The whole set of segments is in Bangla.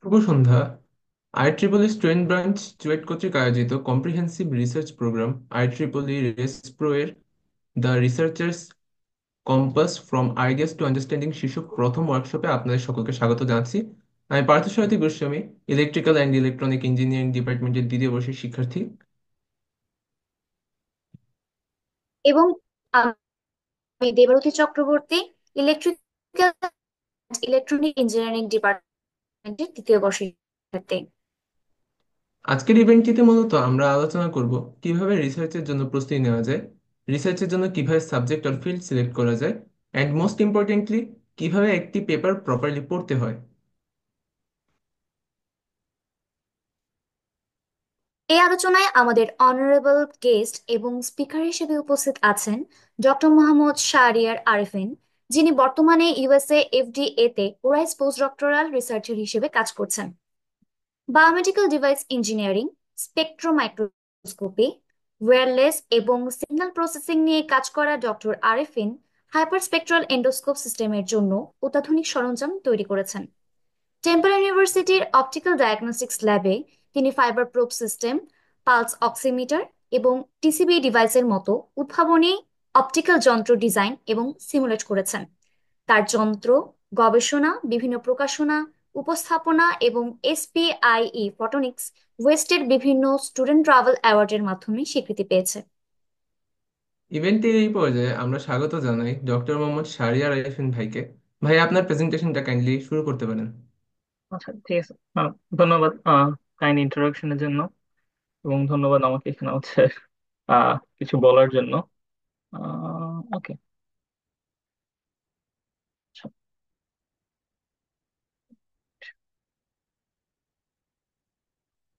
শুভ সন্ধ্যা। আইট্রিপলি স্টুডেন্ট ব্রাঞ্চ চুয়েট কর্তৃক আয়োজিত কম্প্রিহেন্সিভ রিসার্চ প্রোগ্রাম আইট্রিপলি রেসপ্রো এর the researchers compass from ideas two understanding শীর্ষক প্রথম ওয়ার্কশপে আপনাদের সকলকে স্বাগত জানাচ্ছি। আমি Parthasarathi Goswami, electrical and electronic engineering ডিপার্টমেন্টের দ্বিতীয় বর্ষের শিক্ষার্থী। এবং আমি Debarati Chakraborty, electrical electronic engineering ডিপার্টমেন্টের তৃতীয় বর্ষের শিক্ষার্থী। আজকের ইভেন্টটিতে মূলত আমরা আলোচনা করব কিভাবে রিসার্চের জন্য প্রস্তুতি নেওয়া যায়, রিসার্চের জন্য কিভাবে সাবজেক্ট আর ফিল্ড সিলেক্ট করা যায়, অ্যান্ড মোস্ট ইম্পর্টেন্টলি কিভাবে একটি পেপার প্রপারলি পড়তে হয়। এই আলোচনায় আমাদের অনারেবল গেস্ট এবং স্পিকার হিসেবে উপস্থিত আছেন ডক্টর মোহাম্মদ শাহরিয়ার আরেফিন, যিনি বর্তমানে ইউএসএ এফডিএ তে ওরাইস পোস্ট ডক্টরাল রিসার্চার হিসেবে কাজ করছেন। বায়োমেডিক্যাল ডিভাইস ইঞ্জিনিয়ারিং, স্পেকট্রোমাইক্রোস্কোপি, ওয়্যারলেস এবং সিগন্যাল প্রসেসিং নিয়ে কাজ করা ডক্টর আরেফিন হাইপারস্পেকট্রাল এন্ডোস্কোপ সিস্টেমের জন্য অত্যাধুনিক সরঞ্জাম তৈরি করেছেন। টেম্পল ইউনিভার্সিটির অপটিক্যাল ডায়াগনস্টিক্স ল্যাবে তিনি fibre probe system, pulse oximeter এবং টিসিবি ডিভাইসের মতো উদ্ভাবনী অপটিক্যাল যন্ত্র ডিজাইন এবং সিমুলেট করেছেন। তার যন্ত্র, গবেষণা, বিভিন্ন প্রকাশনা, উপস্থাপনা এবং এসপিআইই ফটোনিক্স ওয়েস্টের বিভিন্ন স্টুডেন্ট ট্রাভেল অ্যাওয়ার্ডের মাধ্যমে স্বীকৃতি পেয়েছে। ইভেন্টের এই পর্যায়ে আমরা স্বাগত জানাই ডক্টর মোহাম্মদ শাহরিয়ার আরিফিন ভাইকে। ভাই, আপনার প্রেজেন্টেশনটা কাইন্ডলি শুরু করতে পারেন। আচ্ছা, ঠিক আছে। ধন্যবাদ কাইন্ড ইন্ট্রোডাকশনের জন্য, এবং ধন্যবাদ আমাকে এখানে কিছু বলার জন্য। ওকে।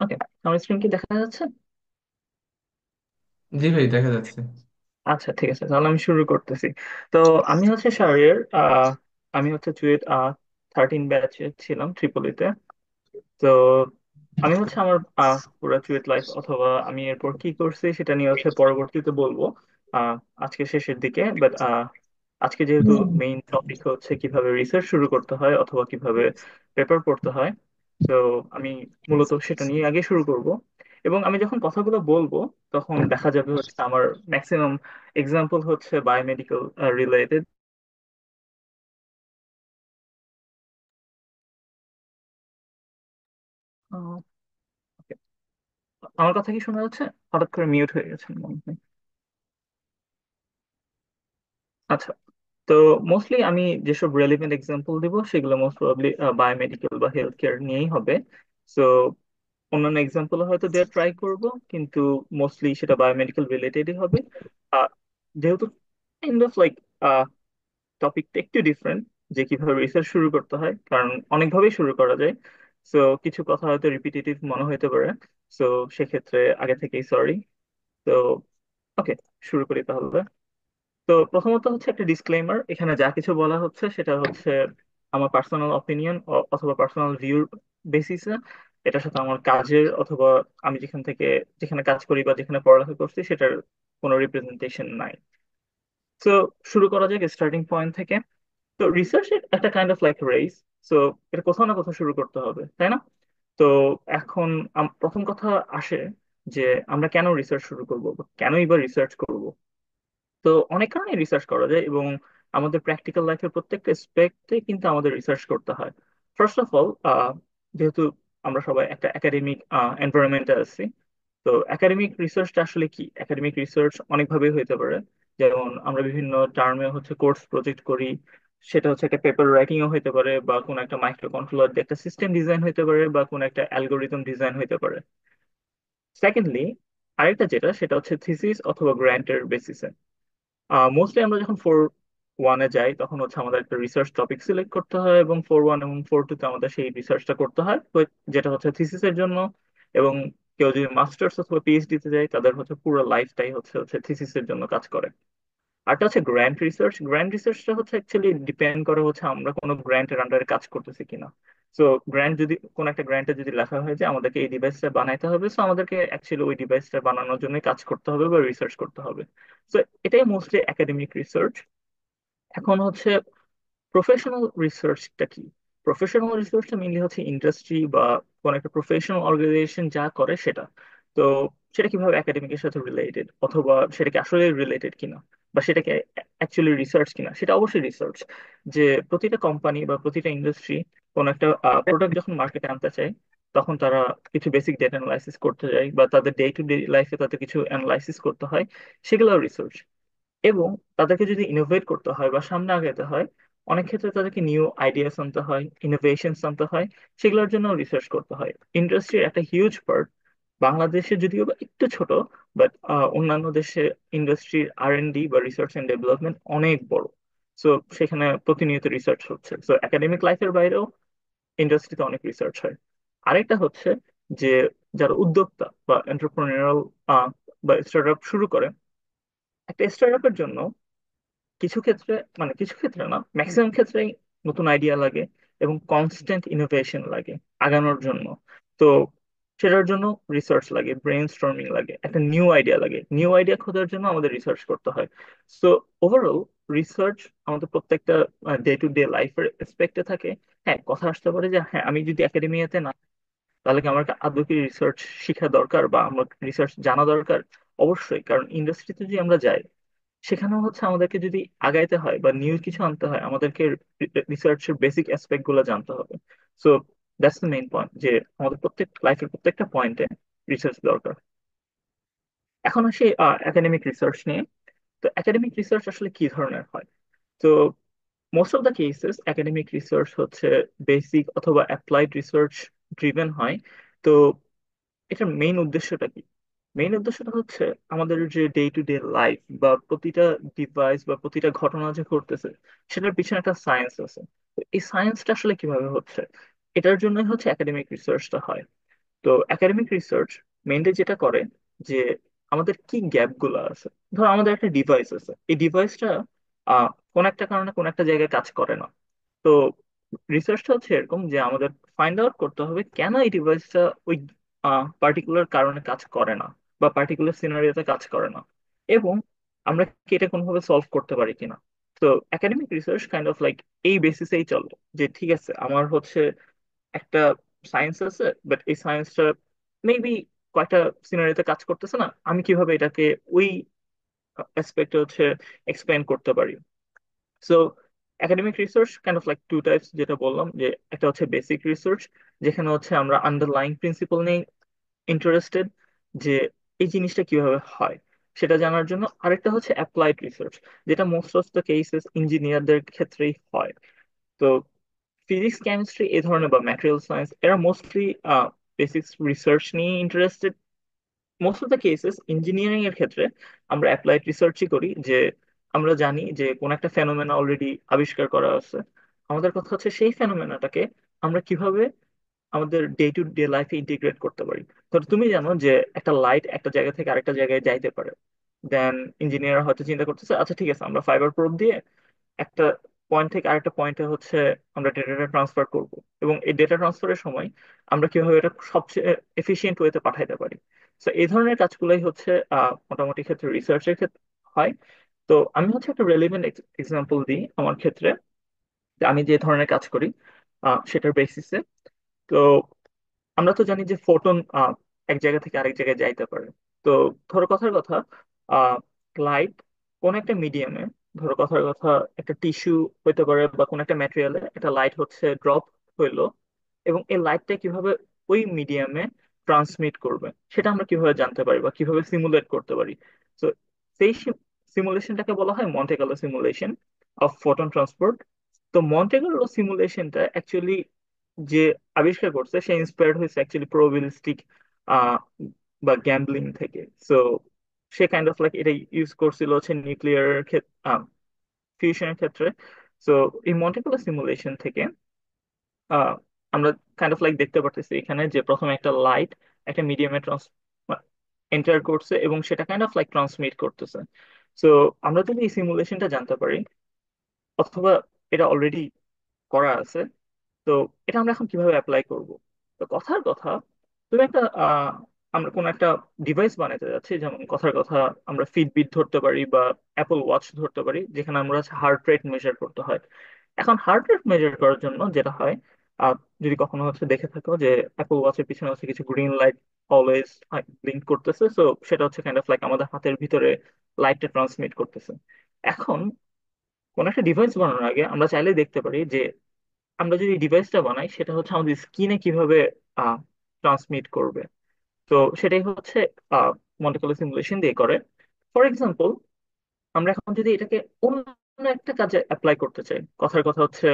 ওকে, আমার স্ক্রিন কি দেখা যাচ্ছে? জি ভাই, দেখা যাচ্ছে। আচ্ছা, ঠিক আছে, তাহলে আমি শুরু করতেছি। তো আমি হচ্ছে শাহরিয়ার। আমি হচ্ছে চুয়েট 13 ব্যাচে ছিলাম, ট্রিপলিতে। তো আমি হচ্ছে আমার পুরো চুয়েট লাইফ, অথবা আমি এরপর কি করছি সেটা নিয়ে হচ্ছে পরবর্তীতে বলবো আহ আজকে শেষের দিকে। বাট আজকে যেহেতু মেইন টপিক হচ্ছে কিভাবে রিসার্চ শুরু করতে হয় অথবা কিভাবে পেপার পড়তে হয়, তো আমি মূলত সেটা নিয়ে আগে শুরু করব। এবং আমি যখন কথাগুলো বলবো তখন দেখা যাবে হচ্ছে আমার ম্যাক্সিমাম এক্সাম্পল হচ্ছে বায়োমেডিকেল রিলেটেড। আমার কথা কি শোনা যাচ্ছে? হঠাৎ করে মিউট হয়ে গেছে মনে হয়। আচ্ছা, তো মোস্টলি আমি যেসব রেলিভেন্ট এক্সাম্পল দিব সেগুলো মোস্ট প্রবাবলি বায়োমেডিক্যাল বা হেলথ কেয়ার নিয়েই হবে। সো অন্যান্য এক্সাম্পল হয়তো দেওয়ার ট্রাই করব, কিন্তু মোস্টলি সেটা বায়োমেডিক্যাল রিলেটেডই হবে। আহ, যেহেতু কাইন্ড অফ লাইক টপিকটা একটু ডিফারেন্ট, যে কিভাবে রিসার্চ শুরু করতে হয়, কারণ অনেকভাবেই শুরু করা যায়। সো কিছু কথা হয়তো রিপিটেটিভ মনে হতে পারে। সো সেক্ষেত্রে আগে থেকেই সরি। তো ওকে, শুরু করি তাহলে। তো প্রথমত হচ্ছে একটা ডিসক্লেমার, এখানে যা কিছু বলা হচ্ছে সেটা হচ্ছে আমার পার্সোনাল অপিনিয়ন অথবা পার্সোনাল ভিউর বেসিসে। এটার সাথে আমার কাজের অথবা আমি যেখানে কাজ করি বা যেখানে পড়ালেখা করছি সেটার কোনো রিপ্রেজেন্টেশন নাই। তো শুরু করা যাক স্টার্টিং পয়েন্ট থেকে। তো রিসার্চ একটা kind of like race. So এটা কোথাও না কোথাও শুরু করতে হবে, তাই না? তো এখন প্রথম কথা আসে যে আমরা কেন রিসার্চ শুরু করবো বা কেনই বা রিসার্চ করব। তো অনেক কারণে রিসার্চ করা যায়, এবং আমাদের প্র্যাকটিক্যাল লাইফের প্রত্যেকটা স্পেক্টে কিন্তু আমাদের রিসার্চ করতে হয়। ফার্স্ট অফ অল, যেহেতু আমরা সবাই একটা একাডেমিক এনভায়রনমেন্টে আছি, তো একাডেমিক রিসার্চটা আসলে কি? একাডেমিক রিসার্চ অনেকভাবেই হইতে পারে। যেমন আমরা বিভিন্ন টার্মে হচ্ছে কোর্স প্রজেক্ট করি, সেটা হচ্ছে একটা পেপার রাইটিংও হইতে পারে, বা কোনো একটা মাইক্রো কন্ট্রোলার দিয়ে একটা সিস্টেম ডিজাইন হইতে পারে, বা কোনো একটা অ্যালগোরিদম ডিজাইন হইতে পারে। সেকেন্ডলি, আরেকটা যেটা সেটা হচ্ছে থিসিস অথবা গ্র্যান্টের বেসিসে। মোস্টলি আমরা যখন 4-1-এ যাই তখন হচ্ছে আমাদের একটা রিসার্চ টপিক সিলেক্ট করতে হয়, এবং 4-1 এবং 4-2-তে আমাদের সেই রিসার্চটা করতে হয়, যেটা হচ্ছে থিসিসের জন্য। এবং কেউ যদি মাস্টার্স অথবা পিএইচডি তে যায় তাদের হচ্ছে পুরো লাইফটাই হচ্ছে হচ্ছে থিসিসের জন্য কাজ করে। আরটা হচ্ছে গ্র্যান্ট রিসার্চ। গ্র্যান্ট রিসার্চটা হচ্ছে অ্যাকচুয়ালি ডিপেন্ড করে হচ্ছে আমরা কোনো গ্র্যান্টের আন্ডারে কাজ করতেছি কিনা। সো কোন একটা গ্র্যান্টে যদি লেখা হয় যে আমাদেরকে এই ডিভাইসটা বানাইতে হবে, সো আমাদেরকে অ্যাকচুয়ালি ওই ডিভাইসটা বানানোর জন্য কাজ করতে হবে বা রিসার্চ করতে হবে। সো এটাই মোস্টলি একাডেমিক রিসার্চ। এখন হচ্ছে প্রফেশনাল রিসার্চটা কি? প্রফেশনাল রিসার্চটা মেইনলি হচ্ছে ইন্ডাস্ট্রি বা কোন একটা প্রফেশনাল অর্গানাইজেশন যা করে সেটা। তো সেটা কিভাবে একাডেমিকের সাথে রিলেটেড, অথবা সেটাকে আসলে রিলেটেড কিনা, বা সেটাকে অ্যাকচুয়ালি রিসার্চ কিনা, সেটা অবশ্যই রিসার্চ। যে প্রতিটা কোম্পানি বা প্রতিটা ইন্ডাস্ট্রি কোন একটা প্রোডাক্ট যখন মার্কেটে আনতে চায়, তখন তারা কিছু বেসিক ডেটা অ্যানালাইসিস করতে যায়, বা তাদের ডে টু ডে লাইফে তাদের কিছু অ্যানালাইসিস করতে হয়, সেগুলো রিসার্চ। এবং তাদেরকে যদি ইনোভেট করতে হয় বা সামনে আগাতে হয়, অনেক ক্ষেত্রে তাদেরকে নিউ আইডিয়াস আনতে হয়, ইনোভেশন আনতে হয়, সেগুলোর জন্য রিসার্চ করতে হয়। ইন্ডাস্ট্রির একটা হিউজ পার্ট, বাংলাদেশে যদিও বা একটু ছোট, বাট অন্যান্য দেশে ইন্ডাস্ট্রির R&D বা রিসার্চ এন্ড ডেভেলপমেন্ট অনেক বড়। সো সেখানে প্রতিনিয়ত রিসার্চ হচ্ছে। সো একাডেমিক লাইফের বাইরেও ইন্ডাস্ট্রিতে অনেক রিসার্চ হয়। আরেকটা হচ্ছে যে যারা উদ্যোক্তা বা এন্টারপ্রেনিউরাল বা স্টার্ট আপ শুরু করে, একটা স্টার্ট আপের জন্য কিছু ক্ষেত্রে, মানে কিছু ক্ষেত্রে না, ম্যাক্সিমাম ক্ষেত্রেই নতুন আইডিয়া লাগে এবং কনস্ট্যান্ট ইনোভেশন লাগে আগানোর জন্য। তো সেটার জন্য রিসার্চ লাগে, ব্রেন স্টর্মিং লাগে, একটা নিউ আইডিয়া লাগে। নিউ আইডিয়া খোঁজার জন্য আমাদের রিসার্চ করতে হয়। সো ওভারঅল রিসার্চ আমাদের প্রত্যেকটা ডে টু ডে লাইফের এসপেক্টে থাকে। হ্যাঁ, কথা আসতে পারে যে হ্যাঁ, আমি যদি একাডেমিয়াতে না, তাহলে কি আমার আদৌ কি রিসার্চ শিখা দরকার বা আমার রিসার্চ জানা দরকার? অবশ্যই, কারণ ইন্ডাস্ট্রিতে যদি আমরা যাই, সেখানেও হচ্ছে আমাদেরকে যদি আগাইতে হয় বা নিউ কিছু আনতে হয়, আমাদেরকে রিসার্চের বেসিক অ্যাসপেক্ট গুলো জানতে হবে। So that's the main point, যে আমাদের প্রত্যেক লাইফের প্রত্যেকটা পয়েন্টে রিসার্চ দরকার। এখন আসি একাডেমিক রিসার্চ নিয়ে। তো একাডেমিক রিসার্চ আসলে কি ধরনের হয়? তো most of the cases academic research হচ্ছে বেসিক অথবা অ্যাপ্লাইড রিসার্চ ড্রিভেন হয়। তো এটার মেইন উদ্দেশ্যটা কি? মেইন উদ্দেশ্যটা হচ্ছে আমাদের যে ডে টু ডে লাইফ বা প্রতিটা ডিভাইস বা প্রতিটা ঘটনা যে ঘটতেছে, সেটার পিছনে একটা সায়েন্স আছে। তো এই সায়েন্সটা আসলে কিভাবে হচ্ছে, এটার জন্যই হচ্ছে একাডেমিক রিসার্চটা হয়। তো একাডেমিক রিসার্চ মেইনলি যেটা করে, যে আমাদের কি গ্যাপ গুলো আছে। ধর আমাদের একটা ডিভাইস আছে, এই ডিভাইসটা কোন একটা কারণে কোন একটা জায়গায় কাজ করে না। তো রিসার্চটা হচ্ছে এরকম যে আমাদের ফাইন্ড আউট করতে হবে কেন এই ডিভাইসটা ওই পার্টিকুলার কারণে কাজ করে না, বা পার্টিকুলার সিনারিওতে কাজ করে না, এবং আমরা কি এটা কোনোভাবে সলভ করতে পারি কিনা। তো academic research kind of like এই বেসিসেই চলে, যে ঠিক আছে, আমার হচ্ছে একটা সায়েন্স আছে, বাট এই সায়েন্সটা মেবি কয়েকটা সিনারিওতে কাজ করতেছে না, আমি কিভাবে এটাকে ওই অ্যাসপেক্টে হচ্ছে এক্সপ্লেন করতে পারি। So academic research kind of like to types, যেটা বললাম, যে একটা হচ্ছে বেসিক রিসার্চ, যেখানে হচ্ছে আমরা আন্ডারলাইং প্রিন্সিপাল নিয়ে ইন্টারেস্টেড, যে এই জিনিসটা কিভাবে হয় সেটা জানার জন্য। আরেকটা হচ্ছে অ্যাপ্লাইড রিসার্চ, যেটা মোস্ট অফ দ্য কেসেস ইঞ্জিনিয়ারদের ক্ষেত্রেই হয়। তো ফিজিক্স, কেমিস্ট্রি এই ধরনের বা ম্যাটেরিয়াল সায়েন্স, এরা মোস্টলি বেসিক্স রিসার্চ নিয়ে interested. Most of the cases engineering এর ক্ষেত্রে আমরা অ্যাপ্লাইড রিসার্চই করি, যে আমরা জানি যে কোন একটা ফেনোমেনা অলরেডি আবিষ্কার করা আছে। আমাদের কথা হচ্ছে সেই ফেনোমেনাটাকে আমরা কিভাবে আমাদের ডে টু ডে লাইফে ইন্টিগ্রেট করতে পারি। ধর তুমি জানো যে একটা লাইট একটা জায়গা থেকে আরেকটা জায়গায় যাইতে পারে, দেন ইঞ্জিনিয়ার হয়তো চিন্তা করতেছে, আচ্ছা ঠিক আছে, আমরা ফাইবার প্রোব দিয়ে একটা পয়েন্ট থেকে আরেকটা পয়েন্টে হচ্ছে আমরা ডেটাটা ট্রান্সফার করব, এবং এই ডেটা ট্রান্সফারের সময় আমরা কিভাবে এটা সবচেয়ে এফিশিয়েন্ট ওয়েতে পাঠাইতে পারি। তো এই ধরনের কাজগুলোই হচ্ছে মোটামুটি ক্ষেত্রে রিসার্চের ক্ষেত্রে হয়। তো আমি হচ্ছে একটা রেলিভেন্ট এক্সাম্পল দিই আমার ক্ষেত্রে, যে আমি যে ধরনের কাজ করি সেটার বেসিসে। তো আমরা তো জানি যে ফোটন এক জায়গা থেকে আরেক জায়গায় যাইতে পারে। তো ধরো কথার কথা, লাইট কোন একটা মিডিয়ামে, ধরো কথার কথা একটা টিস্যু হইতে পারে বা কোন একটা ম্যাটেরিয়ালে একটা লাইট হচ্ছে ড্রপ হইলো, এবং এই লাইটটা কিভাবে ওই মিডিয়ামে ট্রান্সমিট করবে সেটা আমরা কিভাবে জানতে পারি বা কিভাবে সিমুলেট করতে পারি। তো সেই সিমুলেশনটাকে বলা হয় Monte Carlo simulation of photon transport. তো মন্টে কার্লো সিমুলেশনটা অ্যাকচুয়ালি যে আবিষ্কার করছে, সে ইন্সপায়ার্ড হয়েছে অ্যাকচুয়ালি প্রবাবিলিস্টিক বা গ্যাম্বলিং থেকে। So say kind of like এটা ইউজ করছিল হচ্ছে নিউক্লিয়ার ফিউশনের ক্ষেত্রে। সো এই মন্টে কার্লো সিমুলেশন থেকে আহ, আমরা কাইন্ড অফ লাইক দেখতে পারতেছি এখানে, যে প্রথমে একটা লাইট একটা মিডিয়ামে এন্টার করছে এবং সেটা কাইন্ড অফ লাইক ট্রান্সমিট করতেছে। সো আমরা যদি এই সিমুলেশনটা জানতে পারি, অথবা এটা অলরেডি করা আছে, তো এটা আমরা এখন কিভাবে অ্যাপ্লাই করব? তো কথার কথা, তুমি একটা আমরা কোন একটা ডিভাইস বানাতে যাচ্ছি, যেমন কথার কথা আমরা ফিটবিট ধরতে পারি বা অ্যাপল ওয়াচ ধরতে পারি, যেখানে আমরা হার্ট রেট মেজার করতে হয়। এখন হার্ট রেট মেজার করার জন্য যেটা হয়, আর যদি কখনো হচ্ছে দেখে থাকো যে অ্যাপল ওয়াচের পিছনে হচ্ছে কিছু গ্রিন লাইট অলওয়েজ ব্লিঙ্ক করতেছে, সো সেটা হচ্ছে কাইন্ড অফ লাইক আমাদের হাতের ভিতরে লাইটটা ট্রান্সমিট করতেছে। এখন কোন একটা ডিভাইস বানানোর আগে আমরা চাইলেই দেখতে পারি যে আমরা যদি ডিভাইসটা বানাই সেটা হচ্ছে আমাদের স্কিনে কিভাবে ট্রান্সমিট করবে। তো সেটাই হচ্ছে মন্te কার্লো সিমুলেশন দিয়ে করে। ফর এক্সাম্পল, আমরা এখন যদি এটাকে অন্য একটা কাজে অ্যাপ্লাই করতে চাই, কথার কথা হচ্ছে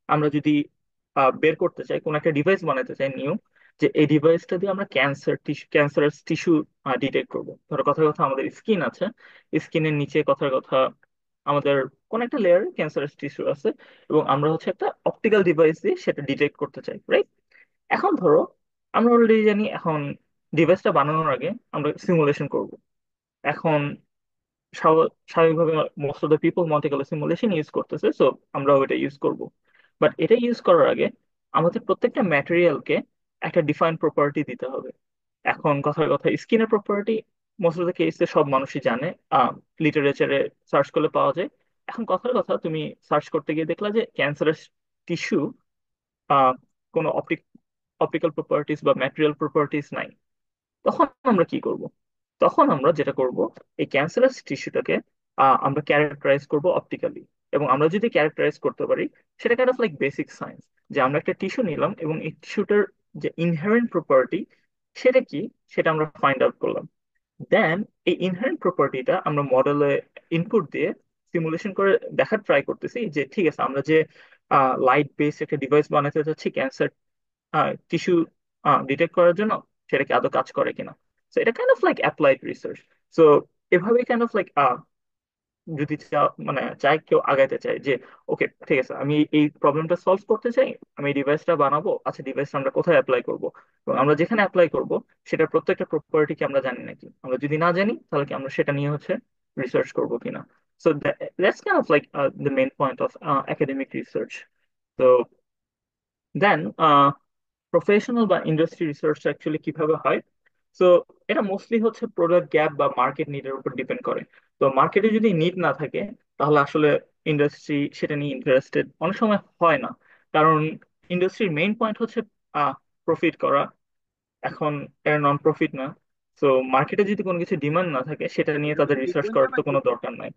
আমরা যদি বের করতে চাই, কোন একটা ডিভাইস বানাতে চাই নিউ, যে এই ডিভাইসটা দিয়ে আমরা ক্যান্সারাস টিস্যু ডিটেক্ট করবো। ধরো কথার কথা আমাদের স্কিন আছে, স্কিনের নিচে কথার কথা আমাদের কোন একটা লেয়ারে ক্যান্সারাস টিস্যু আছে, এবং আমরা হচ্ছে একটা অপটিক্যাল ডিভাইস দিয়ে সেটা ডিটেক্ট করতে চাই, রাইট? এখন ধরো আমরা অলরেডি জানি এখন ডিভাইসটা বানানোর আগে আমরা সিমুলেশন করব। এখন স্বাভাবিকভাবে most of the people Monte Carlo simulation use করতেছে, সো আমরাও এটা ইউজ করব। বাট এটা ইউজ করার আগে আমাদের প্রত্যেকটা ম্যাটেরিয়ালকে একটা ডিফাইন প্রপার্টি দিতে হবে। এখন কথার কথা স্কিনের প্রপার্টি মোস্ট অফ দ্য কেসে সব মানুষই জানে, লিটারেচারে সার্চ করলে পাওয়া যায়। এখন কথার কথা তুমি সার্চ করতে গিয়ে দেখলা যে ক্যান্সারাস টিস্যু কোনো অপটিক্যাল প্রপার্টিস বা ম্যাটেরিয়াল প্রপার্টিস নাই। তখন আমরা কি করব? তখন আমরা যেটা করব, এই ক্যান্সারাস টিস্যুটাকে আমরা ক্যারেক্টারাইজ করব অপটিক্যালি। এবং আমরা যদি ক্যারেক্টারাইজ করতে পারি, সেটা kind of like basic science, যে আমরা একটা টিস্যু নিলাম এবং এই টিস্যুটার যে ইনহেরেন্ট প্রপার্টি সেটা কি, সেটা আমরা ফাইন্ড আউট করলাম। দেন এই ইনহেরেন্ট প্রপার্টিটা আমরা মডেলে ইনপুট দিয়ে সিমুলেশন করে দেখার ট্রাই করতেছি যে ঠিক আছে, আমরা যে লাইট বেসড একটা ডিভাইস বানাতে চাচ্ছি ক্যান্সার টিস্যু ডিটেক্ট করার জন্য, সেটা কি আদৌ কাজ করে কিনা। সো এটা kind of like applied research. So এভাবেই কাইন্ড অফ লাইক যদি মানে চাই কেউ আগাইতে চায় যে ওকে ঠিক আছে, আমি এই প্রবলেমটা সলভ করতে চাই, আমি এই ডিভাইসটা বানাবো, আচ্ছা ডিভাইসটা আমরা কোথায় অ্যাপ্লাই করব, এবং আমরা যেখানে অ্যাপ্লাই করব সেটার প্রত্যেকটা প্রপার্টি কি আমরা জানি নাকি, আমরা যদি না জানি তাহলে কি আমরা সেটা নিয়ে হচ্ছে রিসার্চ করব কিনা। So that's kind of like the main point of academic research. তো দেন প্রফেশনাল বা ইন্ডাস্ট্রি রিসার্চ অ্যাকচুয়ালি কিভাবে হয়? সো এটা মোস্টলি হচ্ছে প্রোডাক্ট গ্যাপ বা মার্কেট নিডের উপর ডিপেন্ড করে। তো মার্কেটে যদি নিড না থাকে তাহলে আসলে ইন্ডাস্ট্রি সেটা নিয়ে ইন্টারেস্টেড অনেক সময় হয় না। কারণ ইন্ডাস্ট্রির মেইন পয়েন্ট হচ্ছে প্রফিট করা। এখন এরা নন প্রফিট না। তো মার্কেটে যদি কোনো কিছু ডিমান্ড না থাকে সেটা নিয়ে তাদের রিসার্চ করার তো কোনো দরকার নাই।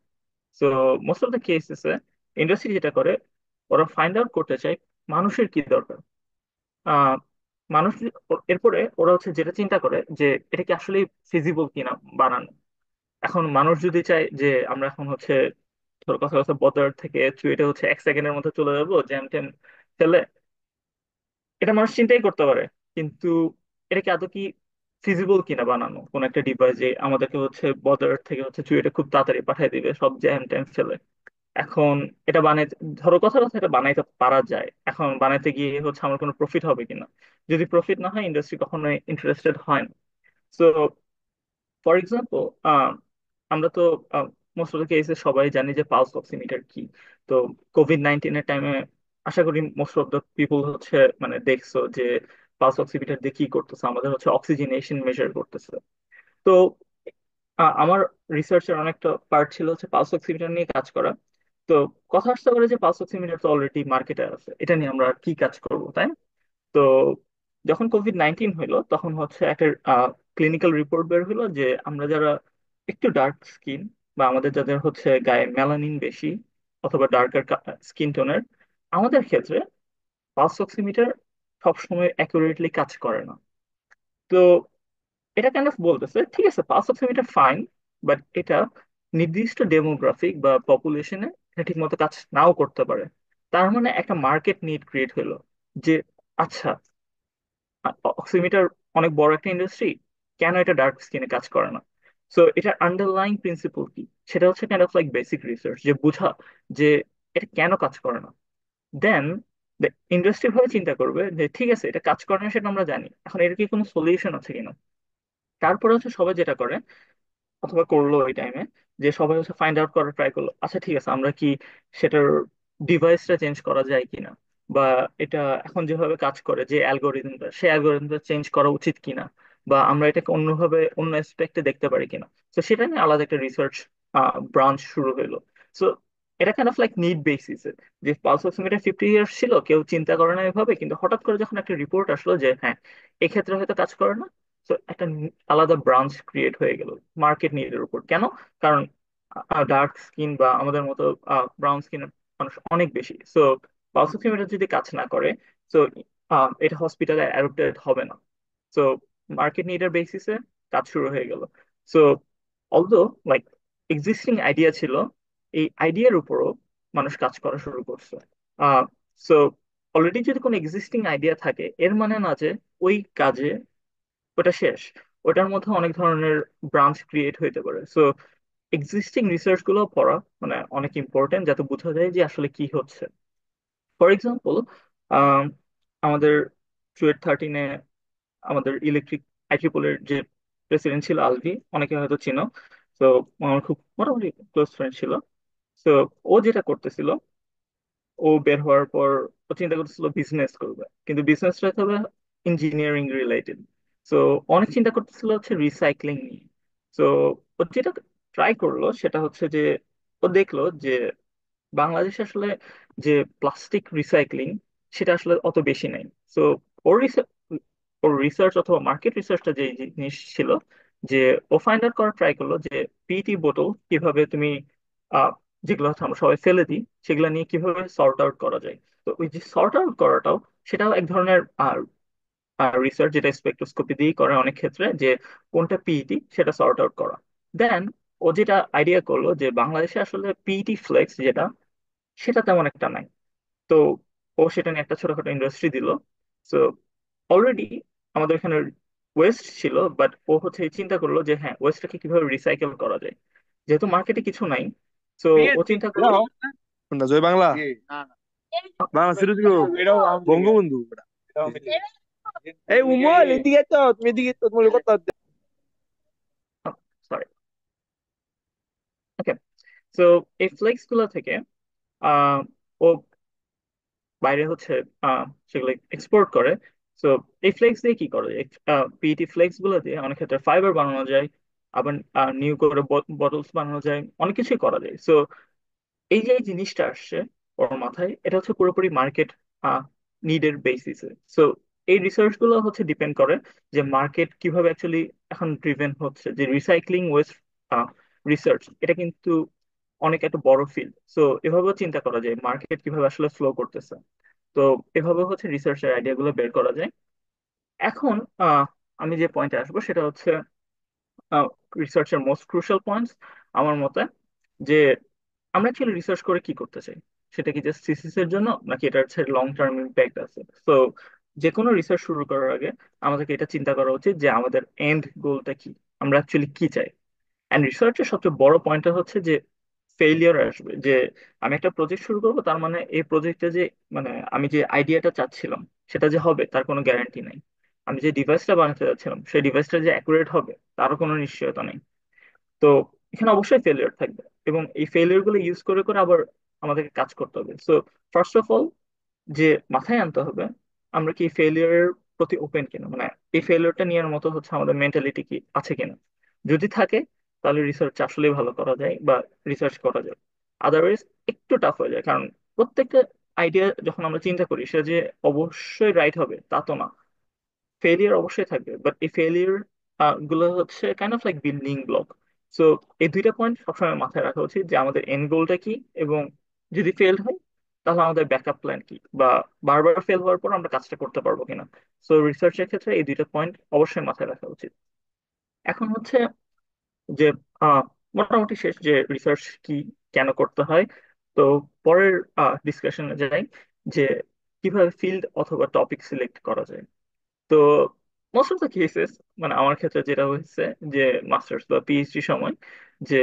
সো মোস্ট অফ দ্য কেসেসে ইন্ডাস্ট্রি যেটা করে, ওরা ফাইন্ড আউট করতে চায় মানুষের কি দরকার। আহ মানুষ এরপরে ওরা হচ্ছে যেটা চিন্তা করে যে এটা কি আসলে ফিজিবল কিনা বানানো। এখন মানুষ যদি চায় যে আমরা এখন হচ্ছে ধর কথা কথা বদর থেকে চুয়েটে হচ্ছে 1 সেকেন্ডের মধ্যে চলে যাবো জ্যাম ট্যাম ফেলে, এটা মানুষ চিন্তাই করতে পারে। কিন্তু এটা কি আদৌ কি ফিজিবল কিনা বানানো কোন একটা ডিভাইস যে আমাদেরকে হচ্ছে বদর থেকে হচ্ছে চুয়েটে খুব তাড়াতাড়ি পাঠিয়ে দিবে সব জ্যাম ট্যাম ফেলে। এখন এটা বানাইতে ধরো কথা কথা এটা বানাইতে পারা যায়, এখন বানাইতে গিয়ে হচ্ছে আমার কোনো প্রফিট হবে কিনা। যদি প্রফিট না হয় ইন্ডাস্ট্রি কখনোই ইন্টারেস্টেড হয় না। সো ফর এক্সাম্পল, আমরা তো মোস্ট অফ দ্য কেসে সবাই জানি যে পালস অক্সিমিটার কি। তো কোভিড-19 এর টাইমে আশা করি মোস্ট অফ দ্য পিপল হচ্ছে মানে দেখছো যে পালস অক্সিমিটার দিয়ে কি করতেছে, আমাদের হচ্ছে অক্সিজেনেশন মেজার করতেছে। তো আমার রিসার্চের অনেকটা পার্ট ছিল হচ্ছে পালস অক্সিমিটার নিয়ে কাজ করা। তো কথা আসতে পারে যে পালস অক্সিমিটার তো অলরেডি মার্কেটে আছে, এটা নিয়ে আমরা আর কি কাজ করবো, তাই না? তো যখন কোভিড-19 হইলো তখন হচ্ছে একটা ক্লিনিক্যাল রিপোর্ট বের হলো যে আমরা যারা একটু ডার্ক স্কিন বা আমাদের যাদের হচ্ছে গায়ে মেলানিন বেশি অথবা ডার্কার স্কিন টোনের, আমাদের ক্ষেত্রে পালস অক্সিমিটার সবসময় অ্যাকুরেটলি কাজ করে না। তো এটা কাইন্ড অফ বলতেছে ঠিক আছে পালস অক্সিমিটার ফাইন, বাট এটা নির্দিষ্ট ডেমোগ্রাফিক বা পপুলেশনে এটা ঠিক মতো কাজ নাও করতে পারে। তার মানে একটা মার্কেট নিড ক্রিয়েট হলো যে আচ্ছা অক্সিমিটার অনেক বড় একটা ইন্ডাস্ট্রি, কেন এটা ডার্ক স্কিনে কাজ করে না। সো এটার আন্ডারলাইং প্রিন্সিপল কি, সেটা হচ্ছে kind of like basic research, যে বোঝা যে এটা কেন কাজ করে না। দেন ইন্ডাস্ট্রি ভাবে চিন্তা করবে যে ঠিক আছে এটা কাজ করে না সেটা আমরা জানি, এখন এর কি কোনো সলিউশন আছে কিনা। তারপরে হচ্ছে সবাই যেটা করে অথবা করলো ওই টাইমে, যে সবাই হচ্ছে ফাইন্ড আউট করার ট্রাই করলো আচ্ছা ঠিক আছে আমরা কি সেটার ডিভাইসটা চেঞ্জ করা যায় কিনা, বা এটা এখন যেভাবে কাজ করে যে অ্যালগোরিদমটা সেই অ্যালগোরিদমটা চেঞ্জ করা উচিত কিনা, বা আমরা এটাকে অন্যভাবে অন্য অ্যাসপেক্টে দেখতে পারি কিনা। তো সেটা নিয়ে আলাদা একটা রিসার্চ ব্রাঞ্চ শুরু হইলো। সো এটা kind of like need basis, যে পালস অক্সিমিটার 50 ইয়ার্স ছিল, কেউ চিন্তা করে না এভাবে, কিন্তু হঠাৎ করে যখন একটা রিপোর্ট আসলো যে হ্যাঁ এই ক্ষেত্রে হয়তো কাজ করে না, তো একটা আলাদা ব্রাঞ্চ ক্রিয়েট হয়ে গেল মার্কেট নিডের উপর। কেন? কারণ ডার্ক স্কিন বা আমাদের মতো ব্রাউন স্কিন মানুষ অনেক বেশি। সো পালস অক্সিমিটার যদি কাজ না করে, তো এটা হসপিটালে অ্যাডপ্টেড হবে না। সো মার্কেট নিডের বেসিসে কাজ শুরু হয়ে গেল। So although like existing idea ছিল, এই আইডিয়ার উপরও মানুষ কাজ করা শুরু করছে। সো অলরেডি যদি কোনো এক্সিস্টিং আইডিয়া থাকে, এর মানে না যে ওই কাজে ওটা শেষ। ওটার মধ্যে অনেক ধরনের ব্রাঞ্চ ক্রিয়েট হইতে পারে। সো এক্সিস্টিং রিসার্চ গুলো পড়া মানে অনেক ইম্পর্টেন্ট, যাতে বোঝা যায় যে আসলে কি হচ্ছে। ফর এক্সাম্পল, আমাদের চুয়েট 13-এ আমাদের ইলেকট্রিক আইট্রিপলের যে প্রেসিডেন্ট ছিল আলভি, অনেকে হয়তো চিনো। তো আমার খুব মোটামুটি ক্লোজ ফ্রেন্ড ছিল। তো ও যেটা করতেছিল, ও বের হওয়ার পর ও চিন্তা করতেছিল বিজনেস করবে, কিন্তু বিজনেসটা হবে ইঞ্জিনিয়ারিং রিলেটেড। তো অনেক চিন্তা করতেছিল হচ্ছে রিসাইক্লিং নিয়ে। তো ও যেটা ট্রাই করলো সেটা হচ্ছে যে ও দেখলো যে বাংলাদেশে আসলে যে প্লাস্টিক রিসাইক্লিং, সেটা আসলে অত বেশি নাই। তো ওর রিসার্চ ওর রিসার্চ অথবা মার্কেট রিসার্চটা যে জিনিস ছিল, যে ও ফাইন্ড আউট করার ট্রাই করলো যে পিইটি বোতল কিভাবে তুমি যেগুলো হচ্ছে আমরা সবাই ফেলে দিই, সেগুলো নিয়ে কিভাবে সর্ট আউট করা যায়। তো ওই যে সর্ট আউট করাটাও, সেটাও এক ধরনের রিসার্চ, যেটা স্পেকট্রোস্কোপি দিয়েই করে অনেক ক্ষেত্রে, যে কোনটা পিইটি সেটা সর্ট আউট করা। দেন ও যেটা আইডিয়া করলো যে বাংলাদেশে আসলে পিইটি ফ্লেক্স যেটা, সেটা তেমন একটা নাই। তো ও সেটা নিয়ে একটা ছোটখাটো ইন্ডাস্ট্রি দিল। তো অলরেডি আমাদের এখানে ওয়েস্ট ছিল, বাট ও হচ্ছে চিন্তা করলো যে হ্যাঁ ওয়েস্টটাকে কিভাবে রিসাইকেল করা যায়, যেহেতু মার্কেটে কিছু নাই। তো ও চিন্তা করলো। কোনটা জয় বাংলা? বাংলা সিরিজ বঙ্গবন্ধু ওটা। এই উমল এদিকে তো, তুমি এদিকে তো, তোমার কথা। সরি। ওকে। তো এই ফ্লেক্স গুলো থেকে আহ ও বাইরে হচ্ছে সেগুলো এক্সপোর্ট করে। তো এই ফ্লেক্স দিয়ে কি করে, পিইটি ফ্লেক্স গুলো দিয়ে অনেক ক্ষেত্রে ফাইবার বানানো যায়, আবার নিউ করে বটলস বানানো যায়, অনেক কিছুই করা যায়। সো এই যে এই জিনিসটা আসছে ওর মাথায়, এটা হচ্ছে পুরোপুরি মার্কেট নিডের বেসিসে। সো এই রিসার্চ গুলো হচ্ছে ডিপেন্ড করে যে মার্কেট কিভাবে অ্যাকচুয়ালি এখন ড্রিভেন হচ্ছে, যে রিসাইক্লিং ওয়েস্ট রিসার্চ, এটা কিন্তু অনেক একটা বড় ফিল্ড। সো এভাবেও চিন্তা করা যায় মার্কেট কিভাবে আসলে ফ্লো করতেছে। তো এভাবে হচ্ছে রিসার্চের আইডিয়া গুলো বের করা যায়। এখন আহ, আমি যে পয়েন্টে আসবো সেটা হচ্ছে রিসার্চের মোস্ট ক্রুশাল পয়েন্টস আমার মতে, যে আমরা অ্যাকচুয়ালি রিসার্চ করে কি করতে চাই। সেটা কি জাস্ট থিসিস এর জন্য, নাকি এটার হচ্ছে লং টার্ম ইম্প্যাক্ট আছে। তো যে কোনো রিসার্চ শুরু করার আগে আমাদেরকে এটা চিন্তা করা উচিত যে আমাদের এন্ড গোলটা কি, আমরা অ্যাকচুয়ালি কি চাই। অ্যান্ড রিসার্চের সবচেয়ে বড় পয়েন্টটা হচ্ছে যে ফেইলিয়ার আসবে, যে আমি একটা প্রজেক্ট শুরু করবো, তার মানে এই প্রজেক্টে যে মানে আমি যে আইডিয়াটা চাচ্ছিলাম সেটা যে হবে তার কোনো গ্যারান্টি নেই। আমি যে ডিভাইসটা বানাতে যাচ্ছিলাম সেই ডিভাইসটা যে অ্যাকুরেট হবে তারও কোনো নিশ্চয়তা নেই। তো এখানে অবশ্যই ফেলিয়ার থাকবে, এবং এই ফেলিয়ার গুলো ইউজ করে করে আবার আমাদেরকে কাজ করতে হবে। সো ফার্স্ট অফ অল যে মাথায় আনতে হবে, আমরা কি ফেলিয়ারের প্রতি ওপেন কিনা, মানে এই ফেলিয়ারটা নেওয়ার মতো হচ্ছে আমাদের মেন্টালিটি কি আছে কিনা। যদি থাকে, তাহলে রিসার্চ আসলেই ভালো করা যায় বা রিসার্চ করা যায়। আদারওয়াইজ একটু টাফ হয়ে যায়, কারণ প্রত্যেকটা আইডিয়া যখন আমরা চিন্তা করি সেটা যে অবশ্যই রাইট হবে তা তো না। ফেলিয়ার অবশ্যই থাকবে, বাট এই ফেলিয়ার গুলো হচ্ছে kind of like building block. So এই দুইটা পয়েন্ট সবসময় মাথায় রাখা উচিত, যে আমাদের এন্ড গোলটা কি, এবং যদি ফেল হয় তাহলে আমাদের ব্যাকআপ প্ল্যান কি, বা বারবার ফেল হওয়ার পর আমরা কাজটা করতে পারবো কিনা। সো রিসার্চের ক্ষেত্রে এই দুইটা পয়েন্ট অবশ্যই মাথায় রাখা উচিত। এখন হচ্ছে যে আহ, মোটামুটি শেষ যে রিসার্চ কি, কেন করতে হয়। তো পরের ডিসকাশনে যাই, যে কিভাবে ফিল্ড অথবা টপিক সিলেক্ট করা যায়। তো মোস্ট অফ দ্য কেসেস, মানে আমার ক্ষেত্রে যেটা হয়েছে, যে মাস্টার্স বা পিএইচডি সময়, যে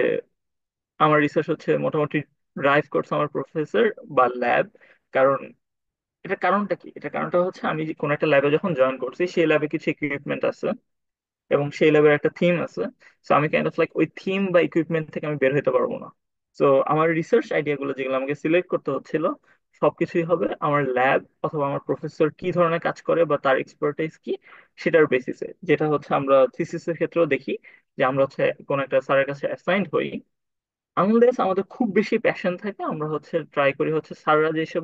আমার রিসার্চ হচ্ছে মোটামুটি ড্রাইভ করছে আমার প্রফেসর বা ল্যাব। কারণ এটা কারণটা কি, এটা কারণটা হচ্ছে আমি যে কোনো একটা ল্যাবে যখন জয়েন করছি, সেই ল্যাবে কিছু ইকুইপমেন্ট আছে এবং সেই ল্যাবের একটা থিম আছে। তো আমি কাইন্ড অফ লাইক ওই থিম বা ইকুইপমেন্ট থেকে আমি বের হতে পারবো না। তো আমার রিসার্চ আইডিয়া গুলো যেগুলো আমাকে সিলেক্ট করতে হচ্ছিল, সবকিছুই হবে আমার ল্যাব অথবা আমার প্রফেসর কি ধরনের কাজ করে বা তার এক্সপার্টাইজ কি, সেটার বেসিসে। যেটা হচ্ছে আমরা থিসিসের ক্ষেত্রেও দেখি, যে আমরা হচ্ছে কোনো একটা স্যারের কাছে অ্যাসাইন্ড হই, আনলেস আমাদের খুব বেশি প্যাশন থাকে, আমরা হচ্ছে ট্রাই করি হচ্ছে স্যাররা যেসব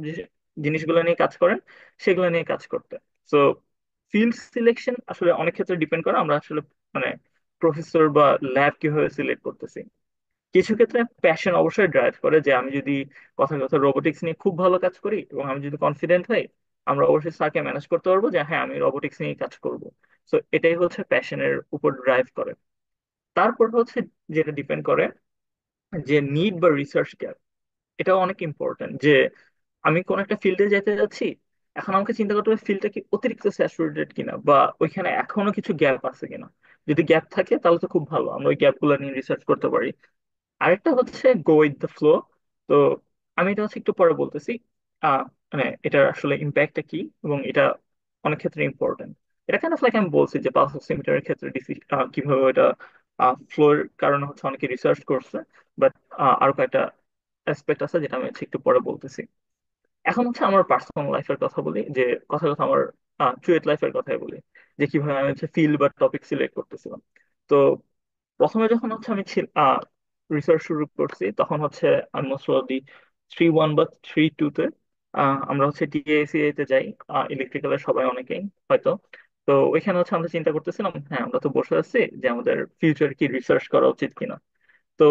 জিনিসগুলো নিয়ে কাজ করেন সেগুলো নিয়ে কাজ করতে। সো ফিল্ড সিলেকশন আসলে অনেক ক্ষেত্রে ডিপেন্ড করে আমরা আসলে মানে প্রফেসর বা ল্যাব কিভাবে সিলেক্ট করতেছি। কিছু ক্ষেত্রে প্যাশন অবশ্যই ড্রাইভ করে, যে আমি যদি কথা কথা রোবোটিক্স নিয়ে খুব ভালো কাজ করি এবং আমি যদি কনফিডেন্ট হই, আমরা অবশ্যই স্যারকে ম্যানেজ করতে পারবো যে হ্যাঁ আমি রোবোটিক্স নিয়ে কাজ করব। সো এটাই হচ্ছে প্যাশনের উপর ড্রাইভ করে। তারপর হচ্ছে যেটা ডিপেন্ড করে যে নিড বা রিসার্চ গ্যাপ, এটাও অনেক ইম্পর্টেন্ট। যে আমি কোন একটা ফিল্ডে যেতে যাচ্ছি, এখন আমাকে চিন্তা করতে হবে ফিল্ডটা কি অতিরিক্ত স্যাচুরেটেড কিনা বা ওইখানে এখনো কিছু গ্যাপ আছে কিনা। যদি গ্যাপ থাকে তাহলে তো খুব ভালো, আমরা ওই গ্যাপ গুলো নিয়ে রিসার্চ করতে পারি। আরেকটা হচ্ছে গো উইথ দ্য ফ্লো। তো আমি এটা হচ্ছে একটু পরে বলতেছি আহ মানে এটার আসলে ইম্প্যাক্টটা কি এবং এটা অনেক ক্ষেত্রে ইম্পর্টেন্ট। এটা কেন লাইক আমি বলছি যে পালস অক্সিমিটারের ক্ষেত্রে কিভাবে এটা ফ্লোর কারণে হচ্ছে অনেকে রিসার্চ করছে, বাট আরো কয়েকটা অ্যাসপেক্ট আছে যেটা আমি হচ্ছে একটু পরে বলতেছি। এখন হচ্ছে আমার পার্সোনাল লাইফের কথা বলি, যে কথা কথা আমার চুয়েট লাইফের কথাই বলি, যে কিভাবে আমি হচ্ছে ফিল্ড বা টপিক সিলেক্ট করতেছিলাম। তো প্রথমে যখন হচ্ছে আমি রিসার্চ শুরু করছি তখন হচ্ছে আমি মোস্ট প্রবাবলি 3-1 বা 3-2 তে আমরা হচ্ছে টিএসসিএ তে যাই, ইলেকট্রিক্যালের সবাই অনেকেই হয়তো। তো ওইখানে হচ্ছে আমরা চিন্তা করতেছিলাম হ্যাঁ আমরা তো বসে আছি যে আমাদের ফিউচার কি রিসার্চ করা উচিত কিনা। তো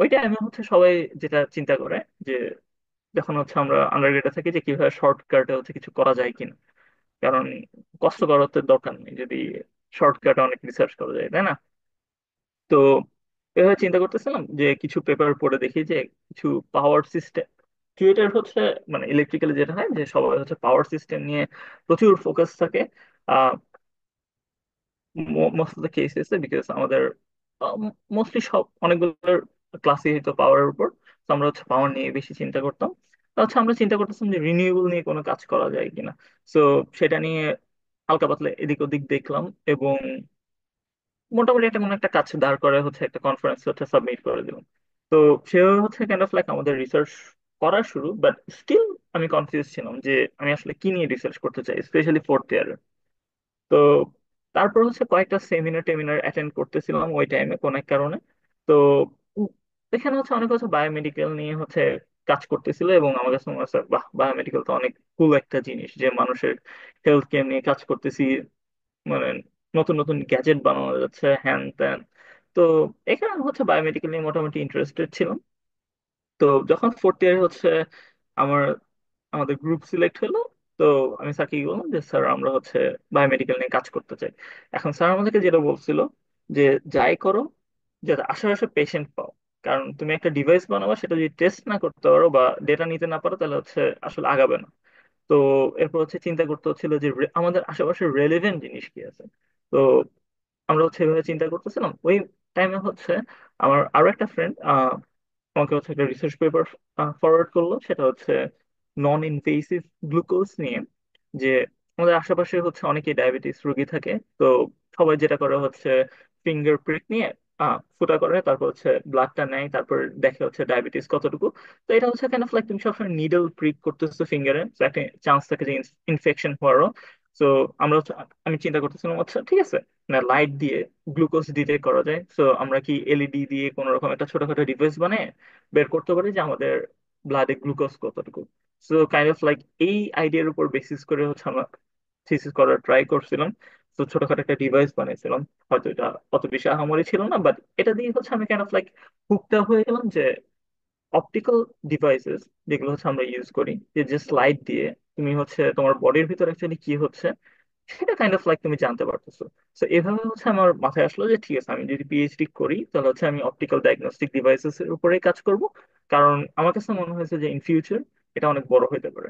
ওইটা আমি হচ্ছে সবাই যেটা চিন্তা করে যে যখন হচ্ছে আমরা আন্ডারগ্রেডে থাকি যে কিভাবে শর্টকাটে হচ্ছে কিছু করা যায় কিনা, কারণ কষ্ট করার তো দরকার নেই যদি শর্টকাটে অনেক রিসার্চ করা যায়, তাই না? তো এভাবে চিন্তা করতেছিলাম যে কিছু পেপার পড়ে দেখি যে কিছু পাওয়ার সিস্টেম ক্রিয়েটার হচ্ছে মানে ইলেকট্রিক্যাল যেটা হয় যে সবাই হচ্ছে পাওয়ার সিস্টেম নিয়ে প্রচুর ফোকাস থাকে most of the cases, because আমাদের মোস্টলি সব অনেকগুলো ক্লাসই হতো পাওয়ারের উপর। তো আমরা হচ্ছে পাওয়ার নিয়ে বেশি চিন্তা করতাম। তা হচ্ছে আমরা চিন্তা করতেছিলাম যে রিনিউয়েবল নিয়ে কোনো কাজ করা যায় কিনা। তো সেটা নিয়ে হালকা পাতলা এদিক ওদিক দেখলাম এবং মোটামুটি একটা কোনো একটা কাজ দাঁড় করে হচ্ছে একটা কনফারেন্স হচ্ছে সাবমিট করে দিলাম। তো সেভাবে হচ্ছে কাইন্ড অফ লাইক আমাদের রিসার্চ করা শুরু, বাট স্টিল আমি কনফিউজ ছিলাম যে আমি আসলে কি নিয়ে রিসার্চ করতে চাই, স্পেশালি ফোর্থ ইয়ারে। তো তারপর হচ্ছে কয়েকটা সেমিনার টেমিনার অ্যাটেন্ড করতেছিলাম ওই টাইমে কোন এক কারণে। তো উম, এখানে হচ্ছে অনেক হচ্ছে বায়োমেডিকেল নিয়ে হচ্ছে কাজ করতেছিল এবং আমার কাছে মনে হচ্ছে বাহ বায়োমেডিকেল তো অনেক কুল একটা জিনিস, যে মানুষের হেলথ কেয়ার নিয়ে কাজ করতেছি, মানে নতুন নতুন গ্যাজেট বানানো যাচ্ছে হ্যান ত্যান। তো এখানে আমি হচ্ছে বায়োমেডিকেল নিয়ে মোটামুটি ইন্টারেস্টেড ছিলাম। তো যখন ফোর্থ ইয়ারে হচ্ছে আমার আমাদের গ্রুপ সিলেক্ট হলো, তো আমি স্যারকে কি বললাম যে স্যার আমরা হচ্ছে বায়োমেডিকেল নিয়ে কাজ করতে চাই। এখন স্যার আমাদেরকে যেটা বলছিল যে যাই করো যাতে আশেপাশে পেশেন্ট পাও, কারণ তুমি একটা ডিভাইস বানাবা সেটা যদি টেস্ট না করতে পারো বা ডেটা নিতে না পারো তাহলে হচ্ছে আসলে আগাবে না। তো এরপর হচ্ছে চিন্তা করতে হচ্ছিল যে আমাদের আশেপাশে রেলেভেন্ট জিনিস কি আছে। তো আমরা হচ্ছে এভাবে চিন্তা করতেছিলাম ওই টাইমে হচ্ছে আমার আরো একটা ফ্রেন্ড আমাকে হচ্ছে একটা রিসার্চ পেপার ফরওয়ার্ড করলো, সেটা হচ্ছে নন ইনভেসিভ গ্লুকোজ নিয়ে। যে আমাদের আশেপাশে হচ্ছে অনেকে ডায়াবেটিস রোগী থাকে। তো সবাই যেটা করে হচ্ছে ফিঙ্গার প্রিক নিয়ে ফুটা করে, তারপর হচ্ছে ব্লাডটা নেয়, তারপর দেখে হচ্ছে ডায়াবেটিস কতটুকু। তো এটা হচ্ছে কেন লাইক তুমি সবসময় নিডল প্রিক করতেছো ফিঙ্গারে, একটা চান্স থাকে যে ইনফেকশন হওয়ারও। তো আমরা আমি চিন্তা করতেছিলাম আচ্ছা ঠিক আছে, না লাইট দিয়ে গ্লুকোজ দিতে করা যায়, তো আমরা কি এলইডি দিয়ে কোন রকম একটা ছোটখাটো ডিভাইস বানিয়ে বের করতে পারি যে আমাদের ব্লাডে গ্লুকোজ কতটুকু। সো কাইন্ড অফ লাইক এই আইডিয়ার উপর বেসিস করে হচ্ছে আমরা থিসিস করার ট্রাই করছিলাম। তো ছোটখাটো একটা ডিভাইস বানিয়েছিলাম, হয়তো এটা অত বেশি আহামরি ছিল না, বাট এটা দিয়ে হচ্ছে আমি কাইন্ড অফ লাইক হুকটা হয়ে গেলাম যে অপটিক্যাল ডিভাইসেস যেগুলো হচ্ছে আমরা ইউজ করি, যে জাস্ট লাইট দিয়ে তুমি হচ্ছে তোমার বডির ভিতর অ্যাকচুয়ালি কি হচ্ছে সেটা কাইন্ড অফ লাইক তুমি জানতে পারতেছো। তো এভাবে হচ্ছে আমার মাথায় আসলো যে ঠিক আছে আমি যদি পিএইচডি করি তাহলে হচ্ছে আমি অপটিক্যাল ডায়াগনস্টিক ডিভাইসেস এর উপরেই কাজ করব, কারণ আমার কাছে মনে হয়েছে যে ইন ফিউচার এটা অনেক বড় হতে পারে।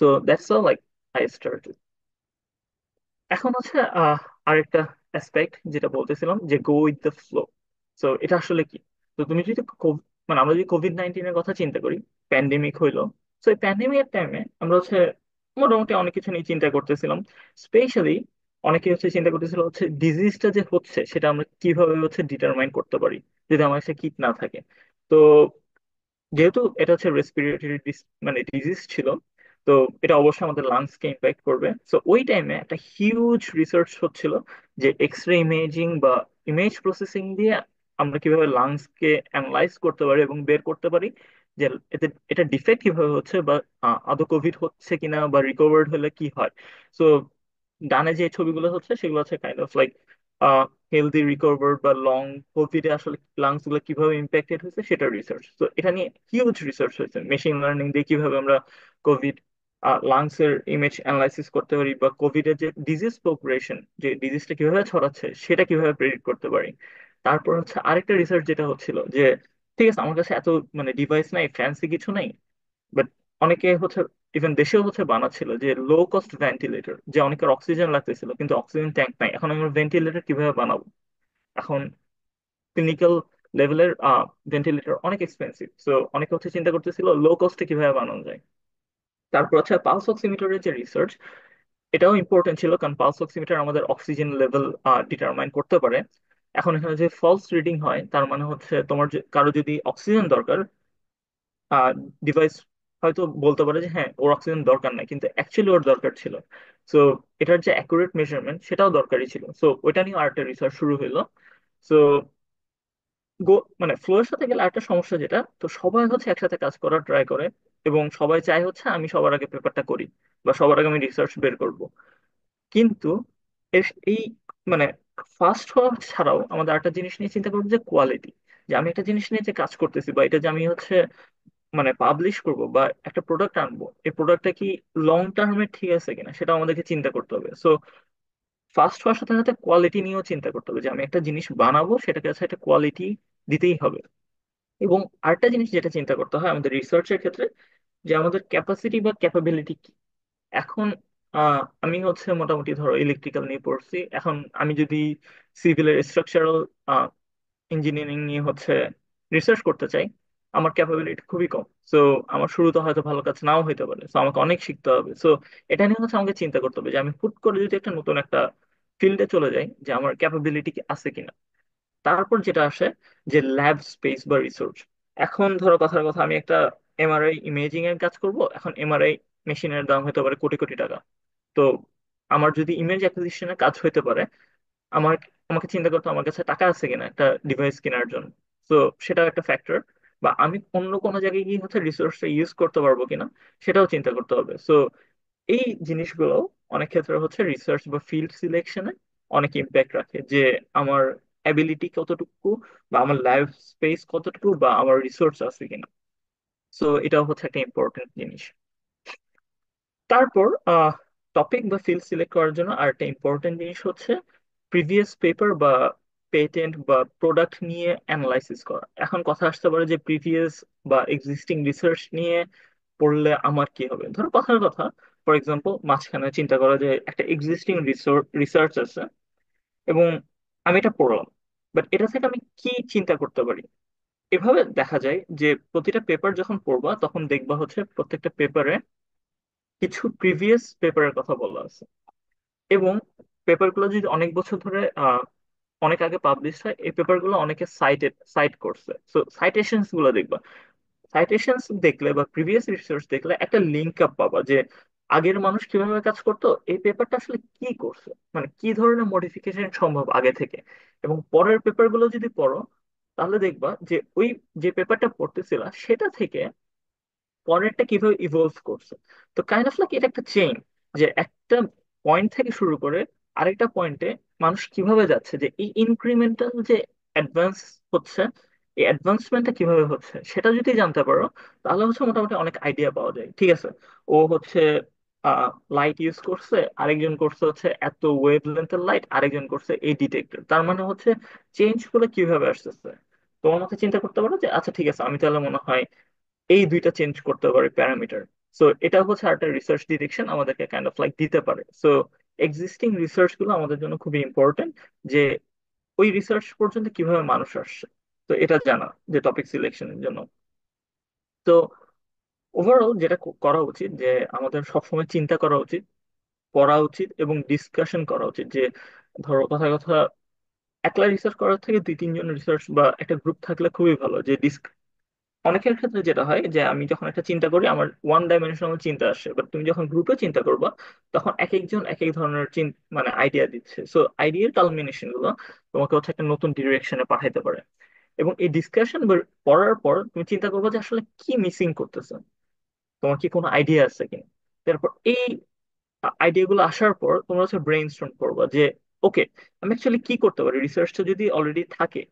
So that's all like I started. এখন হচ্ছে আরেকটা অ্যাসপেক্ট যেটা বলতেছিলাম যে গো উইথ দ্য ফ্লো। তো এটা আসলে কি? তো তুমি যদি মানে আমরা যদি কোভিড-19 এর কথা চিন্তা করি, প্যান্ডেমিক হইলো। তো এই প্যান্ডেমিকের টাইমে আমরা হচ্ছে মোটামুটি অনেক কিছু নিয়ে চিন্তা করতেছিলাম। স্পেশালি অনেকে হচ্ছে চিন্তা করতেছিল হচ্ছে ডিজিজটা যে হচ্ছে সেটা আমরা কিভাবে হচ্ছে ডিটারমাইন করতে পারি যদি আমার কাছে কিট না থাকে। তো যেহেতু এটা হচ্ছে রেসপিরেটরি মানে ডিজিজ ছিল, তো এটা অবশ্যই আমাদের লাংসকে ইম্প্যাক্ট করবে। তো ওই টাইমে একটা হিউজ রিসার্চ হচ্ছিল যে এক্স রে ইমেজিং বা ইমেজ প্রসেসিং দিয়ে আমরা কিভাবে লাংস কে অ্যানালাইজ করতে পারি এবং বের করতে পারি যে এতে এটা ডিফেক্ট কিভাবে হচ্ছে, বা আদৌ কোভিড হচ্ছে কিনা, বা রিকভার্ড হলে কি হয়। সো ডানে যে ছবিগুলো হচ্ছে সেগুলো হচ্ছে kind of like healthy recovered বা লং কোভিডে আসলে লাংস গুলো কিভাবে ইম্প্যাক্টেড হয়েছে সেটা রিসার্চ। তো এটা নিয়ে হিউজ রিসার্চ হয়েছে, মেশিন লার্নিং দিয়ে কিভাবে আমরা কোভিড লাংস এর ইমেজ অ্যানালাইসিস করতে পারি, বা কোভিড এর যে ডিজিজ পপুলেশন, যে ডিজিজটা কিভাবে ছড়াচ্ছে সেটা কিভাবে প্রেডিক্ট করতে পারি। তারপর হচ্ছে আরেকটা রিসার্চ যেটা হচ্ছিল যে ঠিক আছে আমার কাছে এত মানে ডিভাইস নাই, ফ্যান্সি কিছু নাই, বাট অনেকে হচ্ছে ইভেন দেশেও হচ্ছে বানাচ্ছিল যে লো কস্ট ভেন্টিলেটর, যে অনেকের অক্সিজেন লাগতেছিল কিন্তু অক্সিজেন ট্যাঙ্ক নাই, এখন আমরা ভেন্টিলেটর কিভাবে বানাবো। এখন ক্লিনিক্যাল লেভেলের ভেন্টিলেটর অনেক এক্সপেন্সিভ, সো অনেকে হচ্ছে চিন্তা করতেছিল লো কস্টে কিভাবে বানানো যায়। তারপর হচ্ছে পালস অক্সিমিটারের যে রিসার্চ, এটাও ইম্পর্টেন্ট ছিল, কারণ পালস অক্সিমিটার আমাদের অক্সিজেন লেভেল ডিটারমাইন করতে পারে। এখন এখানে যে ফলস রিডিং হয় তার মানে হচ্ছে তোমার কারো যদি অক্সিজেন দরকার, ডিভাইস হয়তো বলতে পারে যে হ্যাঁ ওর অক্সিজেন দরকার নাই, কিন্তু অ্যাকচুয়ালি ওর দরকার ছিল। সো এটার যে অ্যাকুরেট মেজারমেন্ট সেটাও দরকারি ছিল, সো ওইটা নিয়ে আরেকটা রিসার্চ শুরু হলো। সো মানে ফ্লো এর সাথে গেলে আরেকটা সমস্যা যেটা, তো সবাই হচ্ছে একসাথে কাজ করার ট্রাই করে এবং সবাই চায় হচ্ছে আমি সবার আগে পেপারটা করি বা সবার আগে আমি রিসার্চ বের করব। কিন্তু এই মানে ফার্স্ট হওয়া ছাড়াও আমাদের একটা জিনিস নিয়ে চিন্তা করবো, যে কোয়ালিটি, যে আমি একটা জিনিস নিয়ে যে কাজ করতেছি বা এটা যে আমি হচ্ছে মানে পাবলিশ করব বা একটা প্রোডাক্ট আনবো, এই প্রোডাক্টটা কি লং টার্মে ঠিক আছে কিনা সেটা আমাদেরকে চিন্তা করতে হবে। সো ফার্স্ট হওয়ার সাথে সাথে কোয়ালিটি নিয়েও চিন্তা করতে হবে, যে আমি একটা জিনিস বানাবো সেটাকে কাছে একটা কোয়ালিটি দিতেই হবে। এবং আরেকটা জিনিস যেটা চিন্তা করতে হয় আমাদের রিসার্চের ক্ষেত্রে, যে আমাদের ক্যাপাসিটি বা ক্যাপাবিলিটি কি। এখন আমি হচ্ছে মোটামুটি ধরো ইলেকট্রিক্যাল নিয়ে পড়ছি, এখন আমি যদি সিভিলের স্ট্রাকচারাল ইঞ্জিনিয়ারিং নিয়ে হচ্ছে রিসার্চ করতে চাই, আমার ক্যাপাবিলিটি খুবই কম। সো আমার শুরুতে হয়তো ভালো কাজ নাও হইতে পারে, সো আমাকে অনেক শিখতে হবে। সো এটা নিয়ে হচ্ছে আমাকে চিন্তা করতে হবে যে আমি হুট করে যদি একটা নতুন একটা ফিল্ডে চলে যাই, যে আমার ক্যাপাবিলিটি কি আছে কিনা। তারপর যেটা আসে যে ল্যাব স্পেস বা রিসোর্স। এখন ধরো কথার কথা আমি একটা এমআরআই ইমেজিং এর কাজ করব, এখন এমআরআই মেশিনের দাম হতে পারে কোটি কোটি টাকা। তো আমার যদি ইমেজ অ্যাকুইজিশনের কাজ হইতে পারে, আমার আমাকে চিন্তা করতে হবে আমার কাছে টাকা আছে কিনা একটা ডিভাইস কেনার জন্য। তো সেটাও একটা ফ্যাক্টর। বা আমি অন্য কোনো জায়গায় গিয়ে হচ্ছে রিসোর্সটা ইউজ করতে পারবো কিনা সেটাও চিন্তা করতে হবে। সো এই জিনিসগুলো অনেক ক্ষেত্রে হচ্ছে রিসার্চ বা ফিল্ড সিলেকশনে অনেক ইম্প্যাক্ট রাখে, যে আমার অ্যাবিলিটি কতটুকু, বা আমার লাইফ স্পেস কতটুকু, বা আমার রিসোর্স আছে কিনা। সো এটাও হচ্ছে একটা ইম্পর্টেন্ট জিনিস। তারপর টপিক বা ফিল্ড সিলেক্ট করার জন্য আরেকটা ইম্পর্টেন্ট জিনিস হচ্ছে প্রিভিয়াস পেপার বা পেটেন্ট বা প্রোডাক্ট নিয়ে অ্যানালাইসিস করা। এখন কথা আসতে পারে যে প্রিভিয়াস বা এক্সিস্টিং রিসার্চ নিয়ে পড়লে আমার কি হবে। ধরো কথার কথা, ফর এক্সাম্পল মাঝখানে চিন্তা করা যে একটা এক্সিস্টিং রিসার্চ আছে এবং আমি এটা পড়লাম, বাট এটা থেকে আমি কি চিন্তা করতে পারি। এভাবে দেখা যায় যে প্রতিটা পেপার যখন পড়বা তখন দেখবা হচ্ছে প্রত্যেকটা পেপারে কিছু প্রিভিয়াস পেপারের কথা বলা আছে, এবং পেপারগুলো যদি অনেক বছর ধরে অনেক আগে পাবলিশ হয়, এই পেপারগুলো অনেকে সাইট করছে, সো সাইটেশনস গুলো দেখবা। সাইটেশনস দেখলে বা প্রিভিয়াস রিসার্চ দেখলে একটা লিঙ্ক আপ পাবা যে আগের মানুষ কিভাবে কাজ করতো, এই পেপারটা আসলে কি করছে, মানে কি ধরনের মডিফিকেশন সম্ভব আগে থেকে। এবং পরের পেপারগুলো যদি পড়ো তাহলে দেখবা যে ওই যে পেপারটা পড়তেছিলা সেটা থেকে পরেরটা কিভাবে ইভলভ করছে। তো কাইন্ড অফ লাইক এটা একটা চেইন, যে একটা পয়েন্ট থেকে শুরু করে আরেকটা পয়েন্টে মানুষ কিভাবে যাচ্ছে, যে এই ইনক্রিমেন্টাল যে অ্যাডভান্স হচ্ছে, এই অ্যাডভান্সমেন্টটা কিভাবে হচ্ছে সেটা যদি জানতে পারো তাহলে হচ্ছে মোটামুটি অনেক আইডিয়া পাওয়া যায়। ঠিক আছে, ও হচ্ছে লাইট ইউজ করছে, আরেকজন করছে হচ্ছে এত ওয়েভ লেন্থের লাইট, আরেকজন করছে এই ডিটেক্টর, তার মানে হচ্ছে চেঞ্জ গুলো কিভাবে আসতেছে। তোমার মধ্যে চিন্তা করতে পারো যে আচ্ছা ঠিক আছে আমি তাহলে মনে হয় এই দুইটা চেঞ্জ করতে পারে প্যারামিটার। সো এটা হচ্ছে একটা রিসার্চ ডিরেকশন আমাদেরকে কাইন্ড অফ লাইক দিতে পারে। সো এক্সিস্টিং রিসার্চ গুলো আমাদের জন্য খুবই ইম্পর্টেন্ট, যে ওই রিসার্চ পর্যন্ত কিভাবে মানুষ আসছে, তো এটা জানা যে টপিক সিলেকশনের জন্য। তো ওভারঅল যেটা করা উচিত, যে আমাদের সবসময় চিন্তা করা উচিত, পড়া উচিত এবং ডিসকাশন করা উচিত। যে ধরো কথা কথা একলা রিসার্চ করার থেকে দুই তিনজন রিসার্চ বা একটা গ্রুপ থাকলে খুবই ভালো, যে অনেকের ক্ষেত্রে যেটা হয় যে আমি যখন একটা চিন্তা করি আমার ওয়ান ডাইমেনশনাল চিন্তা আসে, বাট তুমি যখন গ্রুপে চিন্তা করবা তখন এক একজন এক এক ধরনের মানে আইডিয়া দিচ্ছে। সো আইডিয়ার কালমিনেশন গুলো তোমাকে হচ্ছে একটা নতুন ডিরেকশনে পাঠাইতে পারে। এবং এই ডিসকাশন পড়ার পর তুমি চিন্তা করবে যে আসলে কি মিসিং করতেছে, তোমার কি কোনো আইডিয়া আছে কিনা। তারপর এই আইডিয়া গুলো আসার পর তোমরা হচ্ছে ব্রেইন স্টর্ম করবা যে ওকে, আমি অ্যাকচুয়ালি কি করতে পারি, রিসার্চটা যদি অলরেডি থাকে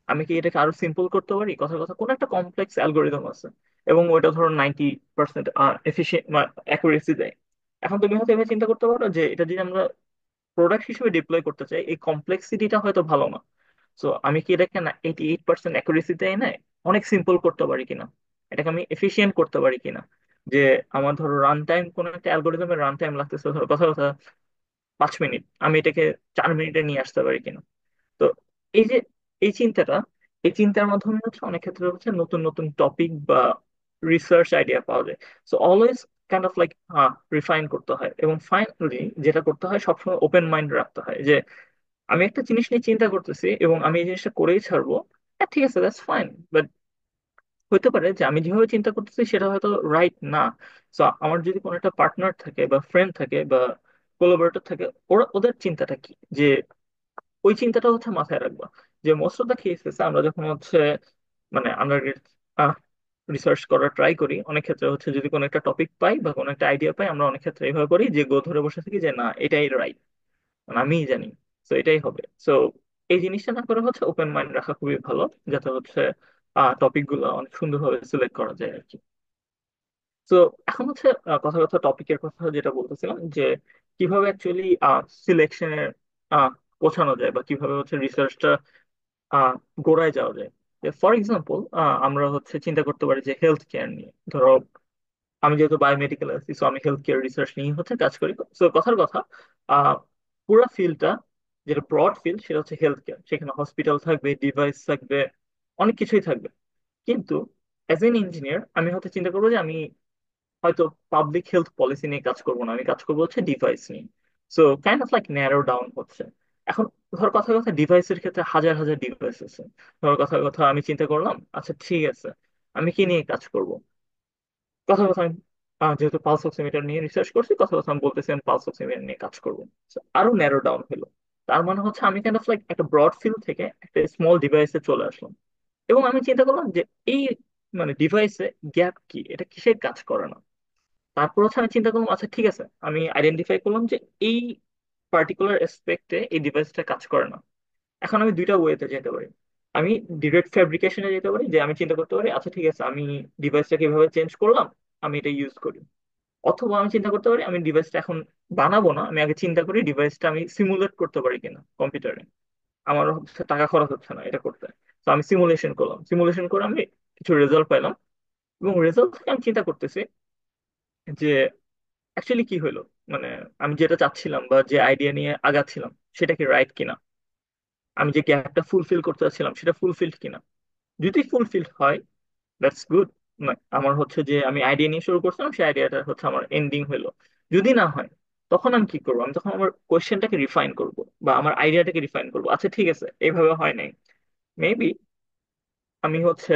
আমি কি এটাকে আরো সিম্পল করতে পারি। কথা কথা কোন একটা কমপ্লেক্স অ্যালগোরিদম আছে এবং ওইটা ধরো 90% এফিসিয়েন্ট অ্যাকুরেসি দেয়। এখন তুমি হয়তো এভাবে চিন্তা করতে পারো যে এটা যদি আমরা প্রোডাক্ট হিসেবে ডিপ্লয় করতে চাই, এই কমপ্লেক্সিটিটা হয়তো ভালো না। সো আমি কি এটাকে 88% অ্যাকুরেসিতে এনে অনেক সিম্পল করতে পারি কিনা, এটাকে আমি এফিসিয়েন্ট করতে পারি কিনা। যে আমার ধরো রান টাইম, কোন একটা অ্যালগোরিদমের রান টাইম লাগতেছে ধরো কথা কথা 5 মিনিট, আমি এটাকে 4 মিনিটে নিয়ে আসতে পারি কিনা। তো এই যে এই চিন্তাটা, এই চিন্তার মাধ্যমে হচ্ছে অনেক ক্ষেত্রে হচ্ছে নতুন নতুন টপিক বা রিসার্চ আইডিয়া পাওয়া যায়। So always kind of like refine করতে হয়, এবং ফাইনালি যেটা করতে হয় সবসময় ওপেন মাইন্ড রাখতে হয় যে আমি একটা জিনিস নিয়ে চিন্তা করতেছি এবং আমি এই জিনিসটা করেই ছাড়বো। হ্যাঁ ঠিক আছে, দ্যাটস ফাইন, বাট হতে পারে যে আমি যেভাবে চিন্তা করতেছি সেটা হয়তো রাইট না। সো আমার যদি কোনো একটা পার্টনার থাকে বা ফ্রেন্ড থাকে বা কোলাবোরেটর থাকে, ওদের চিন্তাটা কি, যে ওই চিন্তাটা হচ্ছে মাথায় রাখবা। যে মোস্ট অফ দ্য কেসেস আমরা যখন হচ্ছে মানে আন্ডারগ্রেড রিসার্চ করার ট্রাই করি, অনেক ক্ষেত্রে হচ্ছে যদি কোনো একটা টপিক পাই বা কোনো একটা আইডিয়া পাই, আমরা অনেক ক্ষেত্রে এইভাবে করি যে গো ধরে বসে থাকি যে না এটাই রাইট, আমিই জানি, তো এটাই হবে। সো এই জিনিসটা না করে হচ্ছে ওপেন মাইন্ড রাখা খুবই ভালো, যাতে হচ্ছে টপিক গুলো অনেক সুন্দরভাবে সিলেক্ট করা যায় আর কি। তো এখন হচ্ছে কথা কথা টপিকের কথা যেটা বলতেছিলাম যে কিভাবে অ্যাকচুয়ালি সিলেকশনের পৌঁছানো যায় বা কিভাবে হচ্ছে রিসার্চটা আহ গোড়ায় যাওয়া যায়। ফর এক্সাম্পল আমরা হচ্ছে চিন্তা করতে পারি যে হেলথ কেয়ার নিয়ে ধরো, আমি যেহেতু বায়োমেডিকেল আছি সো আমি হেলথ কেয়ার রিসার্চ নিয়ে হচ্ছে কাজ করি। সো কথার কথা আহ পুরো ফিল্ডটা, যেটা ব্রড ফিল্ড সেটা হচ্ছে হেলথ কেয়ার, সেখানে হসপিটাল থাকবে, ডিভাইস থাকবে, অনেক কিছুই থাকবে। কিন্তু অ্যাজ এন ইঞ্জিনিয়ার আমি হয়তো চিন্তা করবো যে আমি হয়তো পাবলিক হেলথ পলিসি নিয়ে কাজ করবো না, আমি কাজ করবো হচ্ছে ডিভাইস নিয়ে। So kind of like narrow down হচ্ছে। এখন ধর কথা কথা ডিভাইসের ক্ষেত্রে হাজার হাজার ডিভাইস আছে। ধর কথা কথা আমি চিন্তা করলাম আচ্ছা ঠিক আছে আমি কি নিয়ে কাজ করব। কথা কথা আমি যেহেতু পালস অক্সিমিটার নিয়ে রিসার্চ করছি, কথা কথা আমি বলতেছি আমি পালস অক্সিমিটার নিয়ে কাজ করবো। So, আরো ন্যারো ডাউন হলো। তার মানে হচ্ছে আমি কাইন্ড অফ লাইক একটা ব্রড ফিল্ড থেকে একটা স্মল ডিভাইসে চলে আসলাম। এবং আমি চিন্তা করলাম যে এই মানে ডিভাইসে গ্যাপ কি, এটা কিসের কাজ করে না। তারপর হচ্ছে আমি চিন্তা করলাম আচ্ছা ঠিক আছে, আমি আইডেন্টিফাই করলাম যে এই পার্টিকুলার এসপেক্টে এই ডিভাইসটা কাজ করে না। এখন আমি দুইটা ওয়েতে যেতে পারি। আমি ডিরেক্ট ফ্যাব্রিকেশনে যেতে পারি, যে আমি চিন্তা করতে পারি আচ্ছা ঠিক আছে আমি ডিভাইসটাকে এভাবে চেঞ্জ করলাম, আমি এটা ইউজ করি। অথবা আমি চিন্তা করতে পারি আমি ডিভাইসটা এখন বানাবো না, আমি আগে চিন্তা করি ডিভাইসটা আমি সিমুলেট করতে পারি কিনা কম্পিউটারে। আমার হচ্ছে টাকা খরচ হচ্ছে না এটা করতে। তো আমি সিমুলেশন করলাম, সিমুলেশন করে আমি কিছু রেজাল্ট পাইলাম, এবং রেজাল্ট থেকে আমি চিন্তা করতেছি যে অ্যাকচুয়ালি কি হলো, মানে আমি যেটা চাচ্ছিলাম বা যে আইডিয়া নিয়ে আগাচ্ছিলাম সেটা কি রাইট কিনা, আমি যে গ্যাপটা ফুলফিল করতে চাচ্ছিলাম সেটা ফুলফিল কিনা। যদি ফুলফিল হয় দ্যাটস গুড, আমার হচ্ছে যে আমি আইডিয়া নিয়ে শুরু করছিলাম সেই আইডিয়াটা হচ্ছে আমার এন্ডিং হলো। যদি না হয় তখন আমি কি করবো, আমি তখন আমার কোয়েশ্চেনটাকে রিফাইন করব বা আমার আইডিয়াটাকে রিফাইন করবো। আচ্ছা ঠিক আছে এইভাবে হয় নাই, মেবি আমি হচ্ছে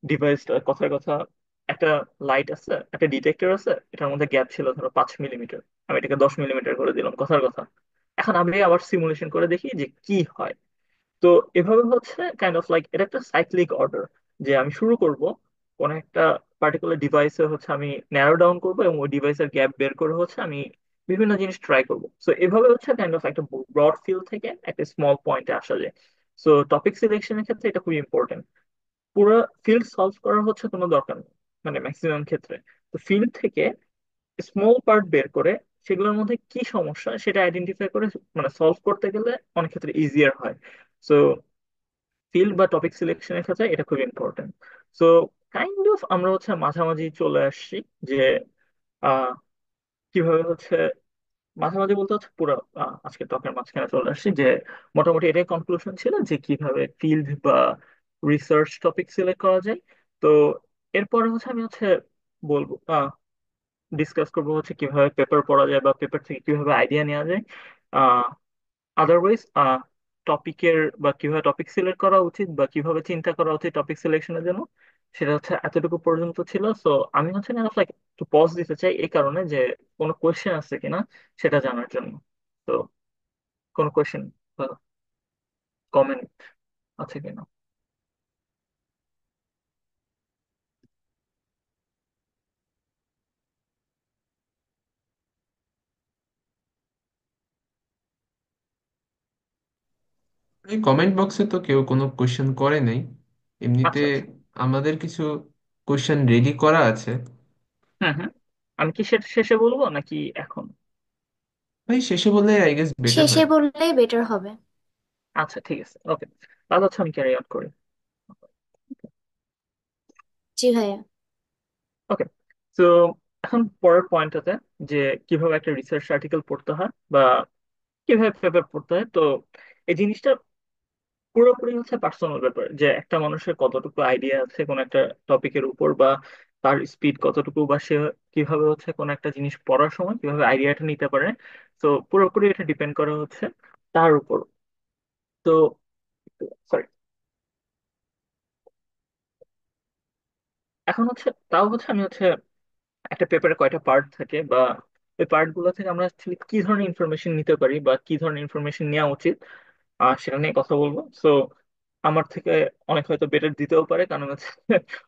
ডিভাইসটা কথার কথা একটা লাইট আছে, একটা ডিটেক্টর আছে, এটার মধ্যে গ্যাপ ছিল ধরো 5 মিলিমিটার, আমি এটাকে 10 মিলিমিটার করে দিলাম কথার কথা। এখন আমি আবার সিমুলেশন করে দেখি যে কি হয়। তো এভাবে হচ্ছে কাইন্ড অফ লাইক এটা একটা সাইক্লিক অর্ডার, যে আমি শুরু করব কোন একটা পার্টিকুলার ডিভাইসে হচ্ছে আমি ন্যারো ডাউন করবো এবং ওই ডিভাইসের গ্যাপ বের করে হচ্ছে আমি বিভিন্ন জিনিস ট্রাই করব। সো এভাবে হচ্ছে কাইন্ড অফ একটা ব্রড ফিল্ড থেকে একটা স্মল পয়েন্টে আসা যায়। সো টপিক সিলেকশনের ক্ষেত্রে এটা খুবই ইম্পর্টেন্ট। পুরো ফিল্ড সলভ করার হচ্ছে কোনো দরকার নেই, মানে ম্যাক্সিমাম ক্ষেত্রে। তো ফিল্ড থেকে স্মল পার্ট বের করে সেগুলোর মধ্যে কি সমস্যা সেটা আইডেন্টিফাই করে মানে সলভ করতে গেলে অনেক ক্ষেত্রে ইজিয়ার হয়। সো ফিল্ড বা টপিক সিলেকশনের ক্ষেত্রে এটা খুব ইম্পর্টেন্ট। সো কাইন্ড অফ আমরা হচ্ছে মাঝামাঝি চলে আসছি যে আহ কিভাবে হচ্ছে মাঝামাঝি বলতে হচ্ছে পুরো আজকে টকের মাঝখানে চলে আসছি যে মোটামুটি এটাই কনক্লুশন ছিল যে কিভাবে ফিল্ড বা রিসার্চ টপিক সিলেক্ট করা যায়। তো এরপরে হচ্ছে আমি হচ্ছে বলবো ডিসকাস করবো হচ্ছে কিভাবে পেপার পড়া যায় বা পেপার থেকে কিভাবে আইডিয়া নেওয়া যায়। আদারওয়াইজ টপিকের বা কিভাবে টপিক সিলেক্ট করা উচিত বা কিভাবে চিন্তা করা উচিত টপিক সিলেকশনের জন্য, সেটা হচ্ছে এতটুকু পর্যন্ত ছিল। সো আমি হচ্ছে না লাইক একটু পজ দিতে চাই এই কারণে যে কোনো কোয়েশ্চেন আছে কিনা সেটা জানার জন্য। তো কোনো কোয়েশ্চেন বা কমেন্ট আছে কিনা? এই কমেন্ট বক্সে তো কেউ কোনো কোয়েশ্চেন করে নাই। এমনিতে আচ্ছা আচ্ছা। আমাদের কিছু কোয়েশ্চেন রেডি করা আছে। হুম হুম। আমি কি সেটা শেষে বলবো নাকি এখন? ভাই শেষে বললে আই গেস বেটার শেষে হয়। বললেই বেটার হবে। আচ্ছা ঠিক আছে, ওকে। তাহলে হচ্ছে আমি ক্যারি আউট করি। জি ভাইয়া। ওকে। তো এখন পরের পয়েন্টটাতে, যে কিভাবে একটা রিসার্চ আর্টিকেল পড়তে হয় বা কিভাবে পেপার পড়তে হয়। তো এই জিনিসটা পুরোপুরি হচ্ছে পার্সোনাল ব্যাপার, যে একটা মানুষের কতটুকু আইডিয়া আছে কোন একটা টপিকের উপর, বা তার স্পিড কতটুকু, বা সে কিভাবে হচ্ছে কোন একটা জিনিস পড়ার সময় কিভাবে আইডিয়াটা নিতে পারে। তো পুরোপুরি এটা ডিপেন্ড করা হচ্ছে তার উপর। তো সরি, এখন হচ্ছে তাও হচ্ছে আমি হচ্ছে একটা পেপারে কয়টা পার্ট থাকে, বা ওই পার্ট গুলো থেকে আমরা actually কি ধরনের ইনফরমেশন নিতে পারি বা কি ধরনের ইনফরমেশন নেওয়া উচিত, সেটা নিয়ে কথা বলবো। সো আমার থেকে অনেক হয়তো বেটার দিতেও পারে, কারণ হচ্ছে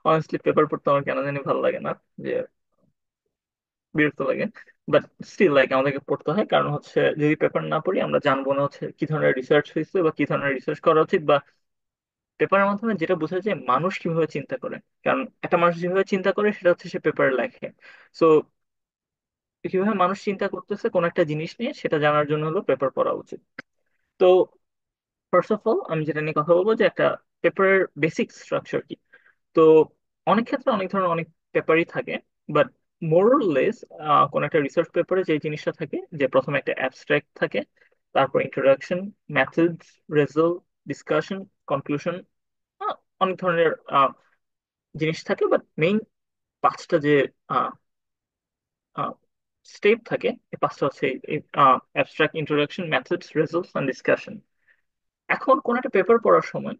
অনেস্টলি পেপার পড়তে আমার কেন জানি ভালো লাগে না, যে বিরক্ত লাগে। বাট স্টিল লাইক আমাদেরকে পড়তে হয়, কারণ হচ্ছে যদি পেপার না পড়ি আমরা জানবো না হচ্ছে কি ধরনের রিসার্চ হয়েছে বা কি ধরনের রিসার্চ করা উচিত, বা পেপারের মাধ্যমে যেটা বোঝা যায় মানুষ কিভাবে চিন্তা করে। কারণ একটা মানুষ যেভাবে চিন্তা করে সেটা হচ্ছে সে পেপারে লেখে। সো কিভাবে মানুষ চিন্তা করতেছে কোন একটা জিনিস নিয়ে সেটা জানার জন্য হলো পেপার পড়া উচিত। তো ফার্স্ট অফ অল আমি যেটা নিয়ে কথা বলবো, যে একটা পেপারের বেসিক স্ট্রাকচার কি। তো অনেক ক্ষেত্রে অনেক ধরনের অনেক পেপারই থাকে, বাট মোরলেস কোন একটা রিসার্চ পেপারে যে জিনিসটা থাকে, যে প্রথমে একটা অ্যাবস্ট্রাক্ট থাকে, তারপর introduction, methods, result, discussion, conclusion, অনেক ধরনের জিনিস থাকে। বাট মেইন পাঁচটা যে স্টেপ থাকে, এই পাঁচটা হচ্ছে abstract, introduction, methods, results and discussion. এখন কোন একটা পেপার পড়ার সময়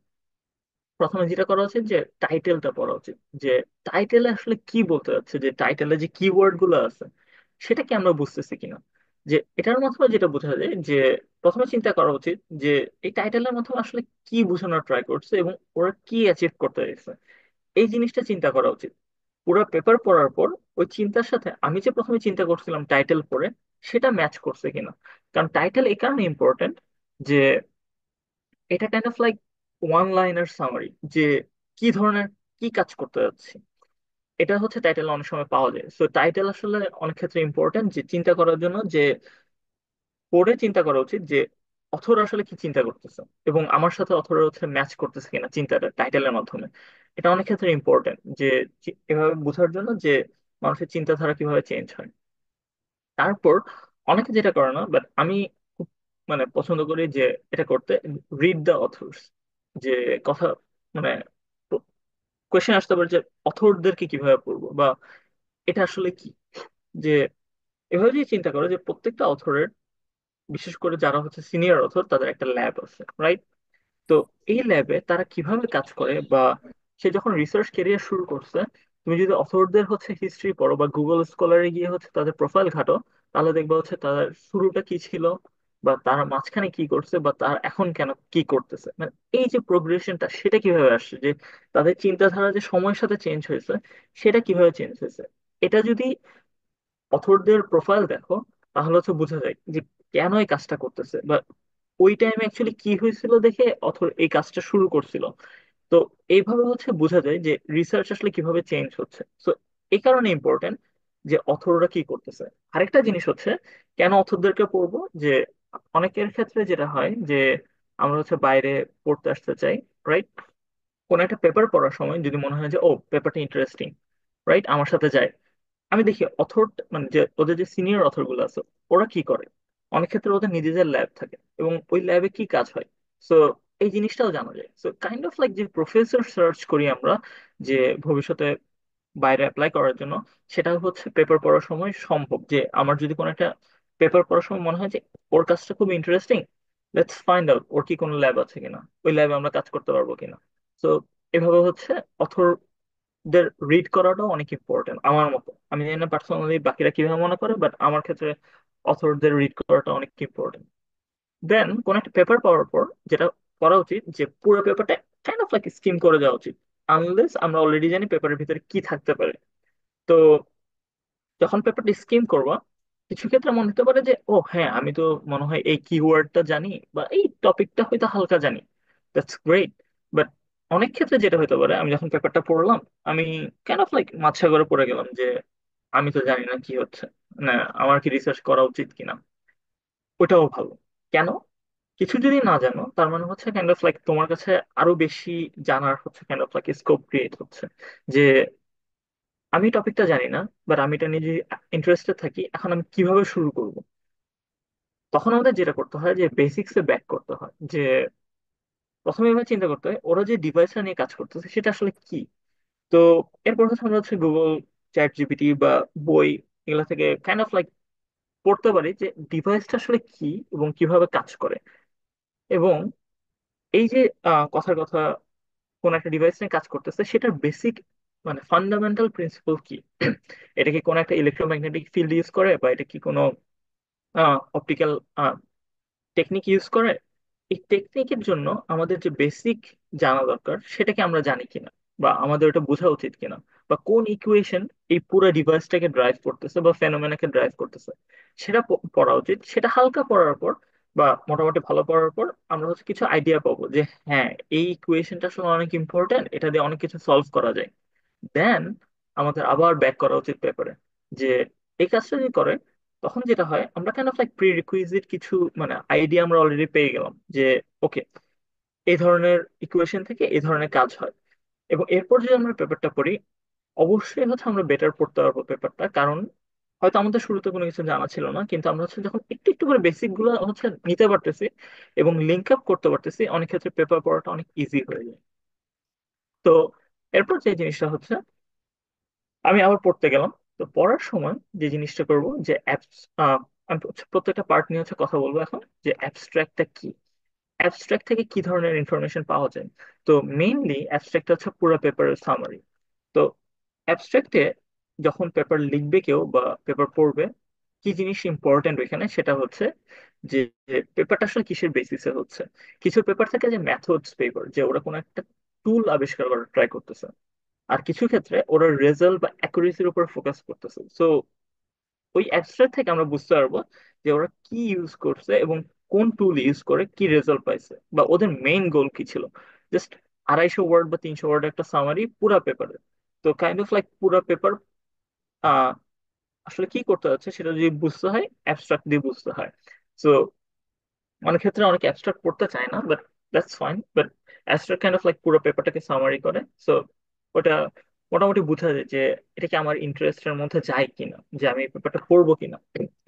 প্রথমে যেটা করা উচিত, যে টাইটেলটা পড়া উচিত, যে টাইটেলে আসলে কি বলতে যাচ্ছে, যে টাইটেলে যে কিওয়ার্ড গুলো আছে সেটা কি আমরা বুঝতেছি কিনা। যে এটার মাধ্যমে যেটা বোঝা যায়, যে প্রথমে চিন্তা করা উচিত যে এই টাইটেলের মাধ্যমে আসলে কি বোঝানোর ট্রাই করছে এবং ওরা কি অ্যাচিভ করতে চাইছে, এই জিনিসটা চিন্তা করা উচিত। পুরো পেপার পড়ার পর ওই চিন্তার সাথে আমি যে প্রথমে চিন্তা করছিলাম টাইটেল পড়ে, সেটা ম্যাচ করছে কিনা। কারণ টাইটেল এই কারণে ইম্পর্টেন্ট, যে এটা kind of like one liner summary, যে কি ধরনের কি কাজ করতে যাচ্ছি, এটা হচ্ছে টাইটেল অনেক সময় পাওয়া যায়। সো টাইটেল আসলে অনেক ক্ষেত্রে ইম্পর্টেন্ট, যে চিন্তা করার জন্য, যে পড়ে চিন্তা করা উচিত যে অথর আসলে কি চিন্তা করতেছে এবং আমার সাথে অথর হচ্ছে ম্যাচ করতেছে কিনা চিন্তাটা টাইটেলের মাধ্যমে। এটা অনেক ক্ষেত্রে ইম্পর্টেন্ট, যে এভাবে বোঝার জন্য যে মানুষের চিন্তাধারা কিভাবে চেঞ্জ হয়। তারপর অনেকে যেটা করে না, বাট আমি খুব মানে পছন্দ করি যে এটা করতে, রিড দ্য অথর্স। যে কথা মানে কোয়েশ্চেন আসতে পারে যে অথরদেরকে কিভাবে পড়বো, বা এটা আসলে কি। যে এভাবে যদি চিন্তা করো যে প্রত্যেকটা অথরের, বিশেষ করে যারা হচ্ছে সিনিয়র অথর, তাদের একটা ল্যাব আছে, রাইট? তো এই ল্যাবে তারা কিভাবে কাজ করে, বা সে যখন রিসার্চ ক্যারিয়ার শুরু করছে, তুমি যদি অথরদের হচ্ছে হিস্ট্রি পড়ো বা গুগল স্কলারে গিয়ে হচ্ছে তাদের প্রোফাইল ঘাটো, তাহলে দেখবা হচ্ছে তাদের শুরুটা কি ছিল, বা তারা মাঝখানে কি করছে, বা তারা এখন কেন কি করতেছে, মানে এই যে প্রোগ্রেশনটা সেটা কিভাবে আসছে, যে তাদের চিন্তাধারা যে সময়ের সাথে চেঞ্জ হয়েছে সেটা কিভাবে চেঞ্জ হয়েছে। এটা যদি অথরদের প্রোফাইল দেখো, তাহলে হচ্ছে বোঝা যায় যে কেন এই কাজটা করতেছে, বা ওই টাইমে অ্যাকচুয়ালি কি হয়েছিল দেখে অথর এই কাজটা শুরু করছিল। তো এইভাবে হচ্ছে বোঝা যায় যে রিসার্চ আসলে কিভাবে চেঞ্জ হচ্ছে। তো এই কারণে ইম্পর্টেন্ট যে অথররা কি করতেছে। আরেকটা জিনিস হচ্ছে কেন অথরদেরকে পড়বো, যে অনেকের ক্ষেত্রে যেটা হয় যে আমরা হচ্ছে বাইরে পড়তে আসতে চাই, রাইট? কোন একটা পেপার পড়ার সময় যদি মনে হয় যে ও পেপারটা ইন্টারেস্টিং, রাইট, আমার সাথে যায়, আমি দেখি অথর, মানে যে ওদের যে সিনিয়র অথর গুলো আছে ওরা কি করে। অনেক ক্ষেত্রে ওদের নিজেদের ল্যাব থাকে এবং ওই ল্যাবে কি কাজ হয়। সো এই জিনিসটাও জানা যায়। সো কাইন্ড অফ লাইক যে প্রফেসর সার্চ করি আমরা, যে ভবিষ্যতে বাইরে অ্যাপ্লাই করার জন্য, সেটা হচ্ছে পেপার পড়ার সময় সম্ভব। যে আমার যদি কোনো একটা পেপার পড়ার সময় মনে হয় যে ওর কাজটা খুব ইন্টারেস্টিং, লেটস ফাইন্ড আউট ওর কি কোনো ল্যাব আছে কিনা, ওই ল্যাবে আমরা কাজ করতে পারবো কিনা। তো এভাবে হচ্ছে দের রিড করাটাও অনেক ইম্পর্টেন্ট আমার মতো। আমি জানি না পার্সোনালি বাকিরা কিভাবে মনে করে, বাট আমার ক্ষেত্রে অথরদের রিড করাটা অনেক ইম্পর্টেন্ট। দেন কোন একটা পেপার পাওয়ার পর যেটা করা উচিত, যে পুরো পেপারটা কাইন্ড অফ লাইক স্কিম করে দেওয়া উচিত, আনলেস আমরা অলরেডি জানি পেপারের ভিতরে কি থাকতে পারে। তো যখন পেপারটা স্কিম করবা, কিছু ক্ষেত্রে মনে হতে পারে যে ও হ্যাঁ, আমি তো মনে হয় এই কিওয়ার্ডটা জানি বা এই টপিকটা হয়তো হালকা জানি, দ্যাটস গ্রেট। বাট অনেক ক্ষেত্রে যেটা হতে পারে, আমি যখন পেপারটা পড়লাম, আমি কাইন্ড অফ লাইক মাথা করে পড়ে গেলাম যে আমি তো জানি না কি হচ্ছে, না আমার কি রিসার্চ করা উচিত কিনা। ওটাও ভালো। কেন? কিছু যদি না জানো, তার মানে হচ্ছে কাইন্ড অফ লাইক তোমার কাছে আরো বেশি জানার হচ্ছে kind of like scope create হচ্ছে, যে আমি টপিকটা জানি না, বাট আমি এটা নিয়ে যদি ইন্টারেস্টেড থাকি, এখন আমি কিভাবে শুরু করব। তখন আমাদের যেটা করতে হয় যে বেসিক্স এ ব্যাক করতে হয়, যে প্রথমে এভাবে চিন্তা করতে হয় ওরা যে ডিভাইসটা নিয়ে কাজ করতেছে সেটা আসলে কি। তো এরপর হচ্ছে আমরা হচ্ছে গুগল, চ্যাট জিপিটি বা বই, এগুলা থেকে কাইন্ড অফ লাইক পড়তে পারি যে ডিভাইসটা আসলে কি এবং কিভাবে কাজ করে। এবং এই যে কথার কথা, কোন একটা ডিভাইস নিয়ে কাজ করতেছে সেটার বেসিক মানে ফান্ডামেন্টাল প্রিন্সিপাল কি। এটা কি কোনো একটা ইলেকট্রোম্যাগনেটিক ফিল্ড ইউজ করে, বা এটা কি কোনো অপটিক্যাল টেকনিক ইউজ করে। এই টেকনিকের জন্য আমাদের যে বেসিক জানা দরকার সেটাকে আমরা জানি কিনা, বা আমাদের ওটা বোঝা উচিত কিনা, বা কোন ইকুয়েশন এই পুরো ডিভাইসটাকে ড্রাইভ করতেছে বা ফেনোমেনাকে ড্রাইভ করতেছে, সেটা পড়া উচিত। সেটা হালকা পড়ার পর বা মোটামুটি ভালো পড়ার পর আমরা হচ্ছে কিছু আইডিয়া পাবো যে হ্যাঁ, এই ইকুয়েশনটা আসলে অনেক ইম্পর্টেন্ট, এটা দিয়ে অনেক কিছু সলভ করা যায়। দেন আমাদের আবার ব্যাক করা উচিত পেপারে, যে এই কাজটা যদি করে, তখন যেটা হয় আমরা kind of like pre requisite কিছু মানে আইডিয়া আমরা অলরেডি পেয়ে গেলাম, যে ওকে, এই ধরনের ইকুয়েশন থেকে এই ধরনের কাজ হয়। এবং এরপর যদি আমরা পেপারটা পড়ি, অবশ্যই হচ্ছে আমরা বেটার পড়তে পারবো পেপারটা, কারণ হয়তো আমাদের শুরুতে কোনো কিছু জানা ছিল না, কিন্তু আমরা হচ্ছে যখন একটু একটু করে বেসিক গুলো হচ্ছে নিতে পারতেছি এবং লিঙ্ক আপ করতে পারতেছি, অনেক ক্ষেত্রে পেপার পড়াটা অনেক ইজি হয়ে যায়। তো এরপর যে জিনিসটা হচ্ছে, আমি আবার পড়তে গেলাম। তো পড়ার সময় যে জিনিসটা করব, যে আমি হচ্ছে প্রত্যেকটা পার্ট নিয়ে হচ্ছে কথা বলবো এখন, যে অ্যাবস্ট্রাক্টটা কি, অ্যাবস্ট্রাক্ট থেকে কি ধরনের ইনফরমেশন পাওয়া যায়। তো মেইনলি অ্যাবস্ট্রাক্ট হচ্ছে পুরো পেপারের সামারি। তো অ্যাবস্ট্রাক্টে যখন পেপার লিখবে কেউ বা পেপার পড়বে, কি জিনিস ইম্পর্টেন্ট ওইখানে সেটা হচ্ছে যে পেপারটা আসলে কিসের বেসিসে হচ্ছে। কিছু পেপার থাকে যে ম্যাথডস পেপার, যে ওরা কোনো একটা টুল আবিষ্কার করার ট্রাই করতেছে। আর কিছু ক্ষেত্রে ওরা রেজাল্ট বা অ্যাকুরেসির উপর ফোকাস করতেছে। সো ওই অ্যাবস্ট্রাক্ট থেকে আমরা বুঝতে পারবো যে ওরা কি ইউজ করছে এবং কোন টুল ইউজ করে কি রেজাল্ট পাইছে, বা ওদের মেইন গোল কি ছিল। জাস্ট 250 ওয়ার্ড বা 300 ওয়ার্ড একটা সামারি পুরা পেপারে। তো কাইন্ড অফ লাইক পুরা পেপার আহ আসলে কি করতে হচ্ছে সেটা যদি বুঝতে হয়, অ্যাবস্ট্রাক্ট দিয়ে বুঝতে হয়। সো অনেক ক্ষেত্রে অনেক অ্যাবস্ট্রাক্ট পড়তে চায় না, but that's fine. But abstract kind of like পুরো পেপারটাকে সামারি করে। সো ওটা মোটামুটি বোঝা যায় যে এটা কি আমার ইন্টারেস্টের মধ্যে যায় কিনা, যে আমি এই পেপারটা পড়বো কিনা।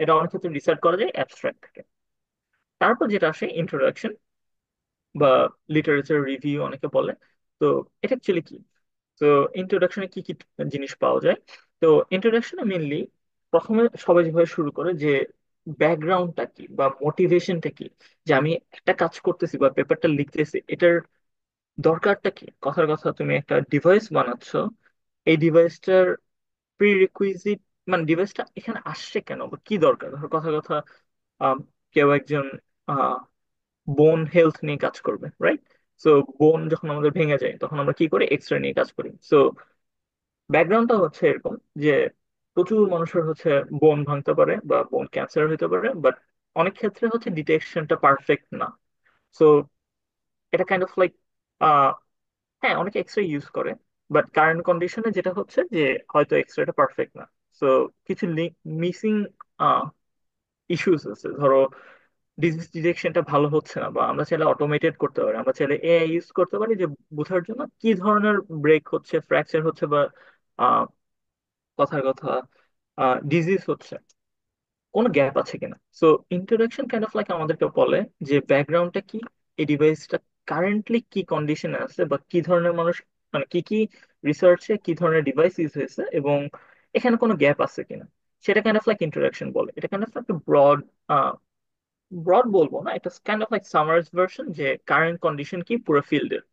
এটা অনেক ক্ষেত্রে রিসার্চ করা যায় অ্যাবস্ট্রাক্ট থেকে। তারপর যেটা আসে ইন্ট্রোডাকশন বা লিটারেচার রিভিউ অনেকে বলে। তো এটা অ্যাকচুয়ালি কি? তো ইন্ট্রোডাকশনে কি কি জিনিস পাওয়া যায়? তো ইন্ট্রোডাকশনে মেনলি প্রথমে সবাই যেভাবে শুরু করে, যে ব্যাকগ্রাউন্ডটা কি বা মোটিভেশনটা কি, যে আমি একটা কাজ করতেছি বা পেপারটা লিখতেছি, এটার দরকারটা কি। কথার কথা, তুমি একটা ডিভাইস বানাচ্ছ, এই ডিভাইসটার প্রি রিকুইজিট মানে ডিভাইসটা এখানে আসছে কেন বা কি দরকার। ধর কথার কথা, আম, কেউ একজন বোন হেলথ নিয়ে কাজ করবে, রাইট? সো বোন যখন আমাদের ভেঙে যায়, তখন আমরা কি করি? এক্স রে নিয়ে কাজ করি। সো ব্যাকগ্রাউন্ডটা হচ্ছে এরকম যে প্রচুর মানুষের হচ্ছে বোন ভাঙতে পারে বা বোন ক্যান্সার হতে পারে, বাট অনেক ক্ষেত্রে হচ্ছে ডিটেকশনটা পারফেক্ট না। সো এটা কাইন্ড অফ লাইক হ্যাঁ, অনেকে এক্স রে ইউজ করে, বাট কারেন্ট কন্ডিশনে যেটা হচ্ছে যে হয়তো এক্স রেটা পারফেক্ট না। সো কিছু মিসিং ইস্যুস আছে। ধরো ডিজিজ ডিটেকশনটা ভালো হচ্ছে না, বা আমরা চাইলে অটোমেটেড করতে পারি, আমরা চাইলে এআই ইউজ করতে পারি যে বোঝার জন্য কি ধরনের ব্রেক হচ্ছে, ফ্র্যাকচার হচ্ছে, বা আহ, কথার কথা ডিজিজ হচ্ছে, কোনো গ্যাপ আছে কিনা। So introduction kind of like আমাদেরকে বলে যে ব্যাকগ্রাউন্ডটা কি, এই ডিভাইসটা কারেন্টলি কি কন্ডিশনে আছে, বা কি ধরনের মানুষ মানে কি কি রিসার্চে কি ধরনের ডিভাইস ইউজ হয়েছে, এবং এখানে কোনো গ্যাপ আছে কিনা। সেটা কাইন্ড অফ লাইক ইন্ট্রোডাকশন বলে। এটা কাইন্ড অফ একটা ব্রড, ব্রড বলবো না, এটা kind of like summarise version, যে কারেন্ট কন্ডিশন কি পুরো ফিল্ডের।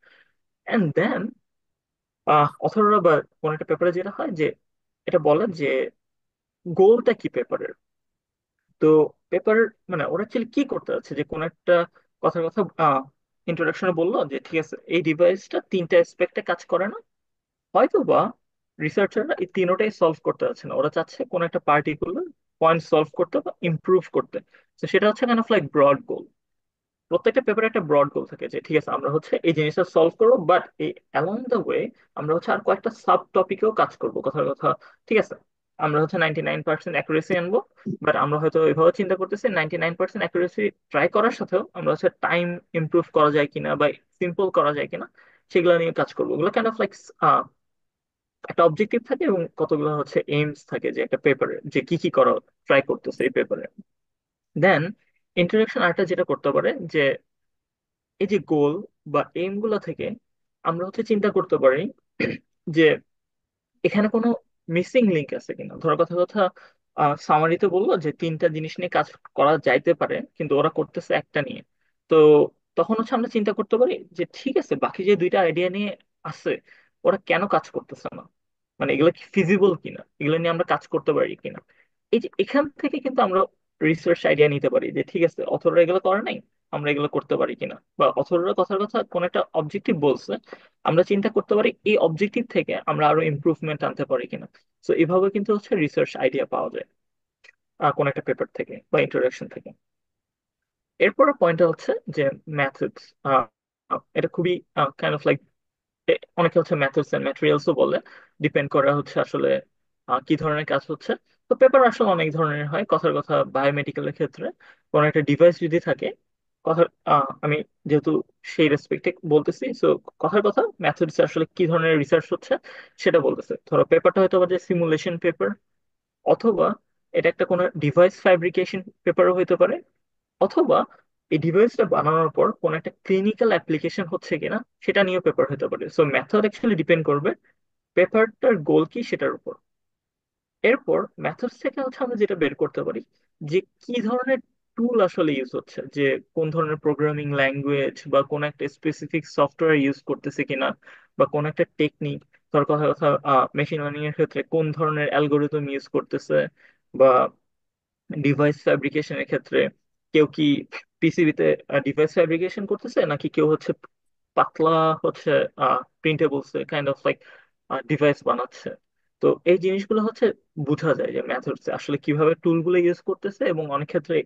এন্ড দেন অথররা বা কোন একটা পেপারে যেটা হয় যে এটা বলে যে গোলটা কি পেপারের। তো পেপার মানে ওরা অ্যাকচুয়ালি কি করতে যাচ্ছে, যে কোন একটা কথার কথা ইন্ট্রোডাকশনে বললো যে ঠিক আছে এই ডিভাইসটা তিনটা অ্যাসপেক্টে কাজ করে না, হয়তো বা রিসার্চাররা এই তিনোটাই সলভ করতে যাচ্ছে না, ওরা চাচ্ছে কোন একটা পার্টিকুলার পয়েন্ট সলভ করতে বা ইমপ্রুভ করতে। তো সেটা হচ্ছে কাইন্ড অফ লাইক ব্রড গোল। প্রত্যেকটা পেপারে একটা ব্রড গোল থাকে যে ঠিক আছে আমরা হচ্ছে এই জিনিসটা সলভ করবো, বাট এই অ্যালং দ্য ওয়ে আমরা হচ্ছে আর কয়েকটা সাব টপিকেও কাজ করবো কথার কথা। ঠিক আছে, আমরা হচ্ছে 99% অ্যাকুরেসি আনবো, বাট আমরা হয়তো এভাবে চিন্তা করতেছি 99% অ্যাকুরেসি ট্রাই করার সাথেও আমরা হচ্ছে টাইম ইমপ্রুভ করা যায় কিনা বা সিম্পল করা যায় কিনা সেগুলো নিয়ে কাজ করবো। ওগুলো কাইন্ড অফ লাইক একটা অবজেক্টিভ থাকে এবং কতগুলো হচ্ছে এইমস থাকে যে একটা পেপারে যে কি কি করা ট্রাই করতেছে এই পেপারে। দেন ইন্টারেকশন আর্টটা যেটা করতে পারে যে এই যে গোল বা এইম গুলো থেকে আমরা হচ্ছে চিন্তা করতে পারি যে এখানে কোনো মিসিং লিঙ্ক আছে কিনা। ধরো কথা কথা সামারিতে বললো যে তিনটা জিনিস নিয়ে কাজ করা যাইতে পারে কিন্তু ওরা করতেছে একটা নিয়ে। তো তখন হচ্ছে আমরা চিন্তা করতে পারি যে ঠিক আছে বাকি যে দুইটা আইডিয়া নিয়ে আছে ওরা কেন কাজ করতেছে না, মানে এগুলো কি ফিজিবল কিনা, এগুলো নিয়ে আমরা কাজ করতে পারি কিনা। এই যে এখান থেকে কিন্তু আমরা রিসার্চ আইডিয়া নিতে পারি যে ঠিক আছে অথররা এগুলো করে নাই, আমরা এগুলো করতে পারি কিনা। বা অথররা কথার কথা কোন একটা অবজেক্টিভ বলছে, আমরা চিন্তা করতে পারি এই অবজেক্টিভ থেকে আমরা আরো ইমপ্রুভমেন্ট আনতে পারি কিনা। তো এভাবে কিন্তু হচ্ছে রিসার্চ আইডিয়া পাওয়া যায় কোন একটা পেপার থেকে বা ইন্ট্রোডাকশন থেকে। এরপর পয়েন্টটা হচ্ছে যে ম্যাথডস। এটা খুবই কাইন্ড অফ লাইক অনেকে হচ্ছে মেথডস এন্ড ম্যাটেরিয়ালসও বলে, ডিপেন্ড করে হচ্ছে আসলে কি ধরনের কাজ হচ্ছে। তো পেপার আসলে অনেক ধরনের হয় কথার কথা। বায়োমেডিকেলের ক্ষেত্রে কোনো একটা ডিভাইস যদি থাকে কথা, আমি যেহেতু সেই রেসপেক্টে বলতেছি, সো কথার কথা মেথডস আসলে কি ধরনের রিসার্চ হচ্ছে সেটা বলতেছে। ধরো পেপারটা হয়তো বা যে সিমুলেশন পেপার, অথবা এটা একটা কোনো ডিভাইস ফ্যাব্রিকেশন পেপারও হইতে পারে, অথবা এই ডিভাইসটা বানানোর পর কোন একটা ক্লিনিক্যাল অ্যাপ্লিকেশন হচ্ছে কিনা সেটা নিয়েও পেপার হতে পারে। সো মেথড অ্যাকচুয়ালি ডিপেন্ড করবে পেপারটার গোল কি সেটার উপর। এরপর মেথডস থেকে হচ্ছে আমরা যেটা বের করতে পারি যে কি ধরনের টুল আসলে ইউজ হচ্ছে, যে কোন ধরনের প্রোগ্রামিং ল্যাঙ্গুয়েজ বা কোন একটা স্পেসিফিক সফটওয়্যার ইউজ করতেছে কিনা, বা কোন একটা টেকনিক, ধর কথা কথা মেশিন লার্নিং এর ক্ষেত্রে কোন ধরনের অ্যালগোরিদম ইউজ করতেছে, বা ডিভাইস ফ্যাব্রিকেশনের ক্ষেত্রে কেউ কি পিসিবিতে ডিভাইস ফ্যাব্রিকেশন করতেছে নাকি কেউ হচ্ছে পাতলা হচ্ছে প্রিন্টেবলস কাইন্ড অফ লাইক ডিভাইস বানাচ্ছে। তো এই জিনিসগুলো হচ্ছে বোঝা যায় যে মেথডস আসলে কিভাবে টুলগুলো ইউজ করতেছে, এবং অনেক ক্ষেত্রে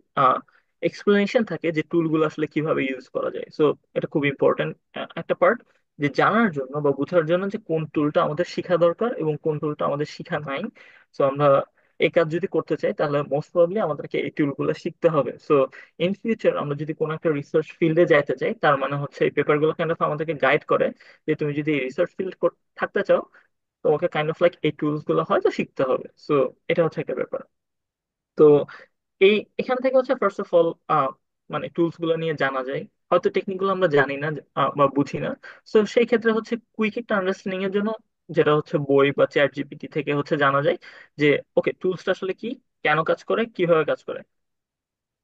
এক্সপ্লেনেশন থাকে যে টুলগুলো আসলে কিভাবে ইউজ করা যায়। সো এটা খুব ইম্পর্টেন্ট একটা পার্ট, যে জানার জন্য বা বোঝার জন্য যে কোন টুলটা আমাদের শেখা দরকার এবং কোন টুলটা আমাদের শেখা নাই। সো আমরা এই কাজ যদি করতে চাই তাহলে মোস্ট প্রবাবলি আমাদেরকে এই টুলগুলো শিখতে হবে। সো ইন ফিউচার আমরা যদি কোনো একটা রিসার্চ ফিল্ডে যাইতে চাই তার মানে হচ্ছে এই পেপারগুলো কাইন্ড অফ আমাদেরকে গাইড করে যে তুমি যদি রিসার্চ ফিল্ড থাকতে চাও তোমাকে কাইন্ড অফ লাইক এই টুলস গুলো হয়তো শিখতে হবে। সো এটা হচ্ছে একটা ব্যাপার। তো এই এখান থেকে হচ্ছে ফার্স্ট অফ অল মানে টুলস গুলো নিয়ে জানা যায়। হয়তো টেকনিক গুলো আমরা জানি না বা বুঝি না। তো সেই ক্ষেত্রে হচ্ছে কুইক একটা আন্ডারস্ট্যান্ডিং এর জন্য যেটা হচ্ছে বই বা চ্যাট জিপিটি থেকে হচ্ছে জানা যায় যে ওকে টুলসটা আসলে কি, কেন কাজ করে, কিভাবে কাজ করে।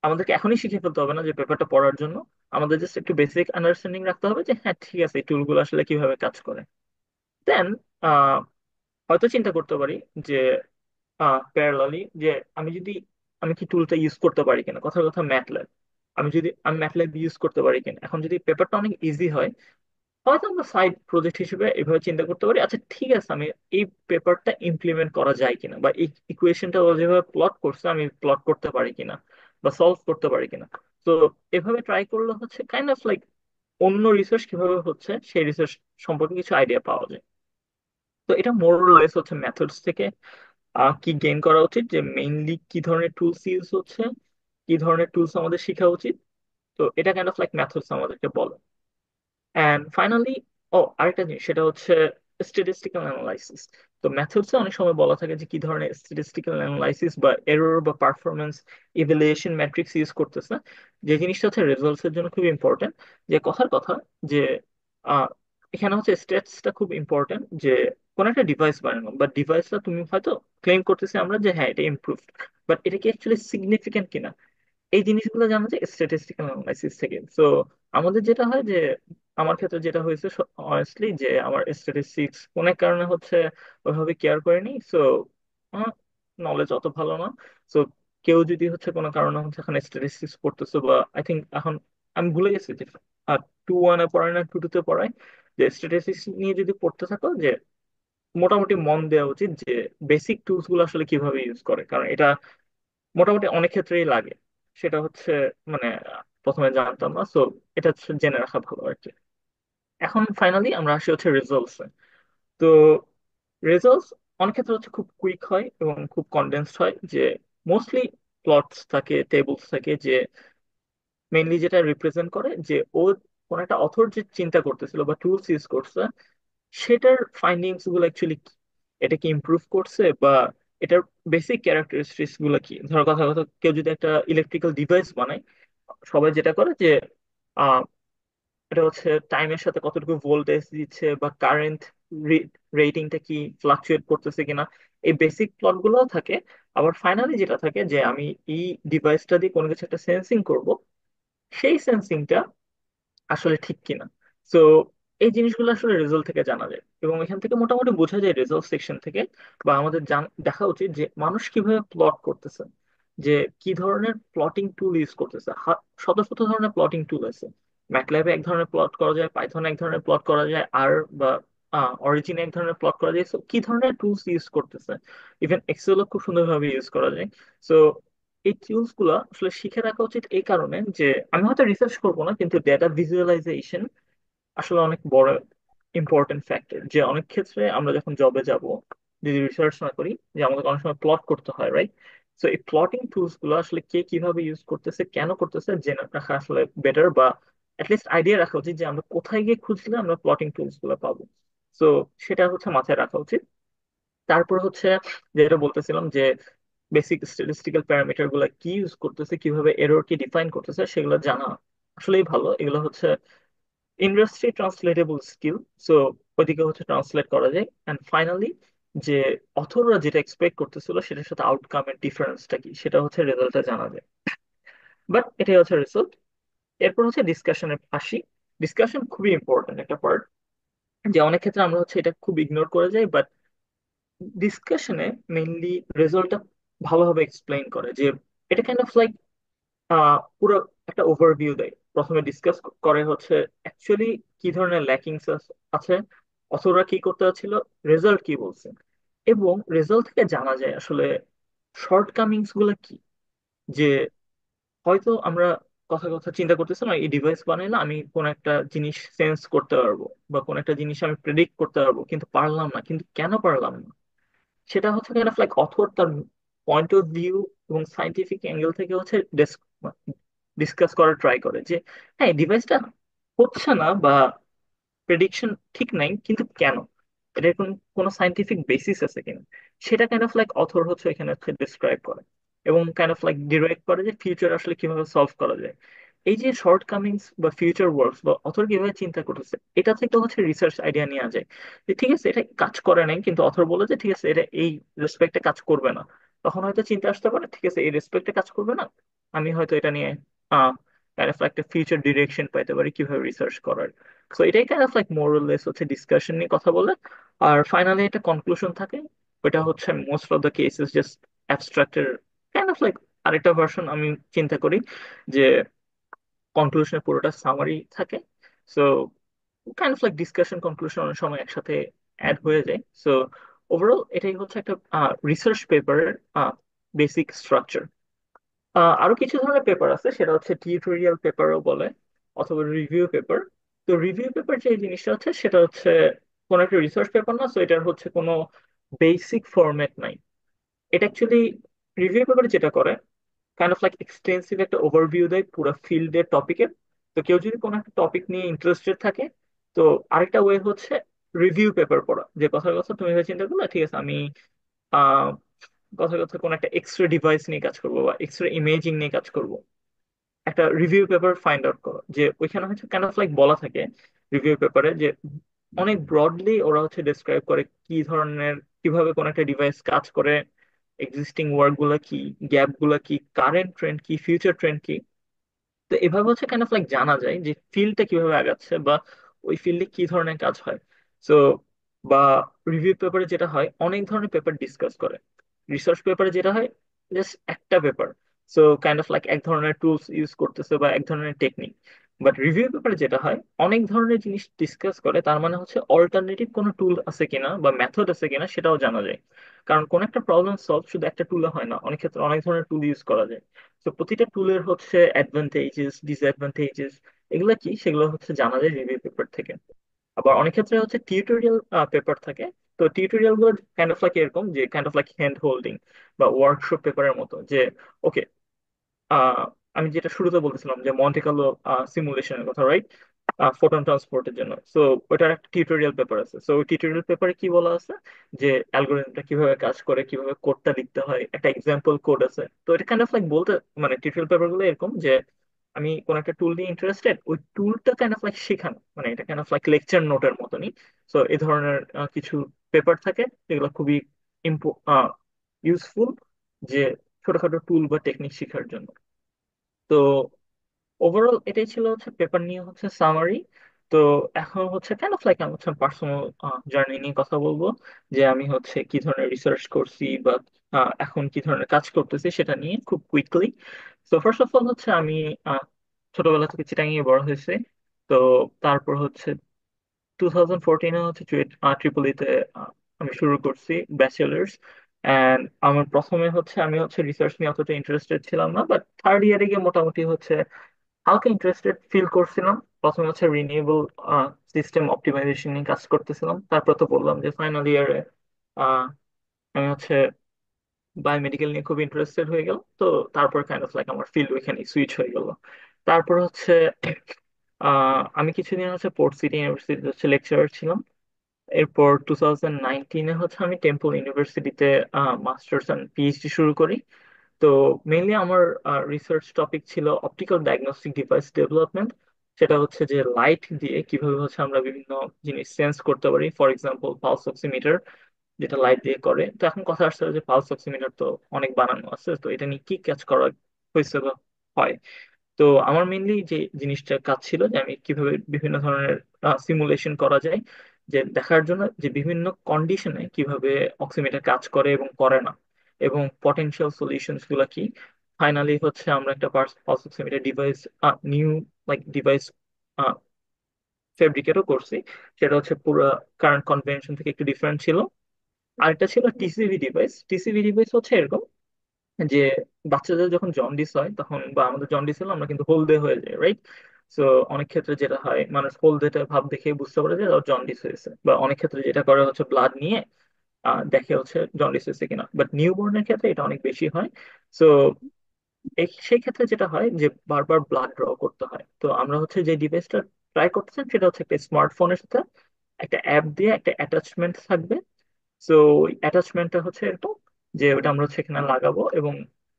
আমাদেরকে এখনই শিখে ফেলতে হবে না যে পেপারটা পড়ার জন্য, আমাদের জাস্ট একটু বেসিক আন্ডারস্ট্যান্ডিং রাখতে হবে যে হ্যাঁ ঠিক আছে এই টুলগুলো আসলে কিভাবে কাজ করে। দেন হয়তো চিন্তা করতে পারি যে প্যারালালি যে আমি যদি আমি কি টুলটা ইউজ করতে পারি কিনা, কথার কথা ম্যাটল্যাব। আমি ম্যাটল্যাব ইউজ করতে পারি কিনা। এখন যদি পেপারটা অনেক ইজি হয় হয়তো আমরা সাইড প্রজেক্ট হিসেবে এভাবে চিন্তা করতে পারি আচ্ছা ঠিক আছে আমি এই পেপারটা ইমপ্লিমেন্ট করা যায় কিনা, বা এই ইকুয়েশনটা ও যেভাবে প্লট করছে আমি প্লট করতে পারি কিনা বা সলভ করতে পারি কিনা। তো এভাবে ট্রাই করলে হচ্ছে কাইন্ড অফ লাইক অন্য রিসার্চ কিভাবে হচ্ছে সেই রিসার্চ সম্পর্কে কিছু আইডিয়া পাওয়া যায়। তো এটা মোরলেস হচ্ছে মেথডস থেকে কি গেইন করা উচিত, যে মেইনলি কি ধরনের টুলস ইউজ হচ্ছে, কি ধরনের টুলস আমাদের শেখা উচিত। তো এটা কাইন্ড অফ লাইক মেথডস আমাদেরকে বলে। অ্যান্ড ফাইনালি আরেকটা জিনিস সেটা হচ্ছে স্ট্যাটিস্টিক্যাল অ্যানালাইসিস। তো ম্যাথডসে অনেক সময় বলা থাকে যে কি ধরনের স্ট্যাটিস্টিক্যাল অ্যানালাইসিস বা এরর বা পারফরমেন্স ইভ্যালুয়েশন ম্যাট্রিক্স ইউজ করতেছে। যে জিনিসটা হচ্ছে রেজাল্টস এর জন্য খুব ইম্পর্টেন্ট। যে কথার কথা যে আহ, এখানে হচ্ছে স্ট্যাটসটা খুব ইম্পর্টেন্ট, যে কোন একটা ডিভাইস বানানো বা ডিভাইসটা তুমি হয়তো ক্লেম করতেছি আমরা যে হ্যাঁ এটা ইমপ্রুভ, বাট এটা কি অ্যাকচুয়ালি সিগনিফিকেন্ট কিনা, এই জিনিসগুলো জানা যায় স্ট্যাটিস্টিক্যাল অ্যানালাইসিস থেকে। সো আমাদের যেটা হয় যে আমার ক্ষেত্রে যেটা হয়েছে অনেস্টলি যে আমার স্ট্যাটিস্টিক্স অনেক কারণে হচ্ছে ওইভাবে কেয়ার করেনি, সো নলেজ অত ভালো না। সো কেউ যদি হচ্ছে কোনো কারণে হচ্ছে এখানে স্ট্যাটিস্টিক্স পড়তেছে, বা আই থিঙ্ক এখন আমি ভুলে গেছি যে 2-1 পড়ায় না 2-2 পড়ায়, যে স্ট্যাটিস্টিক্স নিয়ে যদি পড়তে থাকো, যে মোটামুটি মন দেওয়া উচিত যে বেসিক টুলস গুলো আসলে কিভাবে ইউজ করে, কারণ এটা মোটামুটি অনেক ক্ষেত্রেই লাগে। সেটা হচ্ছে মানে প্রথমে জানতাম না, সো এটা হচ্ছে জেনে রাখা ভালো আর কি। এখন ফাইনালি আমরা আসি হচ্ছে রেজাল্টস। তো রেজাল্টস অনেক ক্ষেত্রে হচ্ছে খুব কুইক হয় এবং খুব কনডেন্সড হয়, যে মোস্টলি প্লটস থাকে, টেবলস থাকে, যে মেইনলি যেটা রিপ্রেজেন্ট করে যে ও কোন একটা অথর যে চিন্তা করতেছিল বা টুলস ইউজ করছে, সেটার ফাইন্ডিংস গুলো অ্যাকচুয়ালি কি, এটা কি ইমপ্রুভ করছে, বা এটার বেসিক ক্যারেক্টারিস্টিক্স গুলো কি। ধরো কথা কথা কেউ যদি একটা ইলেকট্রিক্যাল ডিভাইস বানায়, সবাই যেটা করে যে এটা হচ্ছে টাইমের সাথে কতটুকু ভোল্টেজ দিচ্ছে বা কারেন্ট রেটিংটা কি ফ্লাকচুয়েট করতেছে কিনা, এই বেসিক প্লট গুলো থাকে। আবার ফাইনালি যেটা থাকে যে আমি এই ডিভাইসটা দিয়ে কোনো কিছু একটা সেন্সিং করব, সেই সেন্সিংটা আসলে ঠিক কিনা। সো এই জিনিসগুলো আসলে রেজাল্ট থেকে জানা যায়, এবং এখান থেকে মোটামুটি বোঝা যায় রেজাল্ট সেকশন থেকে, বা আমাদের দেখা উচিত যে মানুষ কিভাবে প্লট করতেছে, যে কি ধরনের প্লটিং টুল ইউজ করতেছে। শত শত ধরনের প্লটিং টুল আছে। ম্যাটল্যাবে এক ধরনের প্লট করা যায়, পাইথনে এক ধরনের প্লট করা যায়, আর বা অরিজিনে এক ধরনের প্লট করা যায়। সো কি ধরনের টুলস ইউজ করতেছে, ইভেন এক্সেলও খুব সুন্দরভাবে ইউজ করা যায়। সো এই টুলস গুলো আসলে শিখে রাখা উচিত এই কারণে যে আমি হয়তো রিসার্চ করবো না, কিন্তু ডেটা ভিজুয়ালাইজেশন আসলে অনেক বড় ইম্পর্টেন্ট ফ্যাক্টর। যে অনেক ক্ষেত্রে আমরা যখন জবে যাব, যদি রিসার্চ না করি, যে আমাদের অনেক সময় প্লট করতে হয়, রাইট? সো এই প্লটিং টুলস গুলো আসলে কে কিভাবে ইউজ করতেছে, কেন করতেছে, জেনে রাখা আসলে বেটার, বা অ্যাটলিস্ট আইডিয়া রাখা উচিত যে আমরা কোথায় গিয়ে খুঁজলে আমরা প্লটিং টুলস গুলো পাবো। সো সেটা হচ্ছে মাথায় রাখা উচিত। তারপর হচ্ছে যেটা বলতেছিলাম যে বেসিক স্ট্যাটিস্টিক্যাল প্যারামিটার গুলা কি ইউজ করতেছে, কিভাবে এরর কি ডিফাইন করতেছে, সেগুলো জানা আসলেই ভালো। এগুলো হচ্ছে ইন্ডাস্ট্রি ট্রান্সলেটেবল স্কিল, সো ওইদিকে হচ্ছে ট্রান্সলেট করা যায়। অ্যান্ড ফাইনালি যে অথররা যেটা এক্সপেক্ট করতেছিল সেটার সাথে আউটকামের ডিফারেন্সটা কি, সেটা হচ্ছে রেজাল্টে জানা যায়। বাট এটাই হচ্ছে রেজাল্ট। এরপর হচ্ছে ডিসকাশনে আসি। ডিসকাশন খুবই ইম্পর্টেন্ট একটা পার্ট, যে অনেক ক্ষেত্রে আমরা হচ্ছে এটা খুব ইগনোর করে যাই। বাট ডিসকাশনে মেইনলি রেজাল্টটা ভালোভাবে এক্সপ্লেইন করে, যে এটা কাইন্ড অফ লাইক পুরো একটা ওভারভিউ দেয়। প্রথমে ডিসকাস করে হচ্ছে অ্যাকচুয়ালি কি ধরনের ল্যাকিংস আছে, অথবা কি করতে হচ্ছিল, রেজাল্ট কি বলছে, এবং রেজাল্ট থেকে জানা যায় আসলে শর্টকামিংস গুলো কি। যে হয়তো আমরা কথা কথা চিন্তা করতেছিলাম এই ডিভাইস বানাইলে আমি কোন একটা জিনিস সেন্স করতে পারবো, বা কোন একটা জিনিস আমি প্রেডিক্ট করতে পারবো, কিন্তু পারলাম না। কিন্তু কেন পারলাম না, সেটা হচ্ছে কাইন্ড অফ লাইক অথর তার পয়েন্ট অফ ভিউ এবং সাইন্টিফিক অ্যাঙ্গেল থেকে হচ্ছে ডিসকাস করার ট্রাই করে, যে হ্যাঁ ডিভাইসটা হচ্ছে না বা প্রেডিকশন ঠিক নাই, কিন্তু কেন, এটার কোনো সাইন্টিফিক বেসিস আছে কিনা, সেটা কাইন্ড অফ লাইক অথর হচ্ছে এখানে হচ্ছে ডিসক্রাইব করে, এবং কাইন্ড অফ লাইক ডিরেক্ট করে যে ফিউচার আসলে কিভাবে সলভ করা যায়। এই যে শর্ট কামিংস বা ফিউচার ওয়ার্কস বা অথর কিভাবে চিন্তা করতেছে, এটা থেকে হচ্ছে রিসার্চ আইডিয়া নেওয়া যায়। যে ঠিক আছে এটা কাজ করে নাই, কিন্তু অথর বলে যে ঠিক আছে এটা এই রেসপেক্টে কাজ করবে না, তখন হয়তো চিন্তা আসতে পারে ঠিক আছে এই রেসপেক্টে কাজ করবে না, আমি হয়তো এটা নিয়ে কাইন্ড অফ একটা ফিউচার ডিরেকশন পাইতে পারি কিভাবে রিসার্চ করার। সো এটাই কাইন্ড অফ লাইক মোরলেস হচ্ছে ডিসকাশন নিয়ে কথা বলে। আর ফাইনালি একটা কনক্লুশন থাকে, ওইটা হচ্ছে most of the cases just অ্যাবস্ট্রাক্টের কাইন্ড অফ লাইক আরেকটা ভার্সন আমি চিন্তা করি, যে কনক্লুশনের পুরোটা সামারি থাকে। So kind of like discussion conclusion অনেক সময় একসাথে অ্যাড হয়ে যায়। সো ওভারঅল এটাই হচ্ছে একটা রিসার্চ পেপারের বেসিক স্ট্রাকচার। আরো কিছু ধরনের পেপার আছে, সেটা হচ্ছে টিউটোরিয়াল পেপারও বলে, অথবা রিভিউ পেপার। তো রিভিউ পেপার যে জিনিসটা হচ্ছে সেটা হচ্ছে কোনো একটা রিসার্চ পেপার না, সো এটার হচ্ছে কোনো বেসিক ফরম্যাট নাই। এটা অ্যাকচুয়ালি রিভিউ পেপার যেটা করে কাইন্ড অফ লাইক এক্সটেন্সিভ একটা ওভারভিউ দেয় পুরো ফিল্ডের টপিকের। তো কেউ যদি কোনো একটা টপিক নিয়ে ইন্টারেস্টেড থাকে, তো আরেকটা ওয়ে হচ্ছে রিভিউ পেপার পড়া। যে কথার কথা তুমি ভেবে চিন্তা করলে ঠিক আছে আমি আহ কথার কথা কোনো একটা এক্স রে ডিভাইস নিয়ে কাজ করবো বা এক্স রে ইমেজিং নিয়ে কাজ করবো, একটা রিভিউ পেপার ফাইন্ড আউট করো, যে ওইখানে হচ্ছে কাইন্ড অফ লাইক বলা থাকে রিভিউ পেপারে, যে অনেক ব্রডলি ওরা হচ্ছে ডেসক্রাইব করে কি ধরনের, কিভাবে কোন একটা ডিভাইস কাজ করে, এক্সিস্টিং ওয়ার্ক গুলা কি, গ্যাপ গুলা কি, কারেন্ট ট্রেন্ড কি, ফিউচার ট্রেন্ড কি। তো এভাবে হচ্ছে কাইন্ড অফ লাইক জানা যায় যে ফিল্ডটা কিভাবে আগাচ্ছে, বা ওই ফিল্ডে কি ধরনের কাজ হয়। সো বা রিভিউ পেপারে যেটা হয় অনেক ধরনের পেপার ডিসকাস করে, রিসার্চ পেপারে যেটা হয় জাস্ট একটা paper, so kind of like এক ধরনের টুলস ইউজ করতেছে বা এক ধরনের টেকনিক। বাট রিভিউ পেপারে যেটা হয় অনেক ধরনের জিনিস ডিসকাস করে, তার মানে হচ্ছে অল্টারনেটিভ কোনো টুল আছে কিনা বা মেথড আছে কিনা সেটাও জানা যায়। কারণ কোন একটা প্রবলেম সলভ শুধু একটা টুলে হয় না, অনেক ক্ষেত্রে অনেক ধরনের টুল ইউজ করা যায়। তো প্রতিটা টুলের হচ্ছে অ্যাডভান্টেজেস ডিসঅ্যাডভান্টেজেস এগুলো কি সেগুলো হচ্ছে জানা যায় রিভিউ পেপার থেকে। আবার অনেক ক্ষেত্রে হচ্ছে টিউটোরিয়াল পেপার থাকে। তো টিউটোরিয়াল গুলো কাইন্ড অফ লাইক এরকম যে kind of like hand holding বা ওয়ার্কশপ পেপারের মতো, যে ওকে আহ আমি যেটা শুরুতে বলতেছিলাম যে মন্টে কার্লো সিমুলেশনের কথা, রাইট? ফোটন ট্রান্সপোর্টের জন্য। সো ওটার একটা টিউটোরিয়াল পেপার আছে। সো ওই টিউটোরিয়াল পেপারে কি বলা আছে যে অ্যালগোরিদমটা কিভাবে কাজ করে, কিভাবে কোডটা লিখতে হয়, একটা এক্সাম্পল কোড আছে। তো এটা কাইন্ড অফ লাইক বলতে মানে টিউটোরিয়াল পেপার গুলো এরকম যে আমি কোন একটা টুল নিয়ে ইন্টারেস্টেড, ওই টুলটা কাইন্ড অফ লাইক শেখানো, মানে এটা কাইন্ড অফ লাইক লেকচার নোটের মতনই। সো এই ধরনের কিছু পেপার থাকে যেগুলো খুবই ইউজফুল, যে ছোটখাটো টুল বা টেকনিক শেখার জন্য। তো ওভারঅল এটাই ছিল হচ্ছে পেপার নিয়ে হচ্ছে সামারি। তো এখন হচ্ছে কাইন্ড অফ লাইক আমি হচ্ছে পার্সোনাল জার্নি নিয়ে কথা বলবো, যে আমি হচ্ছে কি ধরনের রিসার্চ করছি বা এখন কি ধরনের কাজ করতেছি সেটা নিয়ে খুব কুইকলি। তো ফার্স্ট অফ অল হচ্ছে আমি আহ, ছোটবেলা থেকে চিটাগাং বড় হয়েছে। তো তারপর হচ্ছে 2014-এ হচ্ছে ট্রিপলিতে আমি শুরু করছি ব্যাচেলার্স। অ্যান্ড আমার প্রথমে হচ্ছে আমি হচ্ছে রিসার্চ নিয়ে অতটা ইন্টারেস্টেড ছিলাম না, বাট থার্ড ইয়ারে গিয়ে মোটামুটি হচ্ছে হালকা ইন্টারেস্টেড ফিল করছিলাম। প্রথমে হচ্ছে রিনিউয়েবল সিস্টেম অপটিমাইজেশন নিয়ে কাজ করতেছিলাম। তারপর তো বললাম যে ফাইনাল ইয়ারে আমি হচ্ছে বায়োমেডিকেল নিয়ে খুব ইন্টারেস্টেড হয়ে গেল। তো তারপর কাইন্ড অফ লাইক আমার ফিল্ড ওইখানে সুইচ হয়ে গেল। তারপর হচ্ছে আমি কিছুদিন হচ্ছে পোর্ট সিটি ইউনিভার্সিটিতে হচ্ছে লেকচারার ছিলাম। এরপর 2019-এ হচ্ছে আমি টেম্পল ইউনিভার্সিটিতে মাস্টার্স অ্যান্ড পিএইচডি শুরু করি। তো মেইনলি আমার রিসার্চ টপিক ছিল অপটিক্যাল ডায়াগনস্টিক ডিভাইস ডেভেলপমেন্ট। সেটা হচ্ছে যে লাইট দিয়ে কিভাবে হচ্ছে আমরা বিভিন্ন জিনিস সেন্স করতে পারি, ফর এক্সাম্পল পালস অক্সিমিটার যেটা লাইট দিয়ে করে। তো এখন কথা আসছে যে পালস অক্সিমিটার তো অনেক বানানো আছে, তো এটা নিয়ে কি কাজ করা হয়েছে বা হয়। তো আমার মেইনলি যে জিনিসটা কাজ ছিল যে আমি কিভাবে বিভিন্ন ধরনের সিমুলেশন করা যায়, যে দেখার জন্য যে বিভিন্ন কন্ডিশনে কিভাবে অক্সিমিটার কাজ করে এবং করে না, এবং পটেনশিয়াল সলিউশনস গুলা কি। ফাইনালি হচ্ছে আমরা একটা pulse oximeter device new like device ফেব্রিকেটও করছি। সেটা হচ্ছে পুরো কারেন্ট কনভেনশন থেকে একটু ডিফারেন্ট ছিল। আরেকটা ছিল টিসিভি ডিভাইস। টিসিভি ডিভাইস হচ্ছে এরকম যে বাচ্চাদের যখন জন্ডিস হয় তখন, বা আমাদের জন্ডিস হলো আমরা কিন্তু হলদে হয়ে যাই, রাইট? সো অনেক ক্ষেত্রে যেটা হয় মানুষ হলদেটা ভাব দেখে বুঝতে পারে যে ওর জন্ডিস হয়েছে, বা অনেক ক্ষেত্রে যেটা করে হচ্ছে ব্লাড নিয়ে দেখে হচ্ছে জন্ডিস হয়েছে কিনা। বাট নিউবর্নের ক্ষেত্রে এটা অনেক বেশি হয়। সো সেই ক্ষেত্রে যেটা হয় যে বারবার ব্লাড ড্র করতে হয়। তো আমরা হচ্ছে যে ডিভাইসটা ট্রাই করতেছেন সেটা হচ্ছে একটা স্মার্টফোনের সাথে একটা অ্যাপ দিয়ে একটা অ্যাটাচমেন্ট থাকবে। সো অ্যাটাচমেন্টটা হচ্ছে এরকম যে ওটা আমরা হচ্ছে এখানে লাগাবো এবং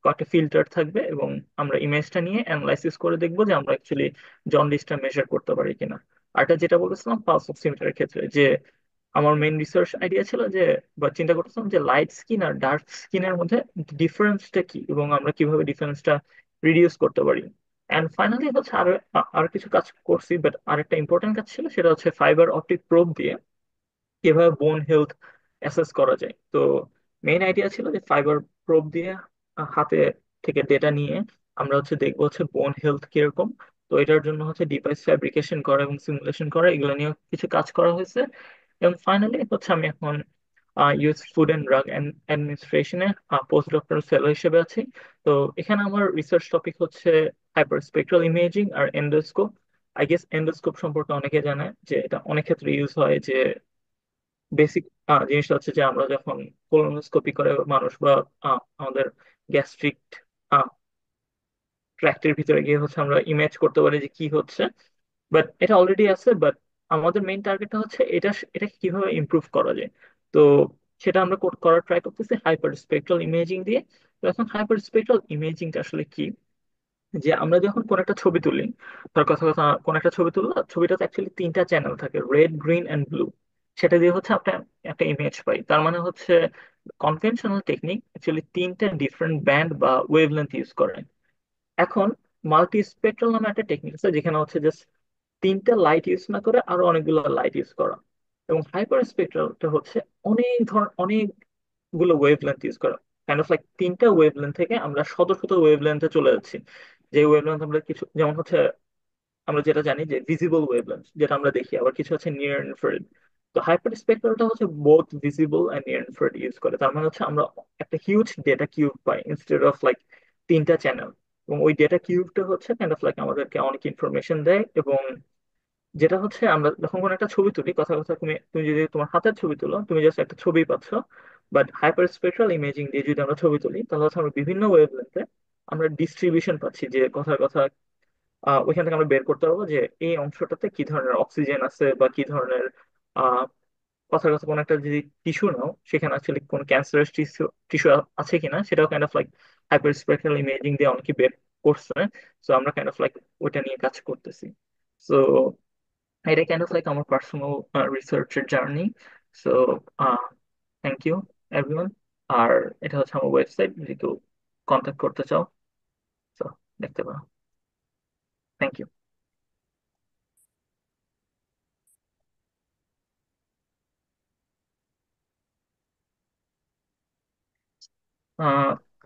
কয়েকটা ফিল্টার থাকবে, এবং আমরা ইমেজটা নিয়ে অ্যানালাইসিস করে দেখবো যে আমরা অ্যাকচুয়ালি জন্ডিসটা মেজার করতে পারি কিনা। আর এটা যেটা বলেছিলাম পালস অক্সিমিটারের ক্ষেত্রে, যে আমার মেইন রিসার্চ আইডিয়া ছিল যে বা চিন্তা করতেছিলাম যে লাইট স্কিন আর ডার্ক স্কিনের মধ্যে ডিফারেন্সটা কি এবং আমরা কিভাবে ডিফারেন্সটা রিডিউস করতে পারি। এন্ড ফাইনালি হচ্ছে আরো আরো কিছু কাজ করছি, বাট আরেকটা ইম্পর্টেন্ট কাজ ছিল সেটা হচ্ছে ফাইবার অপটিক প্রোব দিয়ে কিভাবে বোন হেলথ অ্যাসেস করা যায়। তো মেইন আইডিয়া ছিল যে ফাইবার প্রোব দিয়ে হাতে থেকে ডেটা নিয়ে আমরা হচ্ছে দেখবো হচ্ছে বোন হেলথ কিরকম। তো এটার জন্য হচ্ছে ডিভাইস ফ্যাব্রিকেশন করা এবং সিমুলেশন করা এগুলো নিয়ে কিছু কাজ করা হয়েছে। এবং ফাইনালি হচ্ছে আমি এখন ইউএস ফুড অ্যান্ড ড্রাগ অ্যাডমিনিস্ট্রেশনে পোস্ট ডক্টরাল ফেলো হিসেবে আছি। তো এখানে আমার রিসার্চ টপিক হচ্ছে হাইপার স্পেকট্রাল ইমেজিং আর এন্ডোস্কোপ। আই গেস এন্ডোস্কোপ সম্পর্কে অনেকে জানে যে এটা অনেক ক্ষেত্রে ইউজ হয়। যে বেসিক জিনিসটা হচ্ছে যে আমরা যখন কোলোনোস্কোপি করে মানুষ বা আমাদের গ্যাস্ট্রিক ট্র্যাক্টের ভিতরে গিয়ে হচ্ছে আমরা ইমেজ করতে পারি যে কি হচ্ছে। বাট এটা অলরেডি আছে, বাট আমাদের মেইন টার্গেটটা হচ্ছে এটাকে কিভাবে ইমপ্রুভ করা যায়। তো সেটা আমরা করার ট্রাই করতেছি হাইপার স্পেকট্রাল ইমেজিং দিয়ে। তো এখন হাইপার স্পেকট্রাল ইমেজিংটা আসলে কি, যে আমরা যখন কোন একটা ছবি তুলি, তার কথা কথা কোন একটা ছবি তুললাম, ছবিটাতে অ্যাকচুয়ালি তিনটা চ্যানেল থাকে, রেড গ্রিন অ্যান্ড ব্লু। সেটা দিয়ে হচ্ছে আমরা একটা ইমেজ পাই। তার মানে হচ্ছে কনভেনশনাল টেকনিক অ্যাকচুয়ালি তিনটা ডিফারেন্ট ব্যান্ড বা ওয়েভলেন্থ ইউজ করে। এখন মাল্টি স্পেকট্রাল নামে একটা টেকনিক আছে যেখানে হচ্ছে জাস্ট তিনটা লাইট ইউজ না করে আরো অনেকগুলো লাইট ইউজ করা। এবং হাইপার স্পেক্ট্রালটা হচ্ছে অনেকগুলো ওয়েভলেন্থ ইউজ করা। কাইন্ড অফ লাইক তিনটা ওয়েভলেন্থ থেকে আমরা শত শত ওয়েভলেন্থে চলে যাচ্ছি। যে ওয়েভলেন্থ আমরা কিছু যেমন হচ্ছে আমরা যেটা জানি যে ভিজিবল ওয়েভলেন্থ যেটা আমরা দেখি, আবার কিছু আছে নিয়ার ইনফ্রারেড। তো হাইপার স্পেক্ট্রালটা হচ্ছে both visible and near infrared use করে। তার মানে হচ্ছে আমরা একটা হিউজ ডেটা কিউব পাই ইনস্টেড অফ লাইক তিনটা চ্যানেল। এবং ওই ডেটা কিউবটা হচ্ছে কাইন্ড অফ লাইক আমাদেরকে অনেক ইনফরমেশন দেয়। এবং যেটা হচ্ছে আমরা যখন কোনো একটা ছবি তুলি, কথা কথা তুমি তুমি যদি তোমার হাতের ছবি তুলো, তুমি জাস্ট একটা ছবি পাচ্ছ। বাট হাইপার স্পেকট্রাল ইমেজিং দিয়ে যদি আমরা ছবি তুলি, তাহলে হচ্ছে আমরা বিভিন্ন ওয়েভলেন্থে আমরা ডিস্ট্রিবিউশন পাচ্ছি। যে কথার কথা ওইখান থেকে আমরা বের করতে পারবো যে এই অংশটাতে কি ধরনের অক্সিজেন আছে, বা কি ধরনের আহ কথার কথা কোনো একটা যদি টিস্যু নাও, সেখানে আসলে কোন ক্যান্সারাস টিস্যু টিস্যু আছে কিনা, সেটাও kind of like hyper spectral imaging দিয়ে অনেকে বের করছে। সো আমরা কাইন্ড অফ লাইক ওইটা নিয়ে কাজ করতেছি। সো এটা কাইন্ড অফ লাইক আমার পার্সোনাল রিসার্চের journey. So thank you everyone. আর এটা হচ্ছে আমার ওয়েবসাইট, যদি কেউ কন্ট্যাক্ট করতে চাও তো দেখতে পারো। Thank you.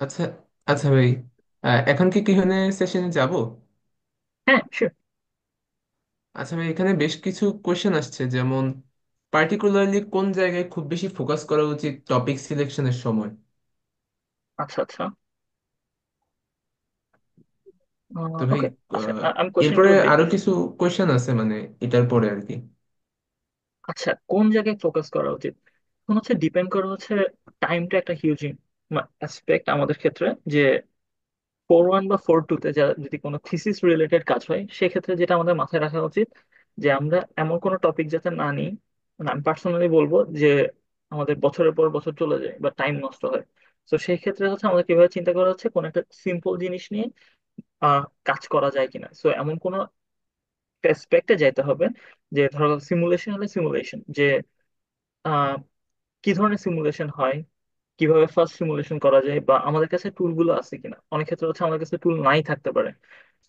আচ্ছা আচ্ছা ভাই, এখন কি কিহনে সেশনে যাব? হ্যাঁ, শিওর। আচ্ছা ভাই, এখানে বেশ কিছু কোয়েশ্চেন আসছে, যেমন পার্টিকুলারলি কোন জায়গায় খুব বেশি ফোকাস করা উচিত টপিক সিলেকশনের সময়? আচ্ছা, আচ্ছা। তো ভাই, ওকে, আচ্ছা, আহ, আমি এরপরে কোশ্চেনটা আরো দেখতেছি। কিছু কোয়েশ্চেন আছে, মানে এটার পরে আর কি। আচ্ছা, কোন জায়গায় ফোকাস করা উচিত? এখন হচ্ছে ডিপেন্ড করে হচ্ছে টাইমটা একটা হিউজ অ্যাসপেক্ট আমাদের ক্ষেত্রে। যে 4-1 বা 4-2 তে যদি কোনো থিসিস রিলেটেড কাজ হয়, সেক্ষেত্রে যেটা আমাদের মাথায় রাখা উচিত যে আমরা এমন কোনো টপিক যাতে না নিই, মানে আমি পার্সোনালি বলবো যে আমাদের বছরের পর বছর চলে যায় বা টাইম নষ্ট হয়। তো সেই ক্ষেত্রে হচ্ছে আমাদের কিভাবে চিন্তা করা হচ্ছে কোন একটা সিম্পল জিনিস নিয়ে কাজ করা যায় কিনা। সো এমন কোনো অ্যাসপেক্টে যাইতে হবে যে ধরো সিমুলেশন হলে সিমুলেশন, যে আহ, কি ধরনের সিমুলেশন হয়, কিভাবে ফার্স্ট সিমুলেশন করা যায়, বা আমাদের কাছে টুল গুলো আছে কিনা। অনেক ক্ষেত্রে হচ্ছে আমাদের কাছে টুল নাই থাকতে পারে।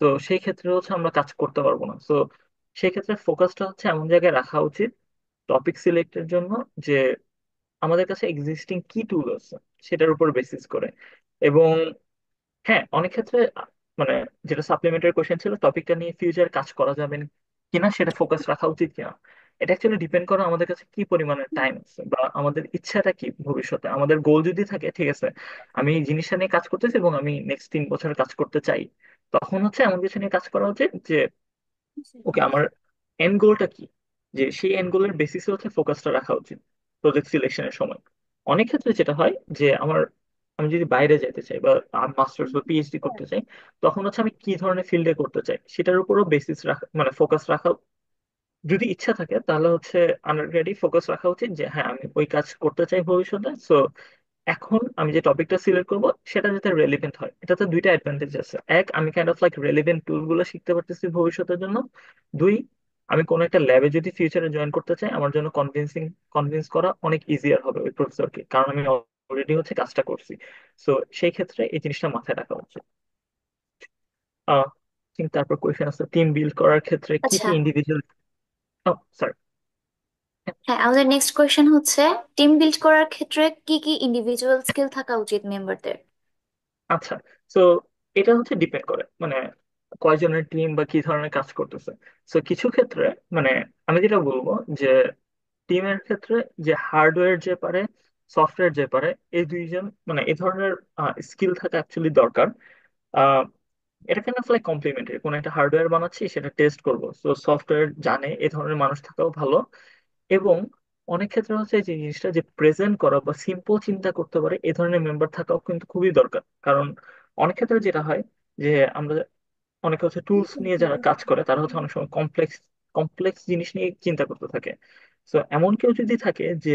তো সেই ক্ষেত্রে হচ্ছে আমরা কাজ করতে পারবো না। তো সেই ক্ষেত্রে ফোকাসটা হচ্ছে এমন জায়গায় রাখা উচিত টপিক সিলেক্টের জন্য যে আমাদের কাছে এক্সিস্টিং কি টুল আছে সেটার উপর বেসিস করে। এবং হ্যাঁ, অনেক ক্ষেত্রে মানে যেটা সাপ্লিমেন্টারি কোশ্চেন ছিল, টপিকটা নিয়ে ফিউচার কাজ করা যাবে কিনা, সেটা ফোকাস রাখা উচিত কিনা, এটা অ্যাকচুয়ালি ডিপেন্ড করে আমাদের কাছে কি পরিমাণের টাইম আছে বা আমাদের ইচ্ছাটা কি ভবিষ্যতে। আমাদের গোল যদি থাকে, ঠিক আছে, আমি এই জিনিসটা নিয়ে কাজ করতেছি এবং আমি নেক্সট 3 বছর কাজ করতে চাই, তখন হচ্ছে এমন কিছু নিয়ে কাজ করা উচিত যে ওকে, আমার এন্ড গোলটা কি, যে সেই এন্ড গোলের বেসিসে হচ্ছে ফোকাসটা রাখা উচিত প্রজেক্ট সিলেকশনের সময়। অনেক ক্ষেত্রে যেটা হয় যে আমি যদি বাইরে যেতে চাই বা মাস্টার্স বা পিএইচডি করতে চাই, তখন হচ্ছে আমি কি ধরনের ফিল্ডে করতে চাই সেটার উপরও বেসিস রাখা, মানে ফোকাস রাখা, যদি ইচ্ছা থাকে তাহলে হচ্ছে আন্ডারগ্রেডই ফোকাস রাখা উচিত যে হ্যাঁ আমি ওই কাজ করতে চাই ভবিষ্যতে। সো এখন আমি যে টপিকটা সিলেক্ট করব সেটা যাতে রেলিভেন্ট হয়, এটাতে দুইটা অ্যাডভান্টেজ আছে। এক, আমি কাইন্ড অফ লাইক রেলিভেন্ট টুল গুলো শিখতে পারতেছি ভবিষ্যতের জন্য। দুই, আমি কোনো একটা ল্যাবে যদি ফিউচারে জয়েন করতে চাই, আমার জন্য কনভিন্স করা অনেক ইজিয়ার হবে ওই প্রফেসরকে, কারণ আমি অলরেডি হচ্ছে কাজটা করছি। সো সেই ক্ষেত্রে এই জিনিসটা মাথায় রাখা উচিত। আহ কিন্তু তারপর কোয়েশ্চেন আছে টিম বিল্ড করার ক্ষেত্রে কি আচ্ছা, কি ইন্ডিভিজুয়াল। সরি। হ্যাঁ, আমাদের নেক্সট কোয়েশ্চেন হচ্ছে টিম বিল্ড করার ক্ষেত্রে কি কি ইন্ডিভিজুয়াল স্কিল থাকা উচিত মেম্বারদের? আচ্ছা, তো এটা হচ্ছে ডিপেন্ড করে মানে কয়জনের টিম বা কি ধরনের কাজ করতেছে। তো কিছু ক্ষেত্রে মানে আমি যেটা বলবো যে টিমের ক্ষেত্রে যে হার্ডওয়্যার যে পারে, সফটওয়্যার যে পারে, এই দুইজন মানে এই ধরনের স্কিল থাকা অ্যাকচুয়ালি দরকার। আহ, এটা কেন আসলে কমপ্লিমেন্টারি, কোন একটা হার্ডওয়্যার বানাচ্ছি সেটা টেস্ট করবো, তো সফটওয়্যার জানে এই ধরনের মানুষ থাকাও ভালো। এবং অনেক ক্ষেত্রে হচ্ছে যে জিনিসটা যে প্রেজেন্ট করা বা সিম্পল চিন্তা করতে পারে এই ধরনের মেম্বার থাকাও কিন্তু খুবই দরকার। কারণ অনেক ক্ষেত্রে যেটা হয় যে আমরা অনেকে হচ্ছে টুলস নিয়ে যারা কাজ করে তারা হচ্ছে অনেক সময় কমপ্লেক্স কমপ্লেক্স জিনিস নিয়ে চিন্তা করতে থাকে। তো এমন কেউ যদি থাকে যে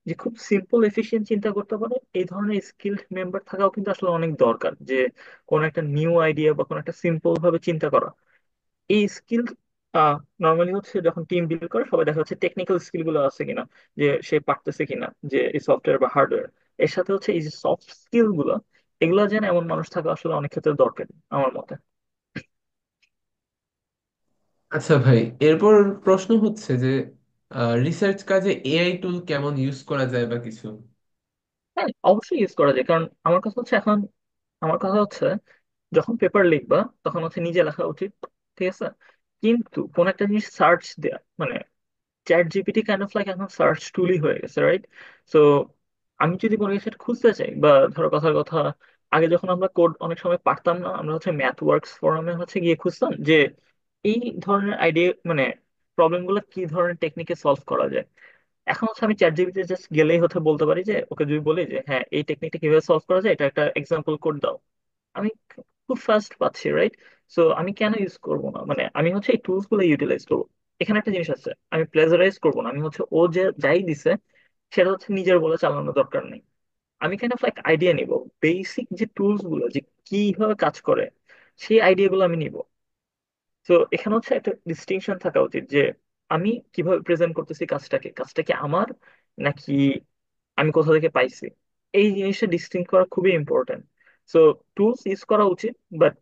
যে খুব সিম্পল এফিশিয়েন্ট চিন্তা করতে পারে, এই ধরনের স্কিলড মেম্বার থাকাও কিন্তু আসলে অনেক দরকার। যে কোনো একটা নিউ আইডিয়া বা কোনো একটা সিম্পল ভাবে চিন্তা করা, এই স্কিল নর্মালি হচ্ছে যখন টিম বিল্ড করে সবাই দেখা যাচ্ছে টেকনিক্যাল স্কিল গুলো আছে কিনা, যে সে পারতেছে কিনা যে এই সফটওয়্যার বা হার্ডওয়্যার, এর সাথে হচ্ছে এই যে সফট স্কিল গুলো, এগুলো যেন এমন মানুষ থাকা আসলে অনেক ক্ষেত্রে দরকার আমার মতে। আচ্ছা ভাই, এরপর প্রশ্ন হচ্ছে যে রিসার্চ কাজে এআই টুল কেমন ইউজ করা যায় বা কিছু। হ্যাঁ, অবশ্যই ইউজ করা যায়, কারণ আমার কথা হচ্ছে যখন পেপার লিখবা তখন হচ্ছে নিজে লেখা উচিত, ঠিক আছে? কিন্তু কোন একটা জিনিস সার্চ দেয়া মানে chat GPT kind of like এখন সার্চ টুলই হয়ে গেছে, রাইট? সো আমি যদি কোনো কিছু একটা খুঁজতে চাই, বা ধরো কথার কথা, আগে যখন আমরা কোড অনেক সময় পারতাম না, আমরা হচ্ছে ম্যাথ ওয়ার্কস ফোরামে হচ্ছে গিয়ে খুঁজতাম যে এই ধরনের আইডিয়া মানে প্রবলেম গুলো কি ধরনের টেকনিকে সলভ করা যায়। এখন হচ্ছে আমি চ্যাট জিপিটি জাস্ট গেলেই হচ্ছে বলতে পারি যে, ওকে যদি বলি যে হ্যাঁ এই টেকনিকটা কিভাবে সলভ করা যায়, এটা একটা এক্সাম্পল কোড দাও, আমি খুব ফাস্ট পাচ্ছি, রাইট? সো আমি কেন ইউজ করবো না, মানে আমি হচ্ছে এই টুলস গুলো ইউটিলাইজ করবো। এখানে একটা জিনিস আছে, আমি প্লেজারাইজ করবো না, আমি হচ্ছে ও যে যাই দিছে সেটা হচ্ছে নিজের বলে চালানোর দরকার নেই। আমি কাইন্ড অফ লাইক আইডিয়া নিব, বেসিক যে টুলস গুলো যে কিভাবে কাজ করে সেই আইডিয়া গুলো আমি নিব। তো এখানে হচ্ছে একটা ডিস্টিংশন থাকা উচিত যে আমি কিভাবে প্রেজেন্ট করতেছি কাজটাকে, কাজটা কি আমার নাকি আমি কোথা থেকে পাইছি। এই জিনিসটা ডিস্টিং করা খুবই ইম্পর্টেন্ট। সো টুলস ইউজ করা উচিত, বাট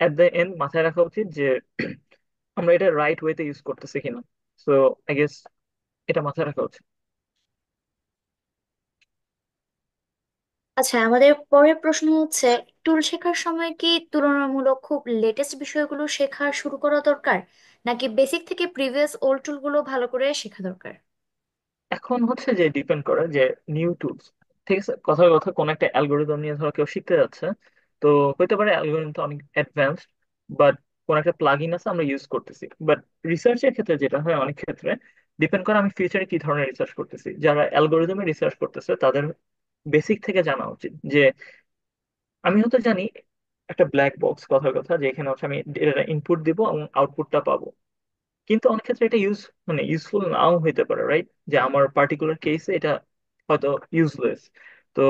এট দ্য এন্ড মাথায় রাখা উচিত যে আমরা এটা রাইট ওয়েতে ইউজ করতেছি কিনা। সো আই গেস এটা মাথায় রাখা উচিত। আচ্ছা, আমাদের পরের প্রশ্ন হচ্ছে, টুল শেখার সময় কি তুলনামূলক খুব লেটেস্ট বিষয়গুলো শেখা শুরু করা দরকার, নাকি বেসিক থেকে প্রিভিয়াস ওল্ড টুলগুলো ভালো করে শেখা দরকার? এখন হচ্ছে যে ডিপেন্ড করে যে নিউ টুলস, ঠিক আছে, কথার কথা কোন একটা অ্যালগোরিদম নিয়ে ধরো কেউ শিখতে যাচ্ছে, তো হইতে পারে অ্যালগোরিদমটা অনেক অ্যাডভান্সড, বাট কোন একটা প্লাগইন আছে আমরা ইউজ করতেছি। বাট রিসার্চের ক্ষেত্রে যেটা হয় অনেক ক্ষেত্রে ডিপেন্ড করে আমি ফিউচারে কি ধরনের রিসার্চ করতেছি। যারা অ্যালগোরিদমে রিসার্চ করতেছে তাদের বেসিক থেকে জানা উচিত যে আমি হয়তো জানি একটা ব্ল্যাক বক্স, কথার কথা, যে এখানে হচ্ছে আমি ইনপুট দিব এবং আউটপুটটা পাবো, কিন্তু অনেক ক্ষেত্রে এটা ইউজফুল নাও হইতে পারে, রাইট? যে আমার পার্টিকুলার কেসে এটা হয়তো ইউজলেস। তো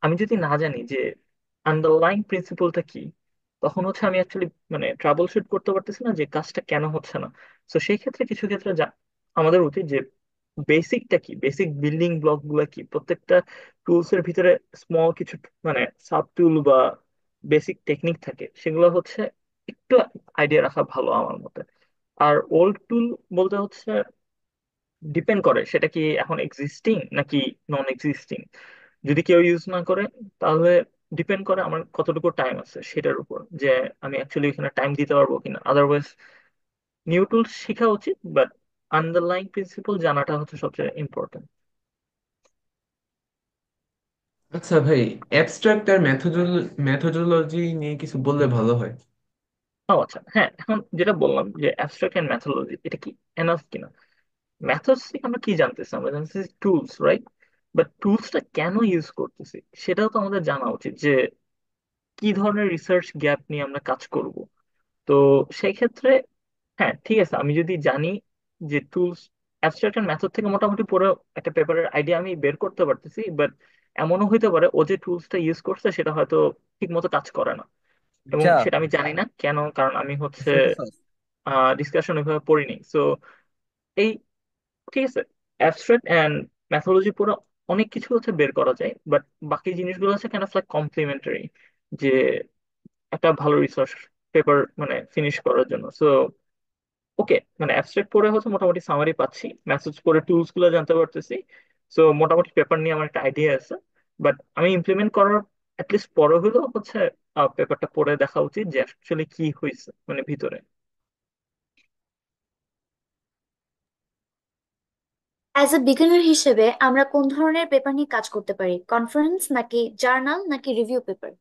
আমি যদি না জানি যে আন্ডারলাইং প্রিন্সিপলটা কি, তখন হচ্ছে আমি অ্যাকচুয়ালি মানে ট্রাবল শুট করতে পারতেছি না যে কাজটা কেন হচ্ছে না। তো সেই ক্ষেত্রে কিছু ক্ষেত্রে আমাদের উচিত যে বেসিকটা কি, বেসিক বিল্ডিং ব্লক গুলা কি, প্রত্যেকটা টুলস এর ভিতরে স্মল কিছু মানে সাব টুল বা বেসিক টেকনিক থাকে, সেগুলো হচ্ছে একটু আইডিয়া রাখা ভালো আমার মতে। আর ওল্ড টুল বলতে হচ্ছে ডিপেন্ড করে সেটা কি এখন এক্সিস্টিং নাকি নন এক্সিস্টিং। যদি কেউ ইউজ না করে তাহলে ডিপেন্ড করে আমার কতটুকু টাইম আছে সেটার উপর, যে আমি অ্যাকচুয়ালি এখানে টাইম দিতে পারবো কিনা। আদারওয়াইজ নিউ টুল শেখা উচিত, বাট আন্ডারলাইং প্রিন্সিপল জানাটা হচ্ছে সবচেয়ে ইম্পর্টেন্ট। আচ্ছা ভাই, অ্যাবস্ট্রাক্ট আর মেথোডোলজি নিয়ে কিছু বললে ভালো হয়। ও আচ্ছা, হ্যাঁ, এখন যেটা বললাম যে অ্যাবস্ট্রাক্ট এন্ড ম্যাথোলজি এটা কি এনাফ কিনা। মেথডস থেকে আমরা কি জানতেছি, আমরা জানতেছি টুলস, রাইট? বাট টুলসটা কেন ইউজ করতেছি সেটাও তো আমাদের জানা উচিত, যে কি ধরনের রিসার্চ গ্যাপ নিয়ে আমরা কাজ করব। তো সেই ক্ষেত্রে হ্যাঁ ঠিক আছে, আমি যদি জানি যে টুলস অ্যাবস্ট্রাক্ট এন্ড মেথড থেকে মোটামুটি পুরো একটা পেপারের আইডিয়া আমি বের করতে পারতেছি, বাট এমনও হইতে পারে ও যে টুলসটা ইউজ করছে সেটা হয়তো ঠিক মতো কাজ করে না, এবং আচ্ছা, সেটা আমি জানি না কেন, কারণ আমি হচ্ছে শুনতেছস? ডিসকাশন ওইভাবে পড়িনি। সো এই ঠিক আছে, অ্যাবস্ট্রাক্ট অ্যান্ড ম্যাথোলজি পুরো অনেক কিছু হচ্ছে বের করা যায়, বাট বাকি জিনিসগুলো হচ্ছে কেন লাইক কমপ্লিমেন্টারি, যে একটা ভালো রিসার্চ পেপার মানে ফিনিশ করার জন্য। সো ওকে, মানে অ্যাবস্ট্রাক্ট পড়ে হচ্ছে মোটামুটি সামারি পাচ্ছি, মেসেজ পড়ে টুলস গুলো জানতে পারতেছি। সো মোটামুটি পেপার নিয়ে আমার একটা আইডিয়া আছে, বাট আমি ইমপ্লিমেন্ট করার অ্যাটলিস্ট পরে হলেও হচ্ছে পেপারটা পড়ে দেখা উচিত যে অ্যাকচুয়ালি কি হয়েছে মানে ভিতরে। অ্যাজ এ বিগিনার হিসেবে আমরা কোন ধরনের পেপার নিয়ে কাজ করতে পারি, কনফারেন্স নাকি জার্নাল নাকি রিভিউ পেপার?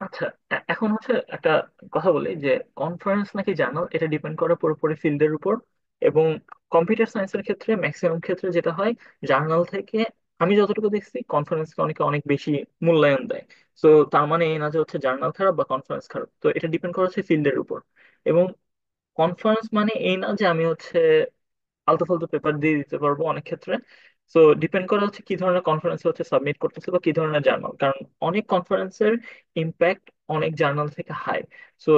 আচ্ছা, এখন হচ্ছে একটা কথা বলি যে কনফারেন্স নাকি জার্নাল এটা ডিপেন্ড করে পুরোপুরি ফিল্ডের উপর। এবং কম্পিউটার সায়েন্সের ক্ষেত্রে ম্যাক্সিমাম ক্ষেত্রে যেটা হয়, জার্নাল থেকে আমি যতটুকু দেখছি কনফারেন্সকে অনেকে অনেক বেশি মূল্যায়ন দেয়। তো তার মানে এই না যে হচ্ছে জার্নাল খারাপ বা কনফারেন্স খারাপ, তো এটা ডিপেন্ড করে হচ্ছে ফিল্ডের উপর। এবং কনফারেন্স মানে এই না যে আমি হচ্ছে আলতু ফালতু পেপার দিয়ে দিতে পারবো অনেক ক্ষেত্রে। সো ডিপেন্ড করে হচ্ছে কি ধরনের কনফারেন্স হচ্ছে সাবমিট করতেছে বা কি ধরনের জার্নাল, কারণ অনেক কনফারেন্সের ইম্প্যাক্ট অনেক জার্নাল থেকে হাই। সো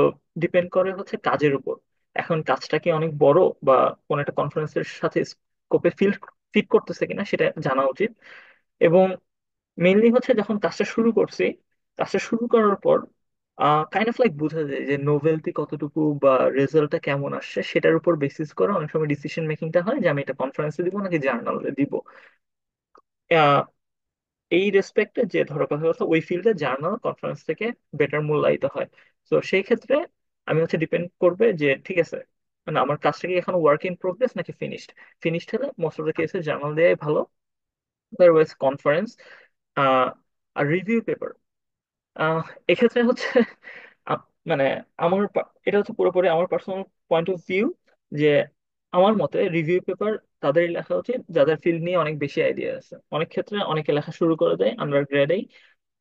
ডিপেন্ড করে হচ্ছে কাজের উপর। এখন কাজটা কি অনেক বড় বা কোন একটা কনফারেন্সের সাথে স্কোপে ফিট করতেছে কিনা সেটা জানা উচিত। এবং মেইনলি হচ্ছে যখন কাজটা শুরু করছি, কাজটা শুরু করার পর কাইন্ড অফ লাইক বোঝা যায় যে নোভেলটি কতটুকু বা রেজাল্টটা কেমন আসছে সেটার উপর বেসিস করে অনেক সময় ডিসিশন মেকিংটা হয় যে আমি এটা কনফারেন্সে দিব নাকি জার্নালে দিব। এই রেসপেক্টে যে ধরো কথা কথা ওই ফিল্ডে জার্নাল কনফারেন্স থেকে বেটার মূল্যায়িত হয়। তো সেই ক্ষেত্রে আমি হচ্ছে ডিপেন্ড করবে যে ঠিক আছে মানে আমার কাজটা কি এখন ওয়ার্ক ইন প্রোগ্রেস নাকি ফিনিশড। ফিনিশড হলে মোস্ট অফ দ্য কেসে জার্নাল দেওয়াই ভালো, আদারওয়াইজ কনফারেন্স। আর রিভিউ পেপার এক্ষেত্রে হচ্ছে আ- মানে এটা হচ্ছে পুরোপুরি আমার পার্সোনাল পয়েন্ট অফ ভিউ যে আমার মতে রিভিউ পেপার তাদের লেখা উচিত যাদের ফিল্ড নিয়ে অনেক বেশি আইডিয়া আছে। অনেক ক্ষেত্রে অনেকে লেখা শুরু করে দেয় আন্ডার গ্রেডেই,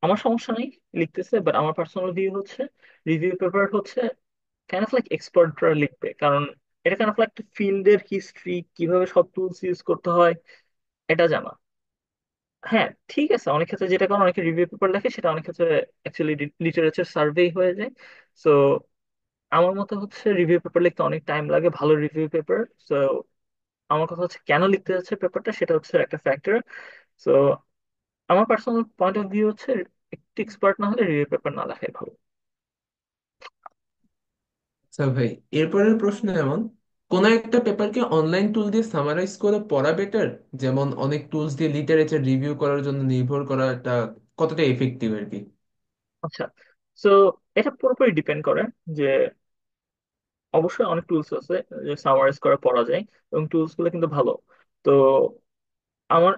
আমার সমস্যা নেই লিখতেছে, বাট আমার পার্সোনাল ভিউ হচ্ছে রিভিউ পেপার হচ্ছে কাইন্ড অফ লাইক এক্সপার্টরা লিখবে, কারণ এটা কাইন্ড অফ লাইক ফিল্ডের হিস্ট্রি কিভাবে সব টুলস ইউজ করতে হয় এটা জানা। হ্যাঁ ঠিক আছে, অনেক ক্ষেত্রে যেটা কারণ অনেকে রিভিউ পেপার লেখে সেটা অনেক ক্ষেত্রে অ্যাকচুয়ালি লিটারেচার সার্ভে হয়ে যায়। সো আমার মতে হচ্ছে রিভিউ পেপার লিখতে অনেক টাইম লাগে, ভালো রিভিউ পেপার। সো আমার কথা হচ্ছে কেন লিখতে যাচ্ছে পেপারটা সেটা হচ্ছে একটা ফ্যাক্টর। সো আমার পার্সোনাল পয়েন্ট অফ ভিউ হচ্ছে একটু এক্সপার্ট না হলে রিভিউ পেপার না লেখাই ভালো। আচ্ছা ভাই, এরপরের প্রশ্ন এমন: কোন একটা পেপারকে অনলাইন টুল দিয়ে সামারাইজ করে পড়া বেটার, যেমন অনেক টুলস দিয়ে লিটারেচার রিভিউ করার জন্য নির্ভর করাটা কতটা এফেক্টিভ আর কি? আচ্ছা, সো এটা পুরোপুরি ডিপেন্ড করে যে অবশ্যই অনেক টুলস আছে যে সামারাইজ করে পড়া যায় এবং টুলস গুলো কিন্তু ভালো। তো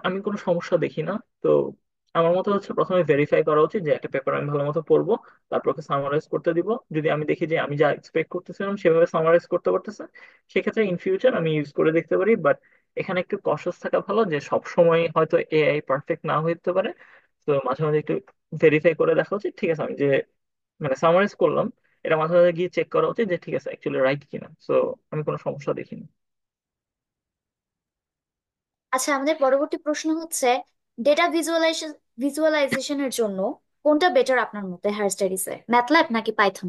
আমি কোনো সমস্যা দেখি না। তো আমার মতে হচ্ছে প্রথমে ভেরিফাই করা উচিত যে একটা পেপার আমি ভালো মতো পড়বো, তারপর ওকে সামারাইজ করতে দিব। যদি আমি দেখি যে আমি যা এক্সপেক্ট করতেছিলাম সেভাবে সামারাইজ করতে পারতেছে, সেক্ষেত্রে ইন ফিউচার আমি ইউজ করে দেখতে পারি। বাট এখানে একটু কশাস থাকা ভালো যে সব সময় হয়তো এআই পারফেক্ট না হইতে পারে। তো মাঝে মাঝে একটু ভেরিফাই করে দেখা উচিত ঠিক আছে আমি যে মানে সামারাইজ করলাম এটা মাঝে মাঝে গিয়ে চেক করা উচিত যে ঠিক আছে অ্যাকচুয়ালি রাইট কিনা। সো আমি কোনো সমস্যা দেখিনি। আচ্ছা, আমাদের পরবর্তী প্রশ্ন হচ্ছে, ডেটা ভিজুয়ালাইজেশনের জন্য কোনটা বেটার আপনার মতে হায়ার স্টাডিজে, ম্যাথল্যাব নাকি পাইথন?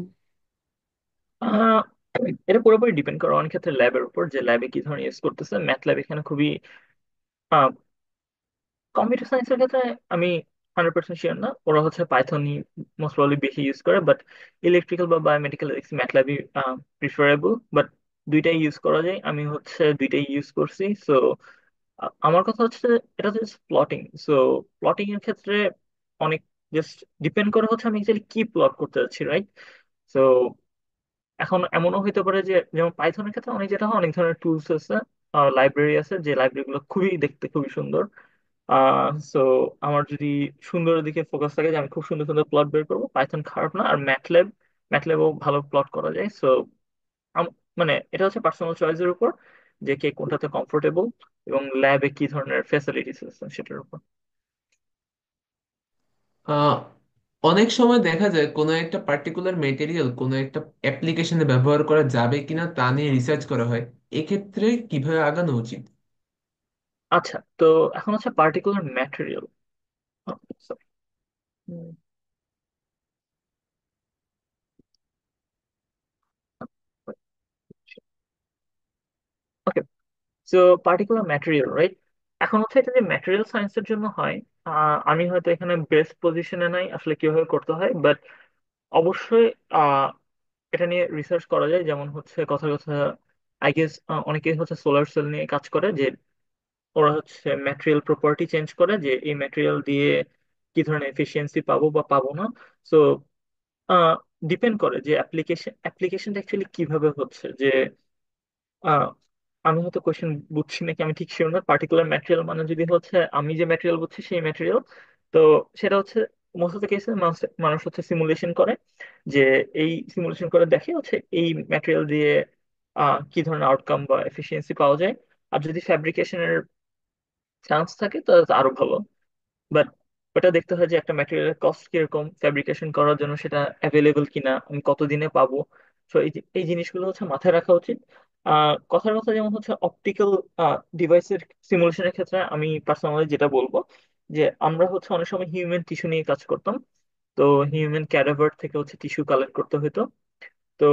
আহ, এটা পুরোপুরি ডিপেন্ড করে অনেক ক্ষেত্রে ল্যাবের উপর যে ল্যাবে কি ধরনের ইউজ করতেছে। ম্যাথ ল্যাব এখানে খুবই কম্পিউটার সায়েন্সের ক্ষেত্রে আমি 100% শিওর না, ওরা হচ্ছে পাইথনই মোস্ট প্রবাবলি বেশি ইউজ করে। বাট ইলেকট্রিক্যাল বা বায়োমেডিক্যাল ম্যাথ ল্যাবই প্রিফারেবল। বাট দুইটাই ইউজ করা যায়, আমি হচ্ছে দুইটাই ইউজ করছি। সো আমার কথা হচ্ছে এটা হচ্ছে প্লটিং। সো প্লটিং এর ক্ষেত্রে অনেক জাস্ট ডিপেন্ড করে হচ্ছে আমি অ্যাকচুয়ালি কি প্লট করতে যাচ্ছি, রাইট? সো এখন এমনও হইতে পারে যে যেমন পাইথনের ক্ষেত্রে অনেক যেটা হয় অনেক ধরনের টুলস আছে, লাইব্রেরি আছে যে লাইব্রেরি গুলো খুবই দেখতে খুবই সুন্দর। সো আমার যদি সুন্দরের দিকে ফোকাস থাকে যে আমি খুব সুন্দর সুন্দর প্লট বের করবো, পাইথন খারাপ না। আর ম্যাথল্যাবও ভালো প্লট করা যায়। সো মানে এটা হচ্ছে পার্সোনাল চয়েসের উপর যে কে কোনটাতে কমফোর্টেবল এবং ল্যাবে কি ধরনের ফ্যাসিলিটিস আছে সেটার উপর। আহ, অনেক সময় দেখা যায় কোনো একটা পার্টিকুলার মেটেরিয়াল কোনো একটা অ্যাপ্লিকেশনে ব্যবহার করা যাবে কিনা তা নিয়ে রিসার্চ করা হয়। এক্ষেত্রে কিভাবে আগানো উচিত? আচ্ছা, তো এখন হচ্ছে particular material. So particular material, right? এখন হচ্ছে এটা যে ম্যাটেরিয়াল সায়েন্সের জন্য হয়, আমি হয়তো এখানে বেস্ট পজিশনে নাই আসলে কিভাবে করতে হয়। বাট অবশ্যই আহ, এটা নিয়ে রিসার্চ করা যায়। যেমন হচ্ছে কথা কথা আই গেস অনেকে হচ্ছে সোলার সেল নিয়ে কাজ করে যে ওরা হচ্ছে ম্যাটেরিয়াল প্রপার্টি চেঞ্জ করে যে এই ম্যাটেরিয়াল দিয়ে কি ধরনের এফিসিয়েন্সি পাবো বা পাবো না। সো ডিপেন্ড করে যে অ্যাপ্লিকেশনটা অ্যাকচুয়ালি কিভাবে হচ্ছে যে আহ, আমি হয়তো কোয়েশ্চেন বুঝছি নাকি আমি ঠিক শিওর না। পার্টিকুলার ম্যাটেরিয়াল মানে যদি হচ্ছে আমি যে ম্যাটেরিয়াল বুঝছি সেই ম্যাটেরিয়াল, তো সেটা হচ্ছে মোস্ট অফ দ্য কেসে মানুষ মানুষ হচ্ছে সিমুলেশন করে যে এই সিমুলেশন করে দেখে হচ্ছে এই ম্যাটেরিয়াল দিয়ে কি ধরনের আউটকাম বা এফিসিয়েন্সি পাওয়া যায়। আর যদি ফ্যাব্রিকেশনের চান্স থাকে তাহলে তো আরো ভালো। বাট ওটা দেখতে হয় যে একটা ম্যাটেরিয়ালের কস্ট কিরকম, ফ্যাব্রিকেশন করার জন্য সেটা অ্যাভেলেবল কিনা, আমি কতদিনে পাবো। তো এই জিনিসগুলো হচ্ছে মাথায় রাখা উচিত। কথার কথা যেমন হচ্ছে অপটিক্যাল ডিভাইসের সিমুলেশনের ক্ষেত্রে আমি পার্সোনালি যেটা বলবো যে আমরা হচ্ছে অনেক সময় হিউম্যান টিস্যু নিয়ে কাজ করতাম। তো হিউম্যান ক্যাডাভার থেকে হচ্ছে টিস্যু কালেক্ট করতে হতো। তো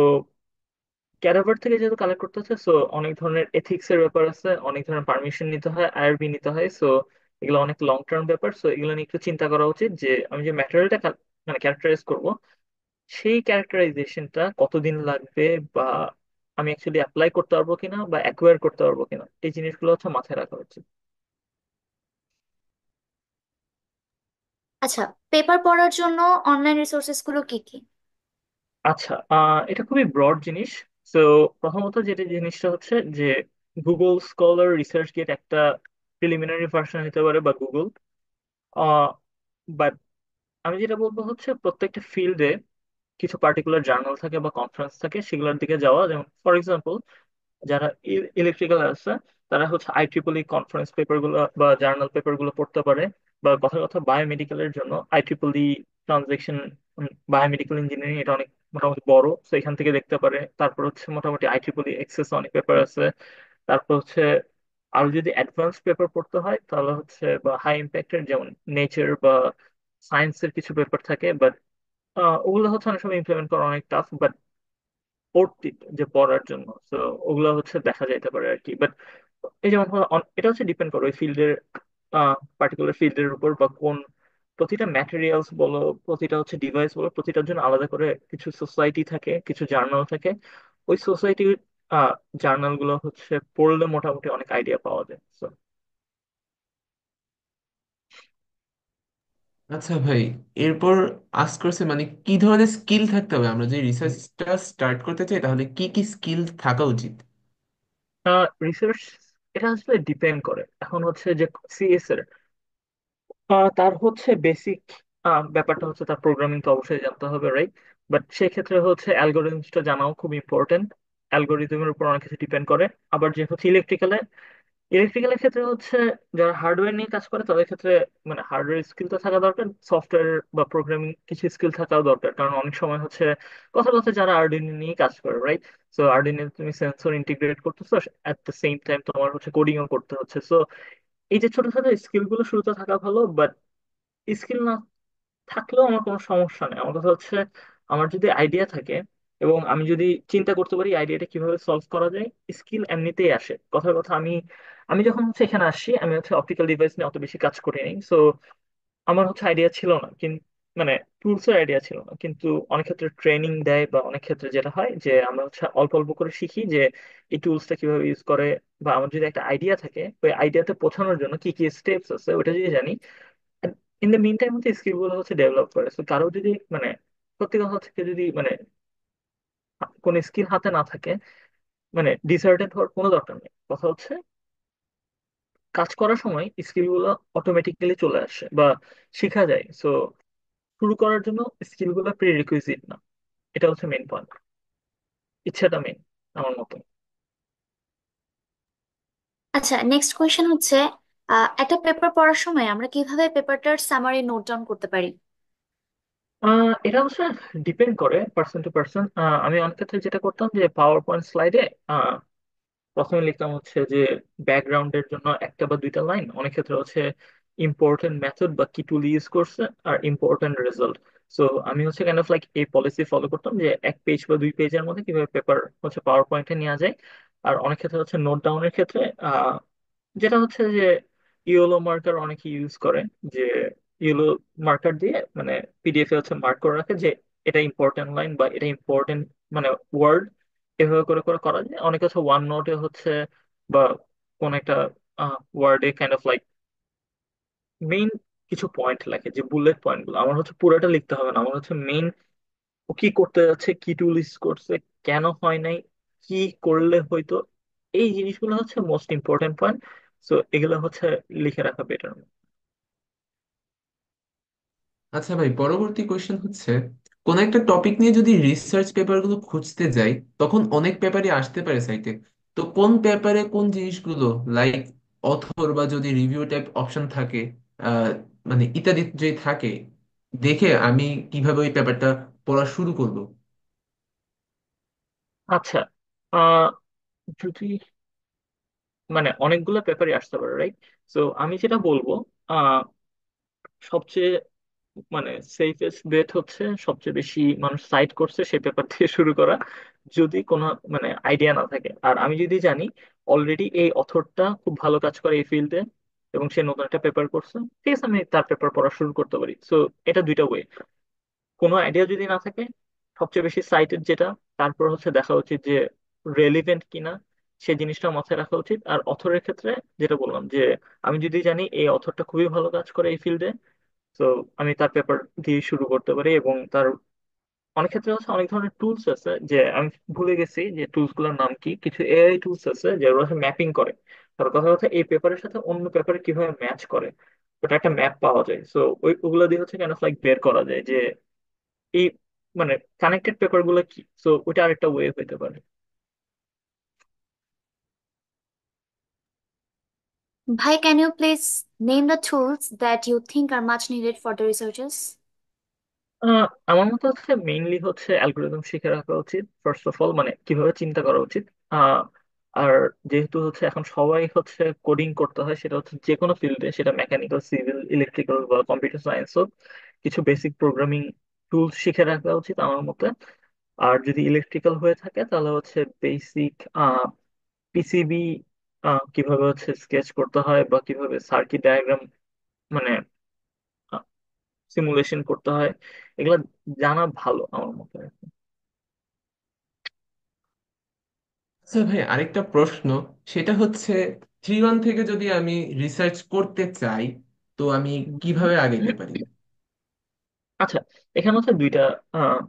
ক্যাডাভার থেকে যেহেতু কালেক্ট করতে হচ্ছে, সো অনেক ধরনের এথিক্স এর ব্যাপার আছে, অনেক ধরনের পারমিশন নিতে হয়, আইআরবি নিতে হয়। সো এগুলো অনেক লং টার্ম ব্যাপার। সো এগুলো নিয়ে একটু চিন্তা করা উচিত যে আমি যে ম্যাটেরিয়ালটা মানে ক্যারেক্টারাইজ করবো সেই ক্যারেক্টারাইজেশনটা কতদিন লাগবে, বা আমি অ্যাকচুয়ালি অ্যাপ্লাই করতে পারবো কিনা বা অ্যাকোয়ার করতে পারবো কিনা, এই জিনিসগুলো হচ্ছে মাথায় রাখা উচিত। আচ্ছা, পেপার পড়ার জন্য অনলাইন রিসোর্সেস গুলো কি কি? আচ্ছা, এটা খুবই ব্রড জিনিস। তো প্রথমত যেটা জিনিসটা হচ্ছে যে গুগল স্কলার রিসার্চ গেট একটা প্রিলিমিনারি ভার্সন হতে পারে, বা গুগল। বাট আমি যেটা বলবো হচ্ছে প্রত্যেকটা ফিল্ডে কিছু পার্টিকুলার জার্নাল থাকে বা কনফারেন্স থাকে, সেগুলোর দিকে যাওয়া। যেমন ফর এক্সাম্পল, যারা ইলেকট্রিক্যাল আছে তারা হচ্ছে IEEE কনফারেন্স পেপার গুলো বা জার্নাল পেপার গুলো পড়তে পারে। বা কথা কথা বায়োমেডিকেলের জন্য IEEE ট্রানজেকশন, বায়োমেডিকেল ইঞ্জিনিয়ারিং, এটা অনেক মোটামুটি বড়, তো এখান থেকে দেখতে পারে। তারপর হচ্ছে মোটামুটি IEEE এক্সেস অনেক পেপার আছে। তারপর হচ্ছে আরো যদি অ্যাডভান্স পেপার পড়তে হয় তাহলে হচ্ছে বা হাই ইম্প্যাক্টের, যেমন নেচার বা সায়েন্সের কিছু পেপার থাকে, বাট ওগুলো হচ্ছে অনেক সময় ইমপ্লিমেন্ট করা অনেক টাফ, বাট পড়তে যে পড়ার জন্য, তো ওগুলো হচ্ছে দেখা যাইতে পারে আর কি। বাট এই যেমন এটা হচ্ছে ডিপেন্ড করে ওই ফিল্ডের, পার্টিকুলার ফিল্ডের উপর, বা কোন প্রতিটা ম্যাটেরিয়ালস বলো, প্রতিটা হচ্ছে ডিভাইস বলো, প্রতিটার জন্য আলাদা করে কিছু সোসাইটি থাকে, কিছু জার্নাল থাকে। ওই সোসাইটির জার্নাল গুলো হচ্ছে পড়লে মোটামুটি অনেক আইডিয়া পাওয়া যায়। So, আচ্ছা ভাই, এরপর আস্ক করছে মানে কি ধরনের স্কিল থাকতে হবে, আমরা যদি রিসার্চটা স্টার্ট করতে চাই তাহলে কি কি স্কিল থাকা উচিত? রিসার্চ, এটা আসলে ডিপেন্ড করে। এখন হচ্ছে যে সিএস এর, তার হচ্ছে বেসিক ব্যাপারটা হচ্ছে তার প্রোগ্রামিং তো অবশ্যই জানতে হবে, রাইট? বাট সেক্ষেত্রে হচ্ছে অ্যালগোরিদমসটা জানাও খুব ইম্পর্টেন্ট। অ্যালগোরিদমের উপর অনেক কিছু ডিপেন্ড করে। আবার যে হচ্ছে ইলেকট্রিক্যালের ক্ষেত্রে হচ্ছে যারা হার্ডওয়্যার নিয়ে কাজ করে তাদের ক্ষেত্রে মানে হার্ডওয়্যার স্কিল তো থাকা দরকার, সফটওয়্যার বা প্রোগ্রামিং কিছু স্কিল থাকাও দরকার। কারণ অনেক সময় হচ্ছে কথা কথা যারা আর্ডিনো নিয়ে কাজ করে, রাইট? সো আর্ডিনো তুমি সেন্সর ইন্টিগ্রেট করতেছো, অ্যাট দ্য সেম টাইম তোমার হচ্ছে কোডিংও করতে হচ্ছে। সো এই যে ছোট ছোট স্কিল গুলো শুরুতে থাকা ভালো। বাট স্কিল না থাকলেও আমার কোনো সমস্যা নেই। আমার কথা হচ্ছে আমার যদি আইডিয়া থাকে এবং আমি যদি চিন্তা করতে পারি আইডিয়াটা কিভাবে সলভ করা যায়, স্কিল এমনিতেই আসে। কথার কথা, আমি আমি যখন হচ্ছে এখানে আসি আমি হচ্ছে অপটিক্যাল ডিভাইস নিয়ে অত বেশি কাজ করিনি। সো আমার হচ্ছে আইডিয়া ছিল না, কিন্তু মানে টুলস এর আইডিয়া ছিল না। কিন্তু অনেক ক্ষেত্রে ট্রেনিং দেয়, বা অনেক ক্ষেত্রে যেটা হয় যে আমরা হচ্ছে অল্প অল্প করে শিখি যে এই টুলসটা কিভাবে ইউজ করে। বা আমার যদি একটা আইডিয়া থাকে, ওই আইডিয়াতে পৌঁছানোর জন্য কি কি স্টেপস আছে ওটা যদি জানি, ইন দ্য মিন টাইম হচ্ছে স্কিল গুলো হচ্ছে ডেভেলপ করে। তো কারো যদি মানে সত্যি কথা হচ্ছে কেউ যদি মানে কোন স্কিল হাতে না থাকে, মানে ডিসার্টেড হওয়ার কোনো দরকার নেই। কথা হচ্ছে কাজ করার সময় স্কিল গুলো অটোমেটিক্যালি চলে আসে বা শেখা যায়। সো শুরু করার জন্য স্কিল গুলো প্রি রিকুইজিট না, এটা হচ্ছে মেইন পয়েন্ট। ইচ্ছাটা মেইন আমার মতে। আচ্ছা, নেক্সট কোয়েশ্চেন হচ্ছে, একটা পেপার পড়ার সময় আমরা কিভাবে পেপারটার সামারি নোট ডাউন করতে পারি? এটা অবশ্য ডিপেন্ড করে পার্সন টু পার্সন। আমি অনেক ক্ষেত্রে যেটা করতাম যে পাওয়ার পয়েন্ট স্লাইডে প্রথমে লিখতাম হচ্ছে যে ব্যাকগ্রাউন্ডের জন্য একটা বা দুইটা লাইন, অনেক ক্ষেত্রে হচ্ছে ইম্পর্টেন্ট মেথড বা কি টুল ইউজ করছে, আর ইম্পর্টেন্ট রেজাল্ট। সো আমি হচ্ছে কাইন্ড অফ লাইক এই পলিসি ফলো করতাম যে এক পেজ বা দুই পেজের মধ্যে কিভাবে পেপার হচ্ছে পাওয়ার পয়েন্টে নেওয়া যায়। আর অনেক ক্ষেত্রে হচ্ছে নোট ডাউনের ক্ষেত্রে যেটা হচ্ছে যে ইয়েলো মার্কার অনেকে ইউজ করে, যে ইয়েলো মার্কার দিয়ে মানে পিডিএফ এ হচ্ছে মার্ক করে রাখে যে এটা ইম্পর্টেন্ট লাইন বা এটা ইম্পর্টেন্ট মানে ওয়ার্ড। এভাবে করে করে করা যায়। অনেকে হচ্ছে ওয়ান নোটে হচ্ছে বা কোন একটা ওয়ার্ডে কাইন্ড অফ লাইক মেইন কিছু পয়েন্ট লেখে, যে বুলেট পয়েন্ট গুলো। আমার হচ্ছে পুরোটা লিখতে হবে না, আমার হচ্ছে মেইন ও কি করতে যাচ্ছে, কি টুল ইউজ করছে, কেন হয় নাই, কি করলে হয়তো, এই জিনিসগুলো হচ্ছে মোস্ট ইম্পর্টেন্ট পয়েন্ট। সো এগুলো হচ্ছে লিখে রাখা বেটার। আচ্ছা ভাই, পরবর্তী কোয়েশ্চেন হচ্ছে, কোন একটা টপিক নিয়ে যদি রিসার্চ পেপারগুলো খুঁজতে যাই তখন অনেক পেপারই আসতে পারে সাইটে। তো কোন পেপারে কোন জিনিসগুলো, লাইক অথর বা যদি রিভিউ টাইপ অপশন থাকে, আহ মানে ইত্যাদি যদি থাকে, দেখে আমি কিভাবে ওই পেপারটা পড়া শুরু করব? আচ্ছা, আহ যদি মানে অনেকগুলো পেপারই আসতে পারে, রাইট? তো আমি যেটা বলবো, আহ সবচেয়ে মানে সেফেস্ট বেট হচ্ছে সবচেয়ে বেশি মানুষ সাইট করছে সেই পেপার থেকে শুরু করা, যদি কোনো মানে আইডিয়া না থাকে। আর আমি যদি জানি অলরেডি এই অথরটা খুব ভালো কাজ করে এই ফিল্ডে এবং সে নতুন একটা পেপার করছে, ঠিক আছে, আমি তার পেপার পড়া শুরু করতে পারি। সো এটা দুইটা ওয়ে। কোনো আইডিয়া যদি না থাকে, সবচেয়ে বেশি সাইটেড যেটা, তারপর হচ্ছে দেখা উচিত যে রেলিভেন্ট কিনা, সেই জিনিসটা মাথায় রাখা উচিত। আর অথরের ক্ষেত্রে যেটা বললাম যে আমি যদি জানি এই অথরটা খুবই ভালো কাজ করে এই ফিল্ডে, তো আমি তার পেপার দিয়ে শুরু করতে পারি। এবং তার অনেক ক্ষেত্রে হচ্ছে অনেক ধরনের টুলস আছে, যে আমি ভুলে গেছি যে টুলস গুলোর নাম কি, কিছু এআই টুলস আছে যেগুলো হচ্ছে ম্যাপিং করে। তার কথা কথা এই পেপারের সাথে অন্য পেপারে কিভাবে ম্যাচ করে, ওটা একটা ম্যাপ পাওয়া যায়। সো ওগুলো দিয়ে হচ্ছে কেন লাইক বের করা যায় যে এই মানে কানেক্টেড পেপার গুলো কি। সো ওটা আরেকটা ওয়ে হইতে পারে। Bhai, can you please name the tools that you think are much needed for the researchers? আমার মতে হচ্ছে মেইনলি হচ্ছে অ্যালগোরিদম শিখে রাখা উচিত ফার্স্ট অফ অল, মানে কিভাবে চিন্তা করা উচিত। আহ, আর যেহেতু হচ্ছে এখন সবাই হচ্ছে কোডিং করতে হয়, সেটা হচ্ছে যে কোনো ফিল্ডে, সেটা মেকানিক্যাল, সিভিল, ইলেকট্রিক্যাল বা কম্পিউটার সায়েন্স হোক, কিছু বেসিক প্রোগ্রামিং টুলস শিখে রাখা উচিত আমার মতে। আর যদি ইলেকট্রিক্যাল হয়ে থাকে তাহলে হচ্ছে বেসিক পিসিবি কিভাবে হচ্ছে স্কেচ করতে হয় বা কিভাবে সার্কিট ডায়াগ্রাম মানে সিমুলেশন করতে হয়, এগুলা জানা ভালো আমার মতে। আচ্ছা ভাই, আরেকটা প্রশ্ন, সেটা হচ্ছে 3-1 থেকে যদি আমি রিসার্চ করতে চাই, তো আমি কিভাবে আগাইতে পারি? আচ্ছা, এখানে হচ্ছে দুইটা আহ,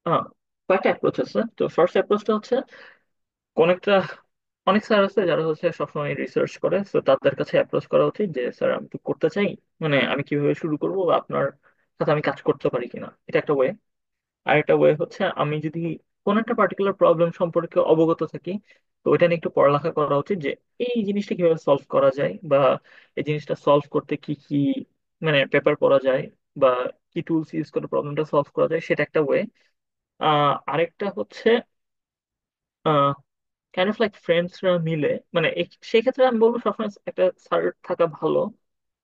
আহ, কয়েকটা অ্যাপ্রোচ আছে। তো ফার্স্ট অ্যাপ্রোচটা হচ্ছে কোন একটা, অনেক স্যার আছে যারা হচ্ছে সবসময় রিসার্চ করে, তো তাদের কাছে অ্যাপ্রোচ করা উচিত যে স্যার আমি তো করতে চাই, মানে আমি কিভাবে শুরু করবো বা আপনার সাথে আমি কাজ করতে পারি কিনা, এটা একটা ওয়ে। আরেকটা ওয়ে হচ্ছে আমি যদি কোন একটা পার্টিকুলার প্রবলেম সম্পর্কে অবগত থাকি, তো ওইটা নিয়ে একটু পড়ালেখা করা উচিত যে এই জিনিসটা কিভাবে সলভ করা যায়, বা এই জিনিসটা সলভ করতে কি কি মানে পেপার পড়া যায়, বা কি টুলস ইউজ করে প্রবলেমটা সলভ করা যায়, সেটা একটা ওয়ে। আরেকটা হচ্ছে কাইন্ড অফ লাইক ফ্রেন্ডসরা মিলে, মানে সেই ক্ষেত্রে আমি বলবো সবসময় একটা স্যার থাকা ভালো,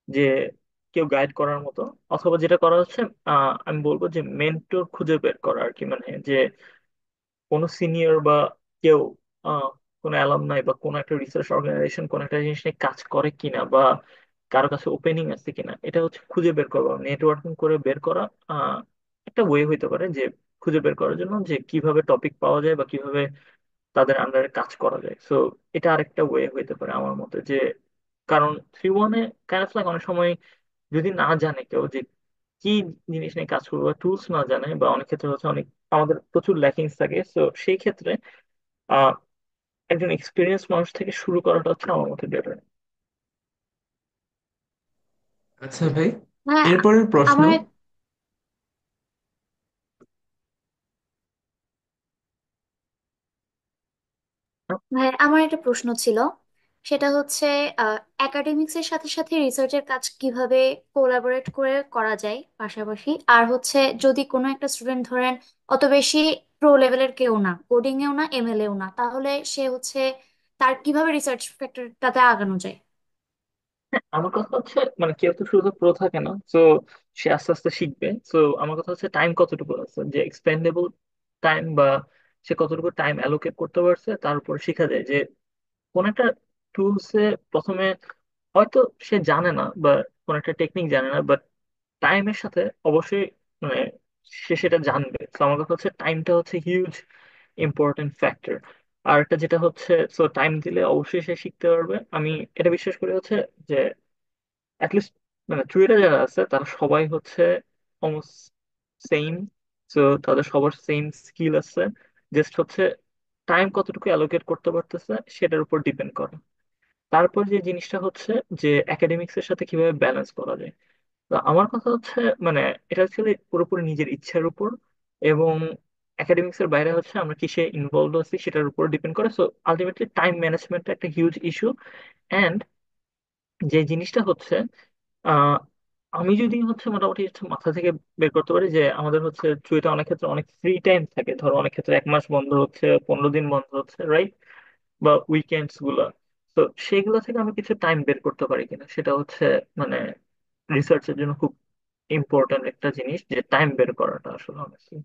যে কেউ গাইড করার মতো। অথবা যেটা করা হচ্ছে আমি বলবো যে মেন্টর খুঁজে বের করা আর কি, মানে যে কোনো সিনিয়র বা কেউ আহ, কোনো অ্যালামনাই বা কোনো একটা রিসার্চ অর্গানাইজেশন কোনো একটা জিনিস নিয়ে কাজ করে কিনা, বা কারো কাছে ওপেনিং আছে কিনা, এটা হচ্ছে খুঁজে বের করা, নেটওয়ার্কিং করে বের করা আহ, একটা ওয়ে হইতে পারে যে খুঁজে বের করার জন্য যে কিভাবে টপিক পাওয়া যায় বা কিভাবে তাদের আন্ডারে কাজ করা যায়। সো এটা আরেকটা ওয়ে হইতে পারে আমার মতে। যে কারণ 3-1-এ কাইন্ড অফ লাইক অনেক সময় যদি না জানে কেউ যে কি জিনিস নিয়ে কাজ করবো, বা টুলস না জানে, বা অনেক ক্ষেত্রে হচ্ছে অনেক আমাদের প্রচুর ল্যাকিংস থাকে, তো সেই ক্ষেত্রে আহ একজন এক্সপিরিয়েন্স মানুষ থেকে শুরু করাটা হচ্ছে আমার মতে বেটার। আচ্ছা ভাই, হ্যাঁ, এরপরের প্রশ্ন। আমার ভাই, আমার একটা প্রশ্ন ছিল। সেটা হচ্ছে একাডেমিক্স এর সাথে সাথে রিসার্চের কাজ কিভাবে কোলাবোরেট করে করা যায় পাশাপাশি। আর হচ্ছে যদি কোনো একটা স্টুডেন্ট ধরেন অত বেশি প্রো লেভেলের কেউ না, কোডিং এও না, এমএল এও না, তাহলে সে হচ্ছে তার কিভাবে রিসার্চ ফ্যাক্টরটাতে আগানো যায়? আমার কথা হচ্ছে মানে কেউ তো শুধু প্রো থাকে না, তো সে আস্তে আস্তে শিখবে। তো আমার কথা হচ্ছে টাইম কতটুকু আছে, যে এক্সপেন্ডেবল টাইম, বা সে কতটুকু টাইম অ্যালোকেট করতে পারছে, তার উপর শেখা যায়। যে কোন একটা টুলসে প্রথমে হয়তো সে জানে না, বা কোন একটা টেকনিক জানে না, বাট টাইমের সাথে অবশ্যই মানে সে সেটা জানবে। তো আমার কথা হচ্ছে টাইমটা হচ্ছে হিউজ ইম্পর্টেন্ট ফ্যাক্টর। আর একটা যেটা হচ্ছে, সো টাইম দিলে অবশ্যই সে শিখতে পারবে। আমি এটা বিশ্বাস করি হচ্ছে যে অ্যাটলিস্ট মানে টুয়েটার যারা আছে তারা সবাই হচ্ছে অলমোস্ট সেম। তো তাদের সবার সেম স্কিল আছে, জাস্ট হচ্ছে টাইম কতটুকু অ্যালোকেট করতে পারতেছে সেটার উপর ডিপেন্ড করে। তারপর যে জিনিসটা হচ্ছে যে একাডেমিক্স এর সাথে কিভাবে ব্যালেন্স করা যায়। তো আমার কথা হচ্ছে মানে এটা অ্যাকচুয়ালি পুরোপুরি নিজের ইচ্ছার উপর, এবং একাডেমিক্স এর বাইরে হচ্ছে আমরা কিসে ইনভলভ আছি সেটার উপর ডিপেন্ড করে। সো আলটিমেটলি টাইম ম্যানেজমেন্ট একটা হিউজ ইস্যু। অ্যান্ড যে জিনিসটা হচ্ছে আহ আমি যদি হচ্ছে মোটামুটি হচ্ছে মাথা থেকে বের করতে পারি যে আমাদের হচ্ছে চুয়েটে অনেক ক্ষেত্রে অনেক ফ্রি টাইম থাকে, ধরো অনেক ক্ষেত্রে 1 মাস বন্ধ হচ্ছে, 15 দিন বন্ধ হচ্ছে, রাইট, বা উইকেন্ডস গুলা। তো সেইগুলো থেকে আমি কিছু টাইম বের করতে পারি কিনা, সেটা হচ্ছে মানে রিসার্চের জন্য খুব ইম্পর্ট্যান্ট একটা জিনিস, যে টাইম বের করাটা আসলে honestly।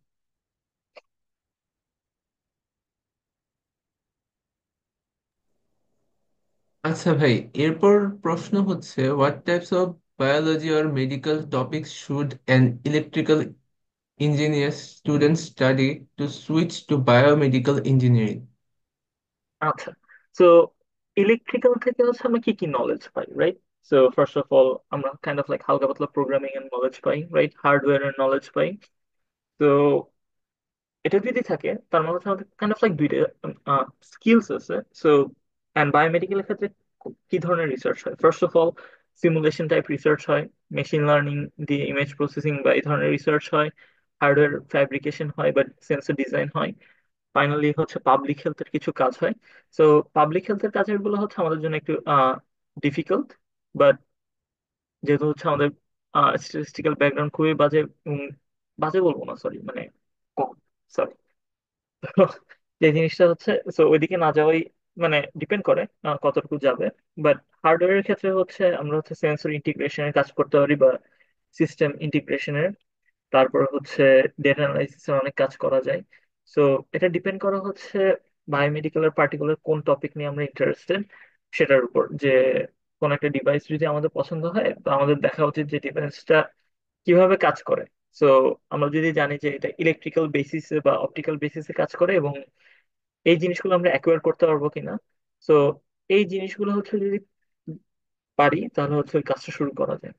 আচ্ছা ভাই, এরপর প্রশ্ন হচ্ছে, what types of biology or medical topics should an electrical engineers students study to switch to biomedical engineering? আচ্ছা, তো ইলেকট্রিক্যাল থেকে হচ্ছে আমরা কি কি knowledge pi, right? So first of all আমরা কাইন্ড অফ লাইক হালকা পাতলা প্রোগ্রামিং এর নলেজ পাই, রাইট? হার্ডওয়্যার এর নলেজ পাই। তো এটা যদি থাকে তার মানে হচ্ছে আমাদের কাইন্ড অফ লাইক দুইটা স্কিলস আছে। সো অ্যান্ড বায়োমেডিকেলের ক্ষেত্রে কি ধরনের রিসার্চ হয়? First of all simulation type research হয়, মেশিন লার্নিং দিয়ে ইমেজ প্রসেসিং বা এই ধরনের রিসার্চ হয়, হার্ডওয়্যার ফ্যাব্রিকেশন হয় বা সেন্সর ডিজাইন হয়, ফাইনালি হচ্ছে পাবলিক হেলথের কিছু কাজ হয়। সো পাবলিক হেলথের কাজের গুলো হচ্ছে আমাদের জন্য একটু ডিফিকাল্ট, বাট যেহেতু হচ্ছে আমাদের স্ট্যাটিস্টিক্যাল ব্যাকগ্রাউন্ড খুবই বাজে, বাজে বলবো না, সরি, মানে কম, সরি। যে জিনিসটা হচ্ছে, সো ওইদিকে না যাওয়াই মানে ডিপেন্ড করে কতটুকু যাবে। বাট হার্ডওয়্যারের ক্ষেত্রে হচ্ছে আমরা হচ্ছে সেন্সর ইন্টিগ্রেশনের কাজ করতে পারি বা সিস্টেম ইন্টিগ্রেশনের, তারপর হচ্ছে ডেটা অ্যানালাইসিসের অনেক কাজ করা যায়। সো এটা ডিপেন্ড করা হচ্ছে বায়োমেডিকেলের পার্টিকুলার কোন টপিক নিয়ে আমরা ইন্টারেস্টেড সেটার উপর, যে কোন একটা ডিভাইস যদি আমাদের পছন্দ হয় তো আমাদের দেখা উচিত যে ডিভাইসটা কিভাবে কাজ করে। সো আমরা যদি জানি যে এটা ইলেকট্রিক্যাল বেসিসে বা অপটিক্যাল বেসিসে কাজ করে এবং এই জিনিসগুলো আমরা অ্যাকোয়ার করতে পারবো কিনা, সো এই জিনিসগুলো হচ্ছে যদি পারি তাহলে হচ্ছে ওই কাজটা শুরু করা যায়।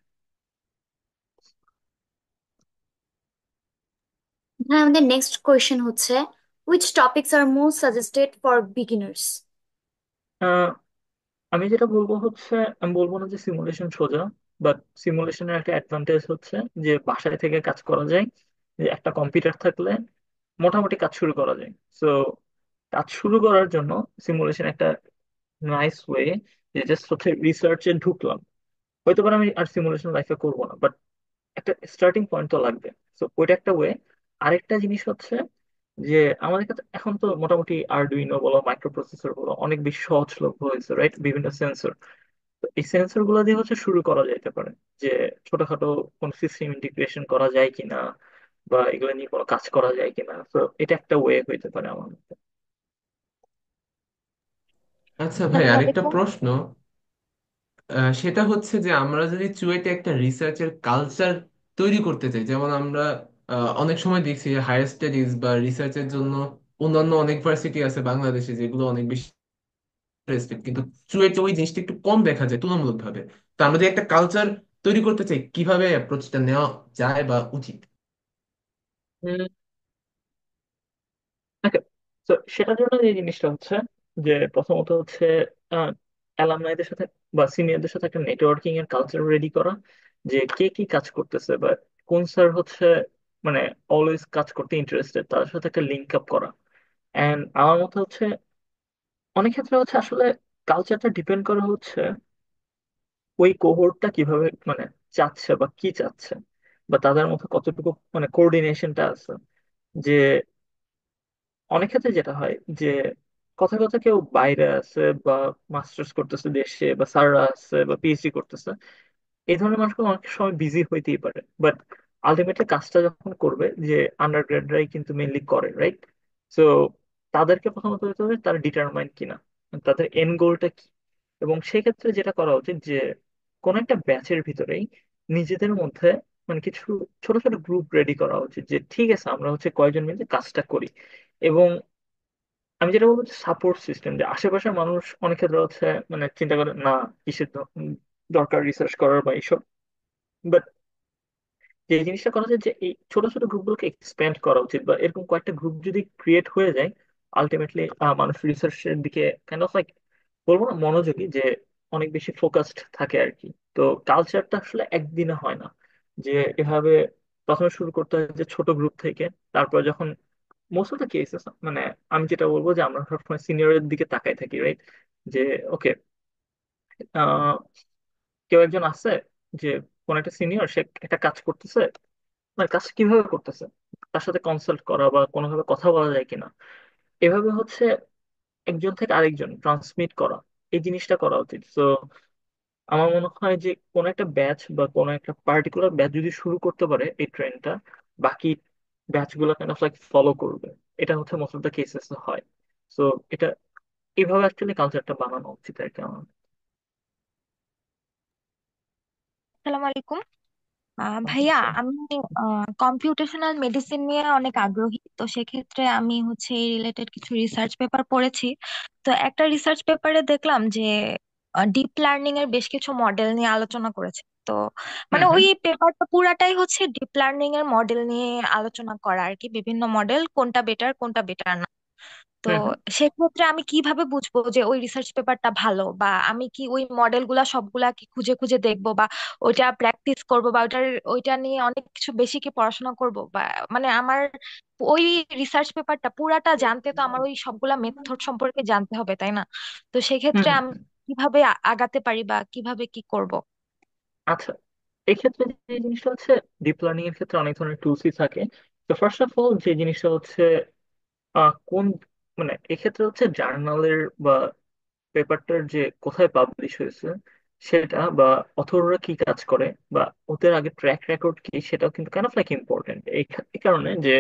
হ্যাঁ, আমাদের নেক্সট কোয়েশ্চেন হচ্ছে, which topics are most suggested for beginners? আমি যেটা বলবো হচ্ছে, আমি বলবো না যে সিমুলেশন সোজা, বাট সিমুলেশনের একটা অ্যাডভান্টেজ হচ্ছে যে বাসায় থেকে কাজ করা যায়, যে একটা কম্পিউটার থাকলে মোটামুটি কাজ শুরু করা যায়। সো কাজ শুরু করার জন্য সিমুলেশন একটা নাইস ওয়ে, যে জাস্ট হচ্ছে রিসার্চে ঢুকলাম, হয়তো পারে আমি আর সিমুলেশন লাইফে করবো না, বাট একটা স্টার্টিং পয়েন্ট তো লাগবে। তো ওইটা একটা ওয়ে। আরেকটা জিনিস হচ্ছে যে আমাদের কাছে এখন তো মোটামুটি আরডুইনো বলো, মাইক্রো প্রসেসর বলো, অনেক বেশি সহজলভ্য হয়েছে, রাইট? বিভিন্ন সেন্সর, তো এই সেন্সর গুলো দিয়ে হচ্ছে শুরু করা যাইতে পারে, যে ছোটখাটো কোন সিস্টেম ইন্টিগ্রেশন করা যায় কিনা বা এগুলো নিয়ে কোনো কাজ করা যায় কিনা। তো এটা একটা ওয়ে হইতে পারে আমার মতে। আচ্ছা ভাই, আসসালামু আরেকটা আলাইকুম। প্রশ্ন। সেটা হচ্ছে যে আমরা যদি চুয়েটে একটা রিসার্চের কালচার তৈরি করতে চাই, যেমন আমরা অনেক সময় দেখছি হায়ার স্টাডিজ বা রিসার্চের জন্য অন্যান্য অনেক ভার্সিটি আছে বাংলাদেশে যেগুলো অনেক বেশি রেসপেক্ট, কিন্তু চুয়েটে ওই জিনিসটা একটু কম দেখা যায় তুলনামূলকভাবে। তো আমরা যদি একটা কালচার তৈরি করতে চাই, কিভাবে অ্যাপ্রোচটা নেওয়া যায় বা উচিত? ওকে, তো সেটার জন্য যে জিনিসটা হচ্ছে যে প্রথমত হচ্ছে অ্যালামনাইদের সাথে বা সিনিয়রদের সাথে একটা নেটওয়ার্কিং এর কালচার রেডি করা, যে কে কি কাজ করতেছে বা কোন স্যার হচ্ছে মানে অলওয়েজ কাজ করতে ইন্টারেস্টেড, তাদের সাথে একটা লিঙ্ক আপ করা। এন্ড আমার মতে হচ্ছে অনেক ক্ষেত্রে হচ্ছে আসলে কালচারটা ডিপেন্ড করে হচ্ছে ওই কোহোর্টটা কিভাবে মানে চাচ্ছে বা কি চাচ্ছে, বা তাদের মধ্যে কতটুকু মানে কোঅর্ডিনেশনটা আছে। যে অনেক ক্ষেত্রে যেটা হয় যে কথা কথা কেউ বাইরে আছে বা মাস্টার্স করতেছে দেশে, বা স্যাররা আছে বা পিএইচডি করতেছে, এই ধরনের মানুষগুলো অনেক সময় বিজি হইতেই পারে, বাট আলটিমেটলি কাজটা যখন করবে, যে আন্ডার গ্রাডরাই কিন্তু মেইনলি করে, রাইট? সো তাদেরকে প্রথমত হতে হবে তারা ডিটারমাইন্ড কিনা, তাদের এন্ড গোলটা কি। এবং সেক্ষেত্রে যেটা করা উচিত যে কোন একটা ব্যাচের ভিতরেই নিজেদের মধ্যে মানে কিছু ছোট ছোট গ্রুপ রেডি করা উচিত, যে ঠিক আছে আমরা হচ্ছে কয়জন মিলে কাজটা করি। এবং আমি যেটা বলবো সাপোর্ট সিস্টেম, যে আশেপাশের মানুষ অনেক ক্ষেত্রে হচ্ছে মানে চিন্তা করে না কিসের দরকার রিসার্চ করার বা এইসব, বাট যে জিনিসটা করা যায় যে এই ছোট ছোট গ্রুপগুলোকে এক্সপ্যান্ড করা উচিত, বা এরকম কয়েকটা গ্রুপ যদি ক্রিয়েট হয়ে যায়, আলটিমেটলি মানুষ রিসার্চের দিকে কাইন্ড অফ লাইক বলবো না মনোযোগী, যে অনেক বেশি ফোকাসড থাকে আর কি। তো কালচারটা আসলে একদিনে হয় না, যে এভাবে প্রথমে শুরু করতে হয় যে ছোট গ্রুপ থেকে, তারপর যখন মোস্ট অফ দ্য কেসেস মানে আমি যেটা বলবো যে আমরা সবসময় সিনিয়রের দিকে তাকাই থাকি, রাইট? যে ওকে, কেউ একজন আছে যে কোন একটা সিনিয়র, সে একটা কাজ করতেছে, মানে কাজটা কিভাবে করতেছে, তার সাথে কনসাল্ট করা বা কোনোভাবে কথা বলা যায় কিনা, এভাবে হচ্ছে একজন থেকে আরেকজন ট্রান্সমিট করা, এই জিনিসটা করা উচিত। তো আমার মনে হয় যে কোন একটা ব্যাচ বা কোন একটা পার্টিকুলার ব্যাচ যদি শুরু করতে পারে এই ট্রেন্ডটা, বাকি ব্যাচ গুলো কাইন্ড অফ লাইক ফলো করবে। এটা হচ্ছে মোস্ট অফ দ্য কেসেস হয়। তো এটা এইভাবে অ্যাকচুয়ালি কালচারটা বানানো উচিত আর কি আমার। আসসালামু আলাইকুম। ভাইয়া, আমি কম্পিউটেশনাল মেডিসিন নিয়ে অনেক আগ্রহী। তো সেক্ষেত্রে আমি হচ্ছে এই রিলেটেড কিছু রিসার্চ পেপার পড়েছি। তো একটা রিসার্চ পেপারে দেখলাম যে ডিপ লার্নিং এর বেশ কিছু মডেল নিয়ে আলোচনা করেছে। তো হুম মানে হুম ওই পেপারটা পুরাটাই হচ্ছে ডিপ লার্নিং এর মডেল নিয়ে আলোচনা করা আর কি, বিভিন্ন মডেল কোনটা বেটার কোনটা বেটার না। তো হুম হুম সেক্ষেত্রে আমি কিভাবে বুঝবো যে ওই রিসার্চ পেপারটা ভালো, বা আমি কি ওই মডেলগুলা সবগুলা কি খুঁজে খুঁজে দেখবো, বা ওইটা প্র্যাকটিস করব, বা ওইটা নিয়ে অনেক কিছু বেশি কি পড়াশোনা করব, বা মানে আমার ওই রিসার্চ পেপারটা পুরাটা জানতে তো আমার ওই সবগুলা মেথড সম্পর্কে জানতে হবে, তাই না? তো হুম সেক্ষেত্রে হুম। আমি কিভাবে আগাতে পারি বা কিভাবে কি করব? আচ্ছা, এক্ষেত্রে যে জিনিসটা হচ্ছে, ডিপ লার্নিং এর ক্ষেত্রে অনেক ধরনের টুলসই থাকে। তো ফার্স্ট অফ অল যে জিনিসটা হচ্ছে, কোন মানে এক্ষেত্রে হচ্ছে জার্নালের বা পেপারটার যে কোথায় পাবলিশ হয়েছে সেটা, বা অথররা কি কাজ করে, বা ওদের আগে ট্র্যাক রেকর্ড কি, সেটাও কিন্তু কাইন্ড অফ লাইক ইম্পর্টেন্ট। এই কারণে যে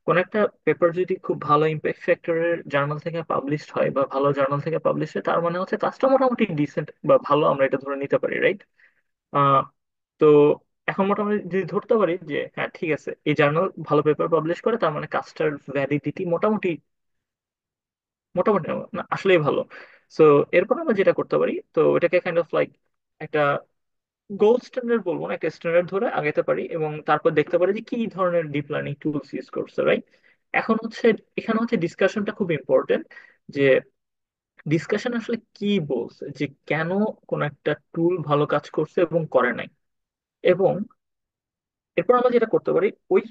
কোন একটা পেপার যদি খুব ভালো ইম্প্যাক্ট ফ্যাক্টরের জার্নাল থেকে পাবলিশ হয় বা ভালো জার্নাল থেকে পাবলিশ হয়, তার মানে হচ্ছে কাজটা মোটামুটি ডিসেন্ট বা ভালো, আমরা এটা ধরে নিতে পারি, রাইট? আহ তো এখন মোটামুটি যদি ধরতে পারি যে হ্যাঁ ঠিক আছে, এই জার্নাল ভালো পেপার পাবলিশ করে, তার মানে কাজটার ভ্যালিডিটি মোটামুটি, মোটামুটি না, আসলেই ভালো। সো এরপর আমরা যেটা করতে পারি, তো এটাকে কাইন্ড অফ লাইক একটা গোল্ড স্ট্যান্ডার্ড বলবো না, একটা স্ট্যান্ডার্ড ধরে আগাতে পারি, এবং তারপর দেখতে পারি যে কি ধরনের ডিপ লার্নিং টুলস ইউজ করছে, রাইট? এখন হচ্ছে, এখানে হচ্ছে ডিসকাশনটা খুব ইম্পর্টেন্ট, যে ডিসকাশন আসলে কি বলছে, যে কেন কোন একটা টুল ভালো কাজ করছে এবং করে নাই। এবং এরপর আমরা যেটা করতে পারি, ওই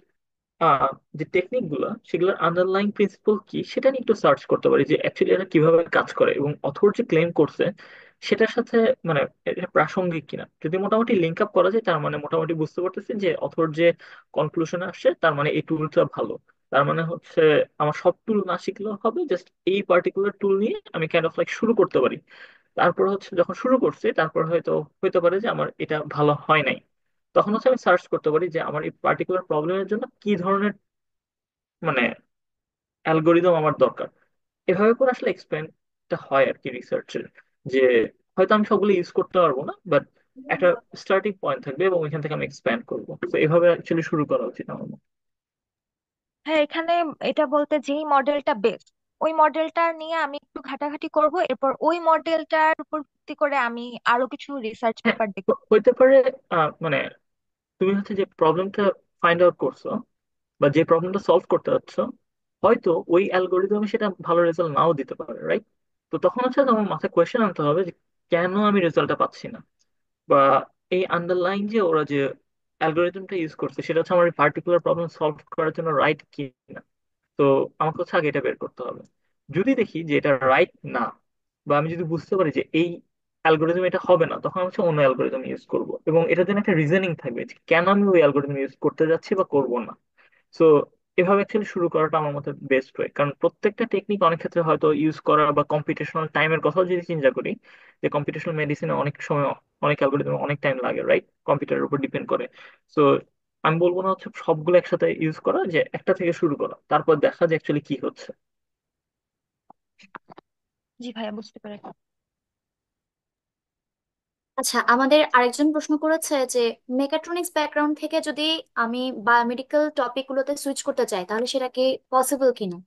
আহ, যে টেকনিক গুলো, সেগুলোর আন্ডারলাইং প্রিন্সিপাল কি সেটা নিয়ে একটু সার্চ করতে পারি, যে অ্যাকচুয়ালি এটা কিভাবে কাজ করে, এবং অথর যে ক্লেম করছে সেটার সাথে মানে এটা প্রাসঙ্গিক কিনা। যদি মোটামুটি লিঙ্ক আপ করা যায়, তার মানে মোটামুটি বুঝতে পারতেছি যে অথর যে কনক্লুশনে আসছে, তার মানে এই টুলটা ভালো। তার মানে হচ্ছে আমার সব টুল না শিখলেও হবে, জাস্ট এই পার্টিকুলার টুল নিয়ে আমি কাইন্ড অফ লাইক শুরু করতে পারি। তারপর হচ্ছে যখন শুরু করছি, তারপর হয়তো হইতে পারে যে আমার এটা ভালো হয় নাই, তখন হচ্ছে আমি সার্চ করতে পারি যে আমার এই পার্টিকুলার প্রবলেমের জন্য কি ধরনের মানে অ্যালগোরিদম আমার দরকার। এভাবে করে আসলে এক্সপ্লেনটা হয় আর কি রিসার্চের, যে হয়তো আমি সবগুলো ইউজ করতে পারবো না, বাট একটা স্টার্টিং পয়েন্ট থাকবে এবং ওইখান থেকে আমি এক্সপ্যান্ড করবো। তো এভাবে অ্যাকচুয়ালি শুরু করা উচিত আমার মতে। হ্যাঁ, এখানে এটা বলতে যেই মডেলটা বেস্ট, ওই মডেলটা নিয়ে আমি একটু ঘাটাঘাটি করব, এরপর ওই মডেলটার উপর ভিত্তি করে আমি আরো কিছু রিসার্চ হ্যাঁ, পেপার দেখব। হইতে পারে। মানে তুমি হচ্ছে যে প্রবলেমটা ফাইন্ড আউট করছো বা যে প্রবলেমটা সলভ করতে যাচ্ছ, হয়তো ওই অ্যালগোরিদমে সেটা ভালো রেজাল্ট নাও দিতে পারে, রাইট? তো তখন হচ্ছে তোমার মাথায় কোয়েশ্চেন আনতে হবে যে কেন আমি রেজাল্টটা পাচ্ছি না, বা এই আন্ডারলাইন যে ওরা যে অ্যালগোরিদমটা ইউজ করছে সেটা হচ্ছে আমার পার্টিকুলার প্রবলেম সলভ করার জন্য রাইট কি না। তো আমাকে হচ্ছে আগে এটা বের করতে হবে। যদি দেখি যে এটা রাইট না, বা আমি যদি বুঝতে পারি যে এই অ্যালগোরিদম এটা হবে না, তখন আমি হচ্ছে অন্য অ্যালগোরিদম ইউজ করব, এবং এটার জন্য একটা রিজনিং থাকবে যে কেন আমি ওই অ্যালগোরিদম ইউজ করতে যাচ্ছি বা করব না। সো এভাবে অ্যাকচুয়ালি শুরু করাটা আমার মতে বেস্ট ওয়ে, কারণ প্রত্যেকটা টেকনিক অনেক ক্ষেত্রে হয়তো ইউজ করা, বা কম্পিটিশনাল টাইমের কথাও যদি চিন্তা করি, যে কম্পিটিশনাল মেডিসিনে অনেক সময় অনেক অ্যালগোরিদম অনেক টাইম লাগে, রাইট? কম্পিউটারের উপর ডিপেন্ড করে। সো আমি বলবো না হচ্ছে সবগুলো একসাথে ইউজ করা, যে একটা থেকে শুরু করা, তারপর দেখা যে অ্যাকচুয়ালি কি হচ্ছে। জি ভাইয়া, বুঝতে পেরেছি। আচ্ছা, আমাদের আরেকজন প্রশ্ন করেছে যে মেকাট্রনিক্স ব্যাকগ্রাউন্ড থেকে যদি আমি বায়োমেডিক্যাল টপিকগুলোতে সুইচ করতে চাই তাহলে সেটা কি পসিবল কিনা?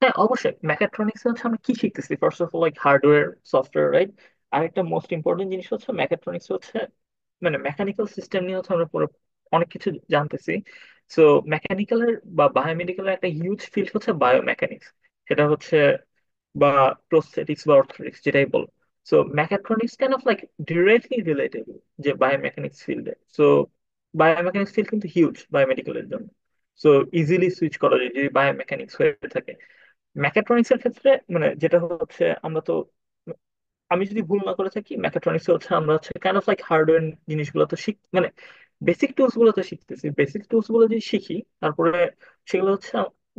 হ্যাঁ, অবশ্যই। ম্যাকাট্রনিক্স হচ্ছে আমরা কি শিখতেছি, first of all like hardware software, right? আর একটা মোস্ট ইম্পর্টেন্ট জিনিস হচ্ছে ম্যাকাট্রনিক্স হচ্ছে মানে মেকানিক্যাল সিস্টেম নিয়ে হচ্ছে আমরা পুরো অনেক কিছু জানতেছি। সো মেকানিক্যালের বা বায়োমেডিক্যালের একটা হিউজ ফিল্ড হচ্ছে বায়োমেকানিক্স। সেটা হচ্ছে বা প্রস্থেটিক্স বা অর্থোটিক্স, যেটাই বলো। So ম্যাকাট্রনিক্স kind of like directly relatable যে বায়োমেকানিক্স ফিল্ডে। সো বায়োমেকানিক্স ফিল্ড কিন্তু হিউজ বায়োমেডিক্যালের জন্য। সো ইজিলি সুইচ করা যায় যদি বায়োমেকানিক্স হয়ে থাকে। ম্যাকাট্রনিক্স এর ক্ষেত্রে মানে যেটা হচ্ছে, আমরা তো, আমি যদি ভুল না করে থাকি, ম্যাকাট্রনিক্স হচ্ছে আমরা হচ্ছে কাইন্ড অফ লাইক হার্ডওয়্যার জিনিসগুলো তো শিখ মানে বেসিক টুলস গুলো তো শিখতেছি। বেসিক টুলস গুলো যদি শিখি, তারপরে সেগুলো হচ্ছে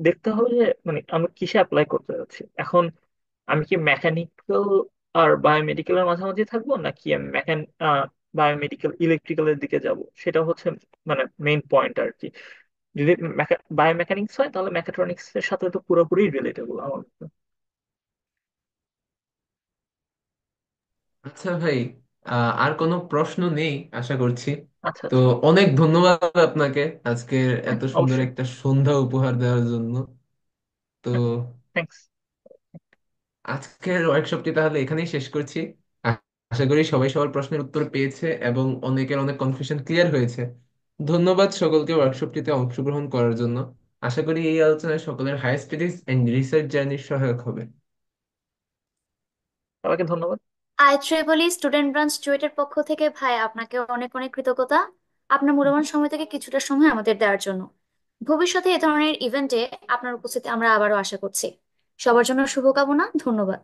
দেখতে হবে যে মানে আমরা কিসে অ্যাপ্লাই করতে যাচ্ছি। এখন আমি কি মেকানিক্যাল আর বায়োমেডিক্যালের মাঝামাঝি থাকবো, নাকি আমি বায়োমেডিক্যাল ইলেকট্রিক্যালের দিকে যাব, সেটা হচ্ছে মানে মেইন পয়েন্ট আর কি। যদি বায়োমেকানিক্স হয়, তাহলে মেকাট্রনিক্স এর সাথে তো পুরোপুরি রিলেটেবল আমার মতে। আচ্ছা ভাই, আর কোনো প্রশ্ন নেই আশা করছি। আচ্ছা তো আচ্ছা। অনেক ধন্যবাদ আপনাকে আজকের হ্যাঁ এত সুন্দর অবশ্যই। একটা সন্ধ্যা উপহার দেওয়ার জন্য। তো থ্যাঙ্কস। আজকের ওয়ার্কশপটি তাহলে এখানেই শেষ করছি। আশা করি সবাই সবার প্রশ্নের উত্তর পেয়েছে এবং অনেকের অনেক কনফিউশন ক্লিয়ার হয়েছে। ধন্যবাদ সকলকে ওয়ার্কশপটিতে অংশগ্রহণ করার জন্য। আশা করি এই আলোচনায় সকলের হায়ার স্টাডিজ এন্ড রিসার্চ জার্নির সহায়ক হবে। সবাইকে ধন্যবাদ। IEEE স্টুডেন্ট ব্রাঞ্চ চুয়েটের পক্ষ থেকে ভাই আপনাকে অনেক অনেক কৃতজ্ঞতা, আপনার মূল্যবান সময় থেকে কিছুটা সময় আমাদের দেওয়ার জন্য। ভবিষ্যতে এ ধরনের ইভেন্টে আপনার উপস্থিতি আমরা আবারও আশা করছি। সবার জন্য শুভকামনা, ধন্যবাদ।